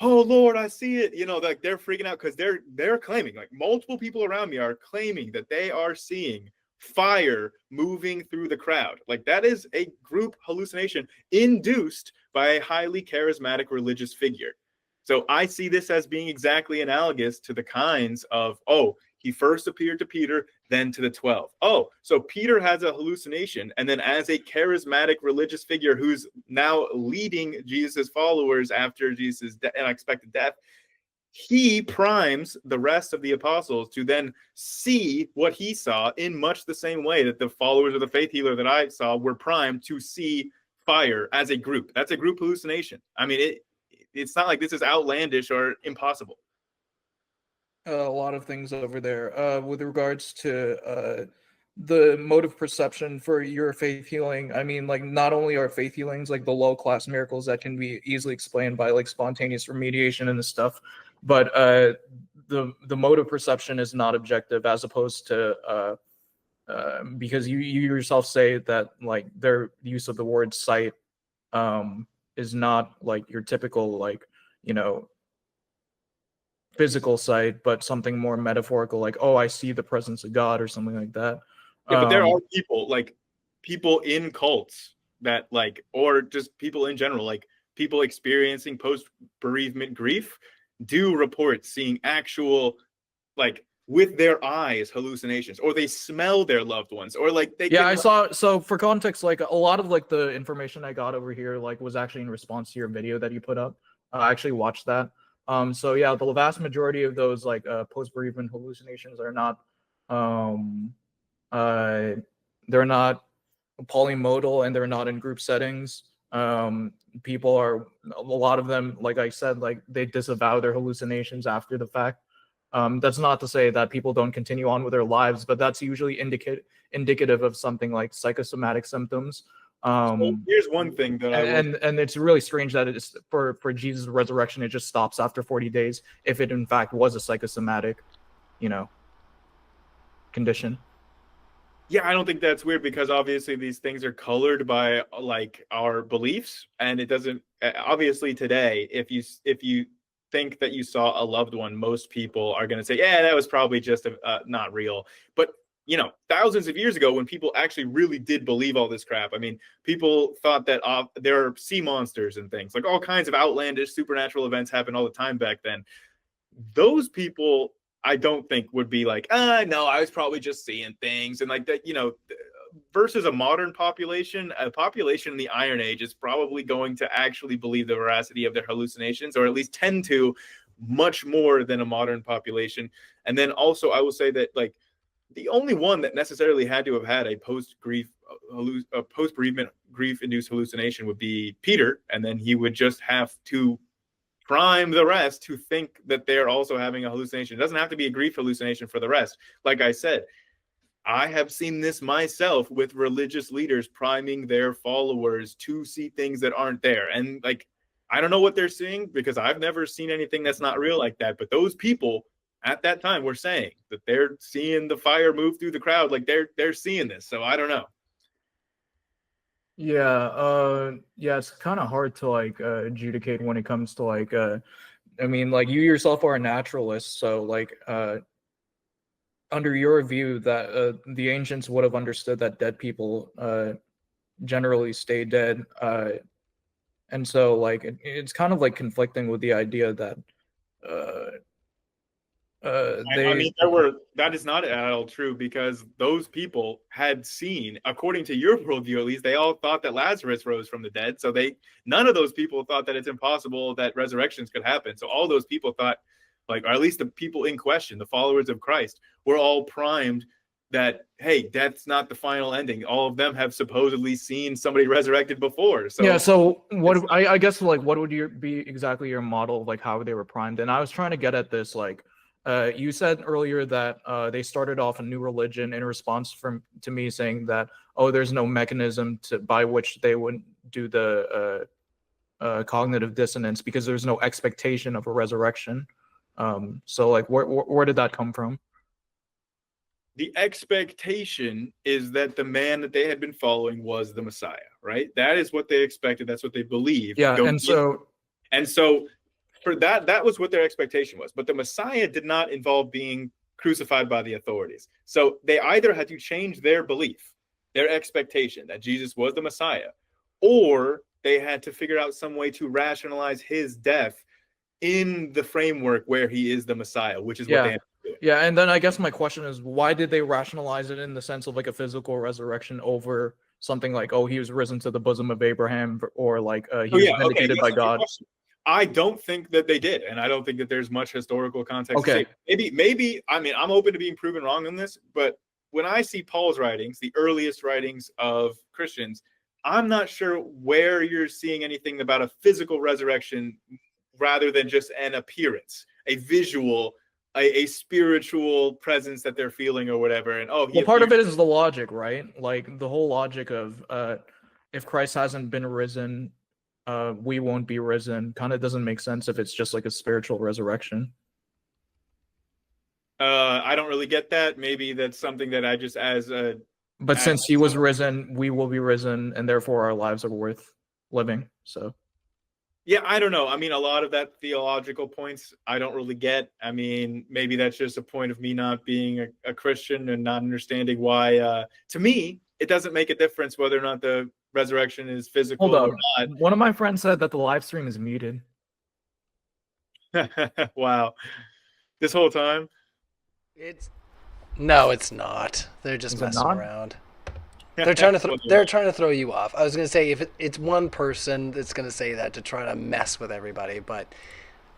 oh Lord, I see it. You know, like they're freaking out because they're claiming, like multiple people around me are claiming that they are seeing fire moving through the crowd. Like that is a group hallucination induced by a highly charismatic religious figure. So I see this as being exactly analogous to the kinds of, oh, he first appeared to Peter, then to the 12. Oh, so Peter has a hallucination. And then as a charismatic religious figure who's now leading Jesus' followers after Jesus' unexpected death, he primes the rest of the apostles to then see what he saw in much the same way that the followers of the faith healer that I saw were primed to see fire as a group. That's a group hallucination. I mean, it's not like this is outlandish or impossible. A lot of things over there. With regards to the mode of perception for your faith healing, I mean, like not only are faith healings like the low class miracles that can be easily explained by like spontaneous remediation and stuff, but the mode of perception is not objective as opposed to because you yourself say that like their use of the word sight is not like your typical like, you know, physical sight, but something more metaphorical, like, oh, I see the presence of God or something like that. Yeah, but there are people, like people in cults that like, or just people in general, like people experiencing post-bereavement grief do report seeing actual, like with their eyes, hallucinations, or they smell their loved ones, or like they I saw. So for context, like a lot of like the information I got over here like was actually in response to your video that you put up. I actually watched that. So yeah, the vast majority of those like post-bereavement hallucinations are not they're not polymodal and they're not in group settings. People are, a lot of them, like I said, like they disavow their hallucinations after the fact. That's not to say that people don't continue on with their lives, but that's usually indicative of something like psychosomatic symptoms. So here's one thing that and it's really strange that it's for Jesus' resurrection, it just stops after 40 days if it in fact was a psychosomatic, you know, condition. Yeah, I don't think that's weird because obviously these things are colored by like our beliefs, and it doesn't obviously today if you think that you saw a loved one, most people are going to say, yeah, that was probably just not real. But you know, thousands of years ago when people actually really did believe all this crap, I mean, people thought that there are sea monsters and things, like all kinds of outlandish supernatural events happen all the time back then. Those people, I don't think would be like, no, I was probably just seeing things and like that, you know, versus a modern population. A population in the Iron Age is probably going to actually believe the veracity of their hallucinations, or at least tend to, much more than a modern population. And then also I will say that like the only one that necessarily had to have had a post-bereavement grief-induced hallucination would be Peter, and then he would just have to prime the rest to think that they're also having a hallucination. It doesn't have to be a grief hallucination for the rest. Like I said, I have seen this myself with religious leaders priming their followers to see things that aren't there. And like, I don't know what they're seeing because I've never seen anything that's not real like that. But those people at that time were saying that they're seeing the fire move through the crowd. Like they're seeing this. So I don't know. Yeah, it's kind of hard to like adjudicate when it comes to like I mean, like you yourself are a naturalist, so like under your view that the ancients would have understood that dead people generally stay dead, and so like it's kind of like conflicting with the idea that I mean, that is not at all true because those people had seen, according to your worldview at least, they all thought that Lazarus rose from the dead. So none of those people thought that it's impossible that resurrections could happen. So all those people thought, like, or at least the people in question, the followers of Christ, were all primed that, hey, death's not the final ending. All of them have supposedly seen somebody resurrected before. So yeah, so what I guess like what would be exactly your model of like how they were primed? And I was trying to get at this like you said earlier that they started off a new religion in response to me saying that, oh, there's no mechanism by which they would do the cognitive dissonance because there's no expectation of a resurrection. So like where did that come from? the expectation is that the man that they had been following was the Messiah, right? That is what they expected. That's what they believed. Yeah, and so for that was what their expectation was. But the Messiah did not involve being crucified by the authorities. So they either had to change their belief, their expectation that Jesus was the Messiah, or they had to figure out some way to rationalize his death in the framework where he is the Messiah, which is what they had to do. Yeah, and then I guess my question is, why did they rationalize it in the sense of like a physical resurrection over something like, oh, he was risen to the bosom of Abraham, or like he was vindicated by God? I don't think that they did, and I don't think that there's much historical context. Okay. Maybe. I mean, I'm open to being proven wrong on this, but when I see Paul's writings, the earliest writings of Christians, I'm not sure where you're seeing anything about a physical resurrection rather than just an appearance, a visual, a spiritual presence that they're feeling or whatever. And well, part of it is the logic, right? Like the whole logic of if Christ hasn't been risen, we won't be risen. Kind of doesn't make sense if it's just like a spiritual resurrection. I don't really get that. Maybe that's something that I just But since he was risen, we will be risen, and therefore our lives are worth living. So. Yeah, I don't know. I mean, a lot of that theological points I don't really get. I mean, maybe that's just a point of me not being a Christian and not understanding why. To me, it doesn't make a difference whether or not the resurrection is physical or not. One of my friends said that the live stream is muted. Wow. This whole time? No, it's not. They're just messing around. They're trying to throw you off. I was gonna say if it's one person that's gonna say that to try to mess with everybody, but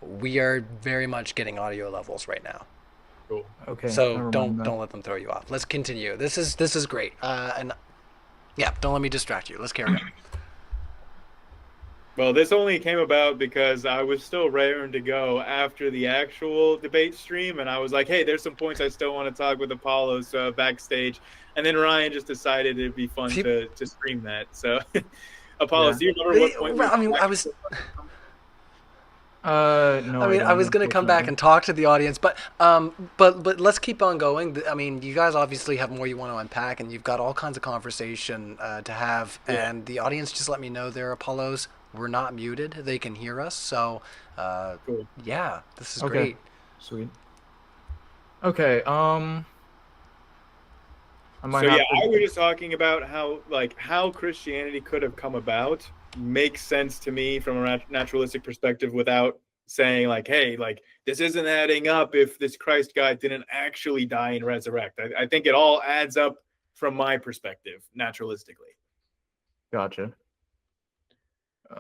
we are very much getting audio levels right now. Cool. Okay. So don't let them throw you off. Let's continue. This is great. And yeah, don't let me distract you. Let's carry on. Well, this only came about because I was still raring to go after the actual debate stream, and I was like, hey, there's some points I still want to talk with Apollos backstage. And then Ryan just decided it'd be fun to stream that. So, Apollos, do you remember what point? I mean, I was. No. I was going to come back and talk to the audience, but let's keep on going. I mean, you guys obviously have more you want to unpack, and you've got all kinds of conversation to have. Yeah. And the audience just let me know they're Apollos. We're not muted; they can hear us. So, cool. Yeah, this is great. Sweet. Okay. I was just talking about how Christianity could have come about makes sense to me from a naturalistic perspective without saying like, hey, like this isn't adding up if this Christ guy didn't actually die and resurrect. I think it all adds up from my perspective naturalistically. Gotcha.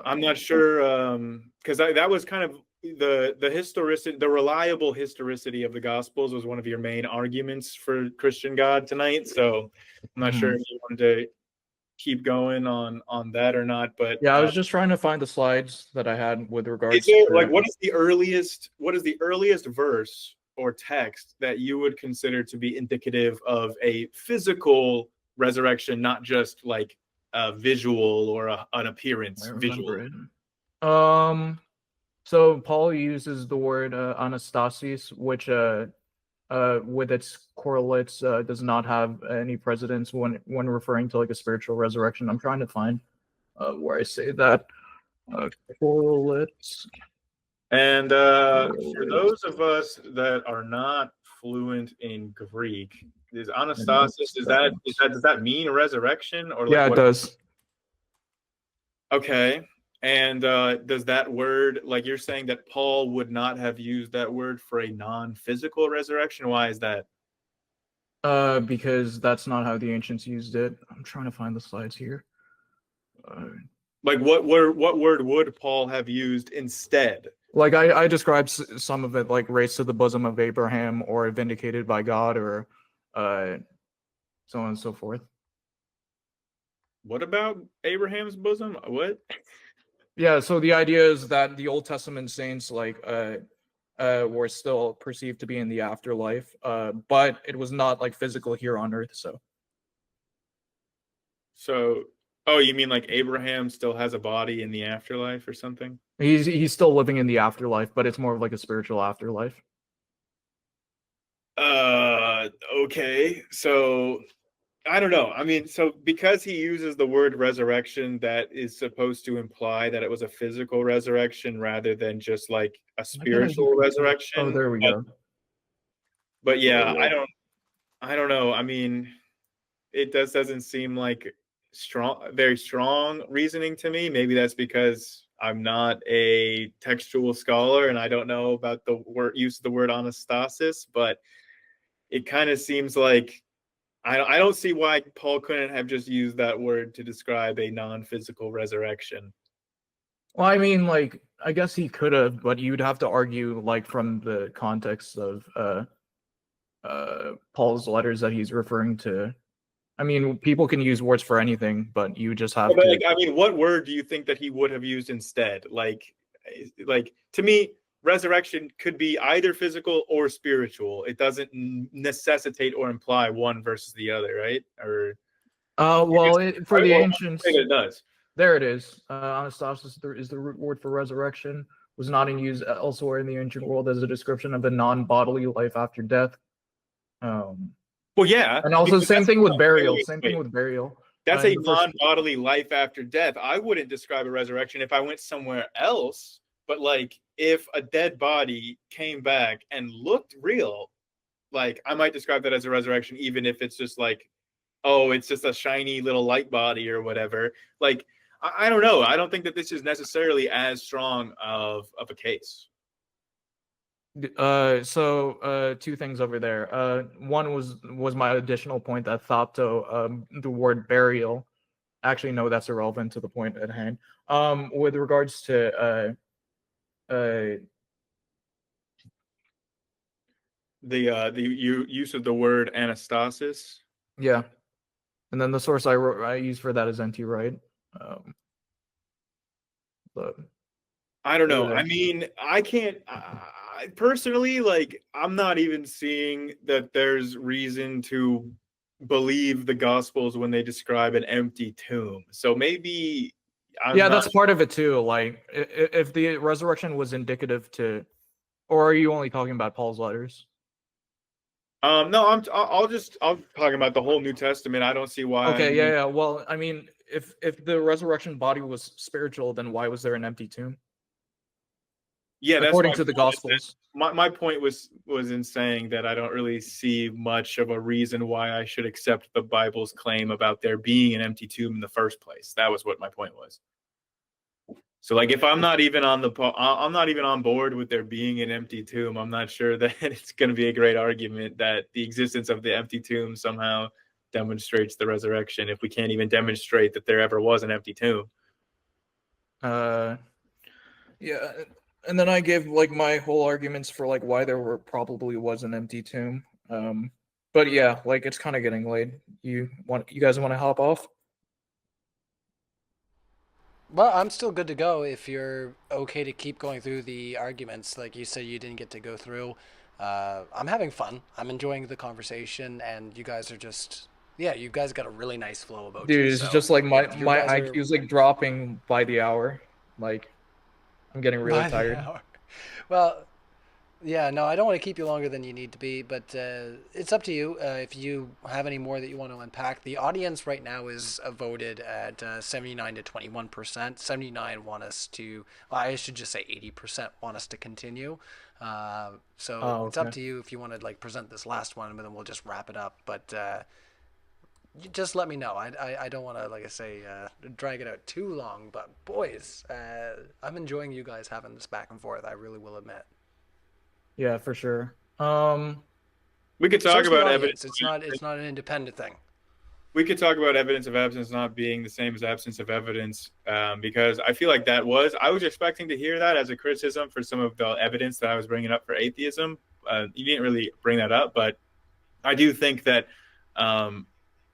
I'm not sure because that was kind of the reliable historicity of the Gospels was one of your main arguments for Christian God tonight. So I'm not sure if you wanted to keep going on that or not. But yeah, I was just trying to find the slides that I had with regards to like what is the earliest verse or text that you would consider to be indicative of a physical resurrection, not just like a visual or an appearance visual? So Paul uses the word anastasis, which with its correlates does not have any precedence when referring to like a spiritual resurrection. I'm trying to find where I say that correlates. And for those of us that are not fluent in Greek, is anastasis does that mean a resurrection or? Yeah, it does. Okay. And does that word, like you're saying that Paul would not have used that word for a non-physical resurrection? Why is that? Because that's not how the ancients used it. I'm trying to find the slides here. Like what word would Paul have used instead? Like I described some of it, like raised to the bosom of Abraham or vindicated by God or so on and so forth. What about Abraham's bosom? What? Yeah, so the idea is that the Old Testament saints were still perceived to be in the afterlife, but it was not like physical here on earth. So, oh, you mean like Abraham still has a body in the afterlife or something? He's still living in the afterlife, but it's more of like a spiritual afterlife. Okay. So I don't know. I mean, so because he uses the word resurrection, that is supposed to imply that it was a physical resurrection rather than just like a spiritual resurrection. Oh, there we go. But yeah, I don't know. I mean, it doesn't seem like very strong reasoning to me. Maybe that's because I'm not a textual scholar and I don't know about the use of the word anastasis, but it kind of seems like I don't see why Paul couldn't have just used that word to describe a non-physical resurrection. Well, I mean, like, I guess he could have, but you'd have to argue, like, from the context of Paul's letters that he's referring to. I mean, people can use words for anything, but you just have But to. like, I mean, what word do you think that he would have used instead? Like to me, resurrection could be either physical or spiritual. It doesn't necessitate or imply one versus the other, right? Or For the ancients, it does. there it is. Anastasis is the root word for resurrection. Was not in use elsewhere in the ancient world as a description of a non-bodily life after death. Well, yeah, and also same thing with burial. Same thing with burial. That's a non-bodily life after death. I wouldn't describe a resurrection if I went somewhere else, but like if a dead body came back and looked real, like I might describe that as a resurrection, even if it's just like, oh, it's just a shiny little light body or whatever. Like, I don't know. I don't think that this is necessarily as strong of a case. Two things over there. One was my additional point that thopto, the word burial. Actually, no, that's irrelevant to the point at hand. With regards to the use of the word anastasis. Yeah, and then the source I use for that is NT Wright. But I don't know. I mean, I can't. Personally, like, I'm not even seeing that there's reason to believe the Gospels when they describe an empty tomb. So maybe. That's part of it too. Like, if the resurrection was indicative to, or are you only talking about Paul's letters? No, I'm talking about the whole New Testament. I don't see why. Okay, yeah. Well, I mean, if the resurrection body was spiritual, then why was there an empty tomb? Yeah, that's according to the Gospels. My point was in saying that I don't really see much of a reason why I should accept the Bible's claim about there being an empty tomb in the first place. That was what my point was. So, like, if I'm not even on board with there being an empty tomb, I'm not sure that it's going to be a great argument that the existence of the empty tomb somehow demonstrates the resurrection if we can't even demonstrate that there ever was an empty tomb. Yeah. And then I gave like my whole arguments for like why there probably was an empty tomb. But yeah, like it's kind of getting late. You guys want to hop off? Well, I'm still good to go if you're okay to keep going through the arguments. Like you said, you didn't get to go through. I'm having fun. I'm enjoying the conversation, and you guys are just, you guys got a really nice flow about you. Dude, it's just like my IQ is like dropping by the hour. Like, I'm getting really tired. Well, yeah, no, I don't want to keep you longer than you need to be, but it's up to you. If you have any more that you want to unpack, the audience right now is voted at 79 to 21%. 79 want us to, well, I should just say 80% want us to continue. It's up to you if you want to like present this last one, but then we'll just wrap it up. But you just let me know. I don't want to, like I say, drag it out too long. But boys, I'm enjoying you guys having this back and forth. I really will admit. Yeah, for sure. We could talk about evidence. It's not an independent thing. We could talk about evidence of absence not being the same as absence of evidence, because I feel like I was expecting to hear that as a criticism for some of the evidence that I was bringing up for atheism. You didn't really bring that up, but I do think that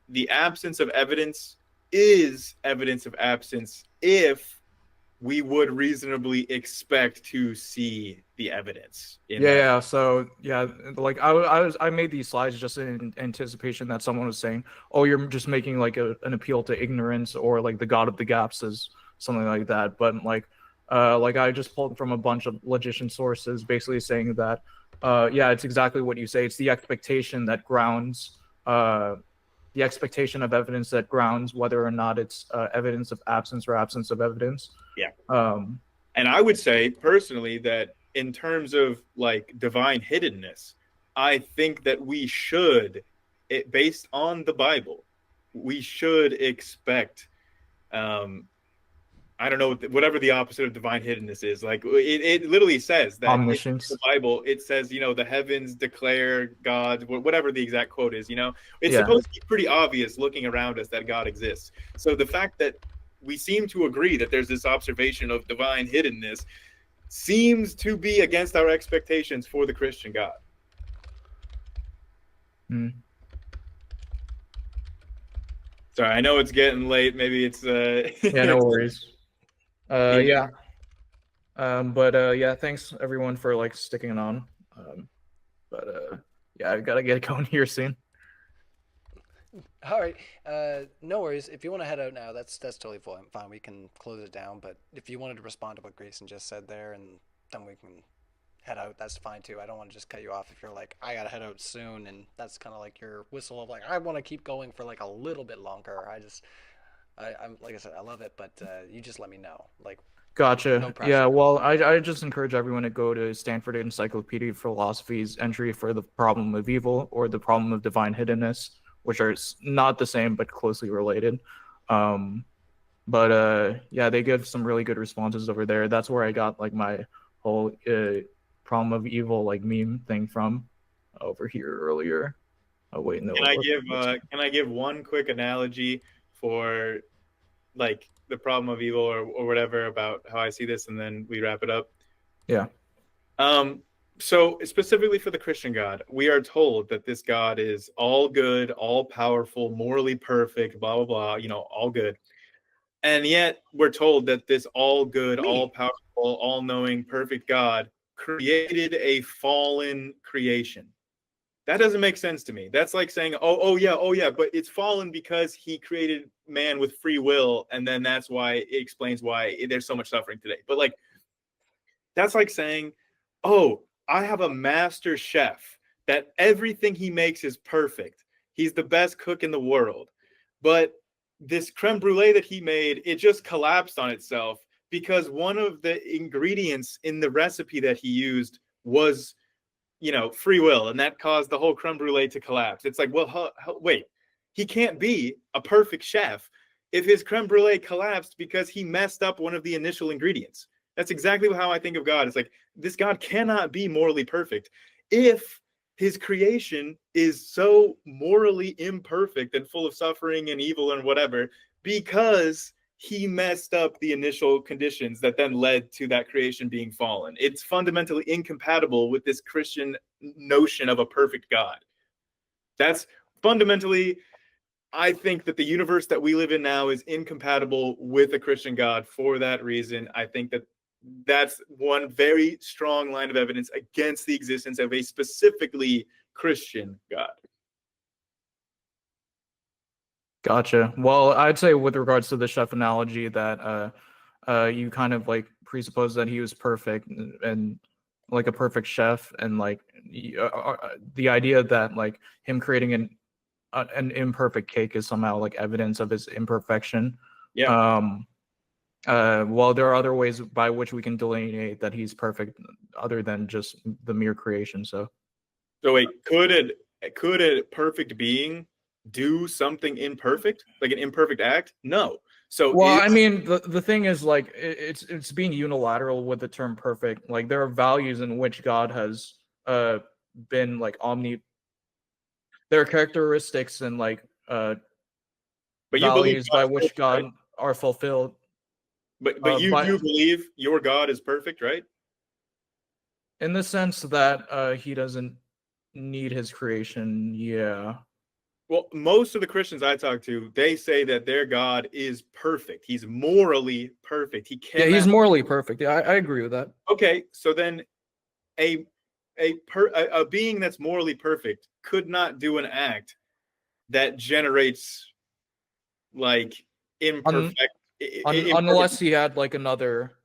the absence of evidence is evidence of absence if we would reasonably expect to see the evidence in that. Yeah. So yeah, like I made these slides just in anticipation that someone was saying, "Oh, you're just making like an appeal to ignorance or like the God of the gaps is something like that." But like I just pulled from a bunch of logician sources, basically saying that, yeah, it's exactly what you say. It's the expectation that grounds the expectation of evidence that grounds whether or not it's evidence of absence or absence of evidence. Yeah. Um, And I would say personally that in terms of like divine hiddenness, I think that we should, based on the Bible, we should expect, I don't know, whatever the opposite of divine hiddenness is. Like it literally says that in omniscience. the Bible, it says, the heavens declare God, whatever the exact quote is, it's Yeah. supposed to be pretty obvious looking around us that God exists. So the fact that we seem to agree that there's this observation of divine hiddenness seems to be against our expectations for the Christian God. Sorry, I know it's getting late. Maybe it's Yeah, no worries. Yeah. But yeah, thanks everyone for like sticking it on. Yeah, I gotta get going here soon. All right, no worries. If you want to head out now, that's totally fine. We can close it down. But if you wanted to respond to what Grayson just said there, and then we can head out, that's fine too. I don't want to just cut you off if you're like, I gotta head out soon, and that's kind of like your whistle of like, I want to keep going for like a little bit longer. I'm like I said, I love it, but you just let me know. Like, Gotcha. no pressure. Yeah, well, I just encourage everyone to go to Stanford Encyclopedia of Philosophy's entry for the problem of evil or the problem of divine hiddenness, which are not the same but closely related. Yeah, they give some really good responses over there. That's where I got like my whole problem of evil like meme thing from over here earlier. Oh wait, no. Can I give one quick analogy for like the problem of evil or whatever about how I see this, and then we wrap it up? Yeah. So specifically for the Christian God, we are told that this God is all good, all powerful, morally perfect, blah, blah, blah, all good. And yet we're told that this all good, all powerful, all knowing, perfect God created a fallen creation. That doesn't make sense to me. That's like saying, oh yeah, but it's fallen because he created man with free will, and then that's why it explains why there's so much suffering today. But like, that's like saying, oh, I have a master chef that everything he makes is perfect. He's the best cook in the world. But this creme brulee that he made, it just collapsed on itself because one of the ingredients in the recipe that he used was free will, and that caused the whole creme brulee to collapse. It's like, well, wait, he can't be a perfect chef if his creme brulee collapsed because he messed up one of the initial ingredients. That's exactly how I think of God. It's like, this God cannot be morally perfect if his creation is so morally imperfect and full of suffering and evil and whatever, because he messed up the initial conditions that then led to that creation being fallen. It's fundamentally incompatible with this Christian notion of a perfect God. That's fundamentally, I think that the universe that we live in now is incompatible with a Christian God for that reason. I think that that's one very strong line of evidence against the existence of a specifically Christian God. Gotcha. Well, I'd say with regards to the chef analogy that you kind of like presuppose that he was perfect and like a perfect chef, and like the idea that like him creating an imperfect cake is somehow like evidence of his imperfection. Yeah. Well, there are other ways by which we can delineate that he's perfect other than just the mere creation. So wait, could a perfect being do something imperfect, like an imperfect act? No. So well, I mean, the thing is like it's being unilateral with the term perfect. Like there are values in which God has been like there are characteristics and like but you values by which perfect, God right? are fulfilled. But you do believe your God is perfect, right? In the sense that he doesn't need his creation, yeah. Well, most of the Christians I talk to, they say that their God is perfect. He's morally perfect. He Yeah, cannot. he's morally perfect. Yeah, I agree with that. Okay, so then a being that's morally perfect could not do an act that generates like imperfect. Unless he had like another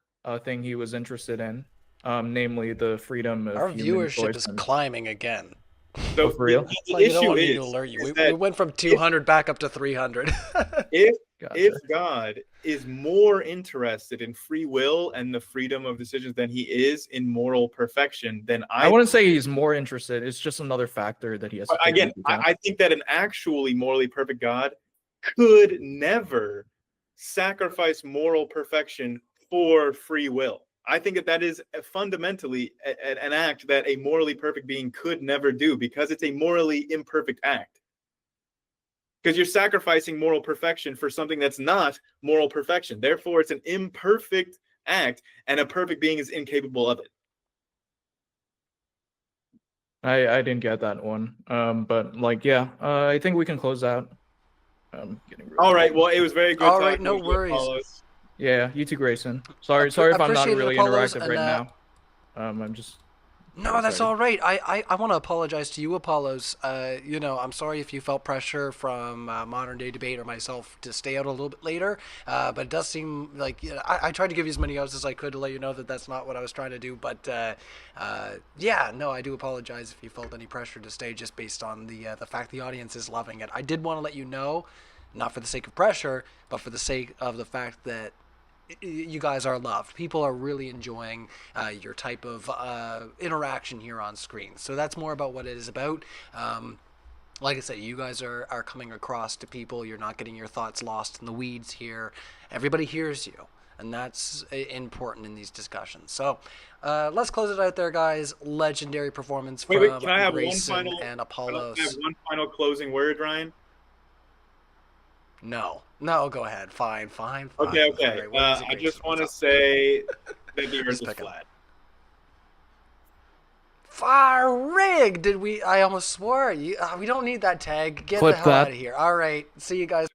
thing he was interested in, namely the freedom of Our human viewership choice. is climbing again. So for real? the Like, you don't issue want me to is alert you. We that went from 200 back up to 300. if Gotcha. God is more interested in free will and the freedom of decisions than he is in moral perfection, then I wouldn't say he's more interested. It's just another factor that he has to take again, into account. I think that an actually morally perfect God could never sacrifice moral perfection for free will. I think that that is fundamentally an act that a morally perfect being could never do because it's a morally imperfect act. Because you're sacrificing moral perfection for something that's not moral perfection. Therefore, it's an imperfect act, and a perfect being is incapable of it. I didn't get that one. But like, yeah, I think we can close out. All right. Well, it was very good. All right, talking no with you, worries. Apollos. Yeah, you too, Grayson. Sorry if I'm not Appreciate it, really Apollos, interactive and, right now. I'm just. No, that's excited. all right. I want to apologize to you, Apollos. You know, I'm sorry if you felt pressure from Modern Day Debate or myself to stay out a little bit later. But it does seem like, you know, I tried to give you as many hours as I could to let you know that that's not what I was trying to do. But yeah, no, I do apologize if you felt any pressure to stay just based on the fact the audience is loving it. I did want to let you know, not for the sake of pressure, but for the sake of the fact that you guys are loved. People are really enjoying your type of interaction here on screen. So that's more about what it is about. Like I said, you guys are coming across to people. You're not getting your thoughts lost in the weeds here. Everybody hears you. And that's important in these discussions. So let's close it out there, guys. Legendary performance from Can I have Grayson and I Apollos. have one final closing word, Ryan? No, go ahead. Fine. Okay. All right, what is it, I just Grayson? want to What's up? say that the Earth Just is picking. flat. Fire rig! I almost swore. We don't need that tag. Get Clip the hell that. out of here. All right. See you guys.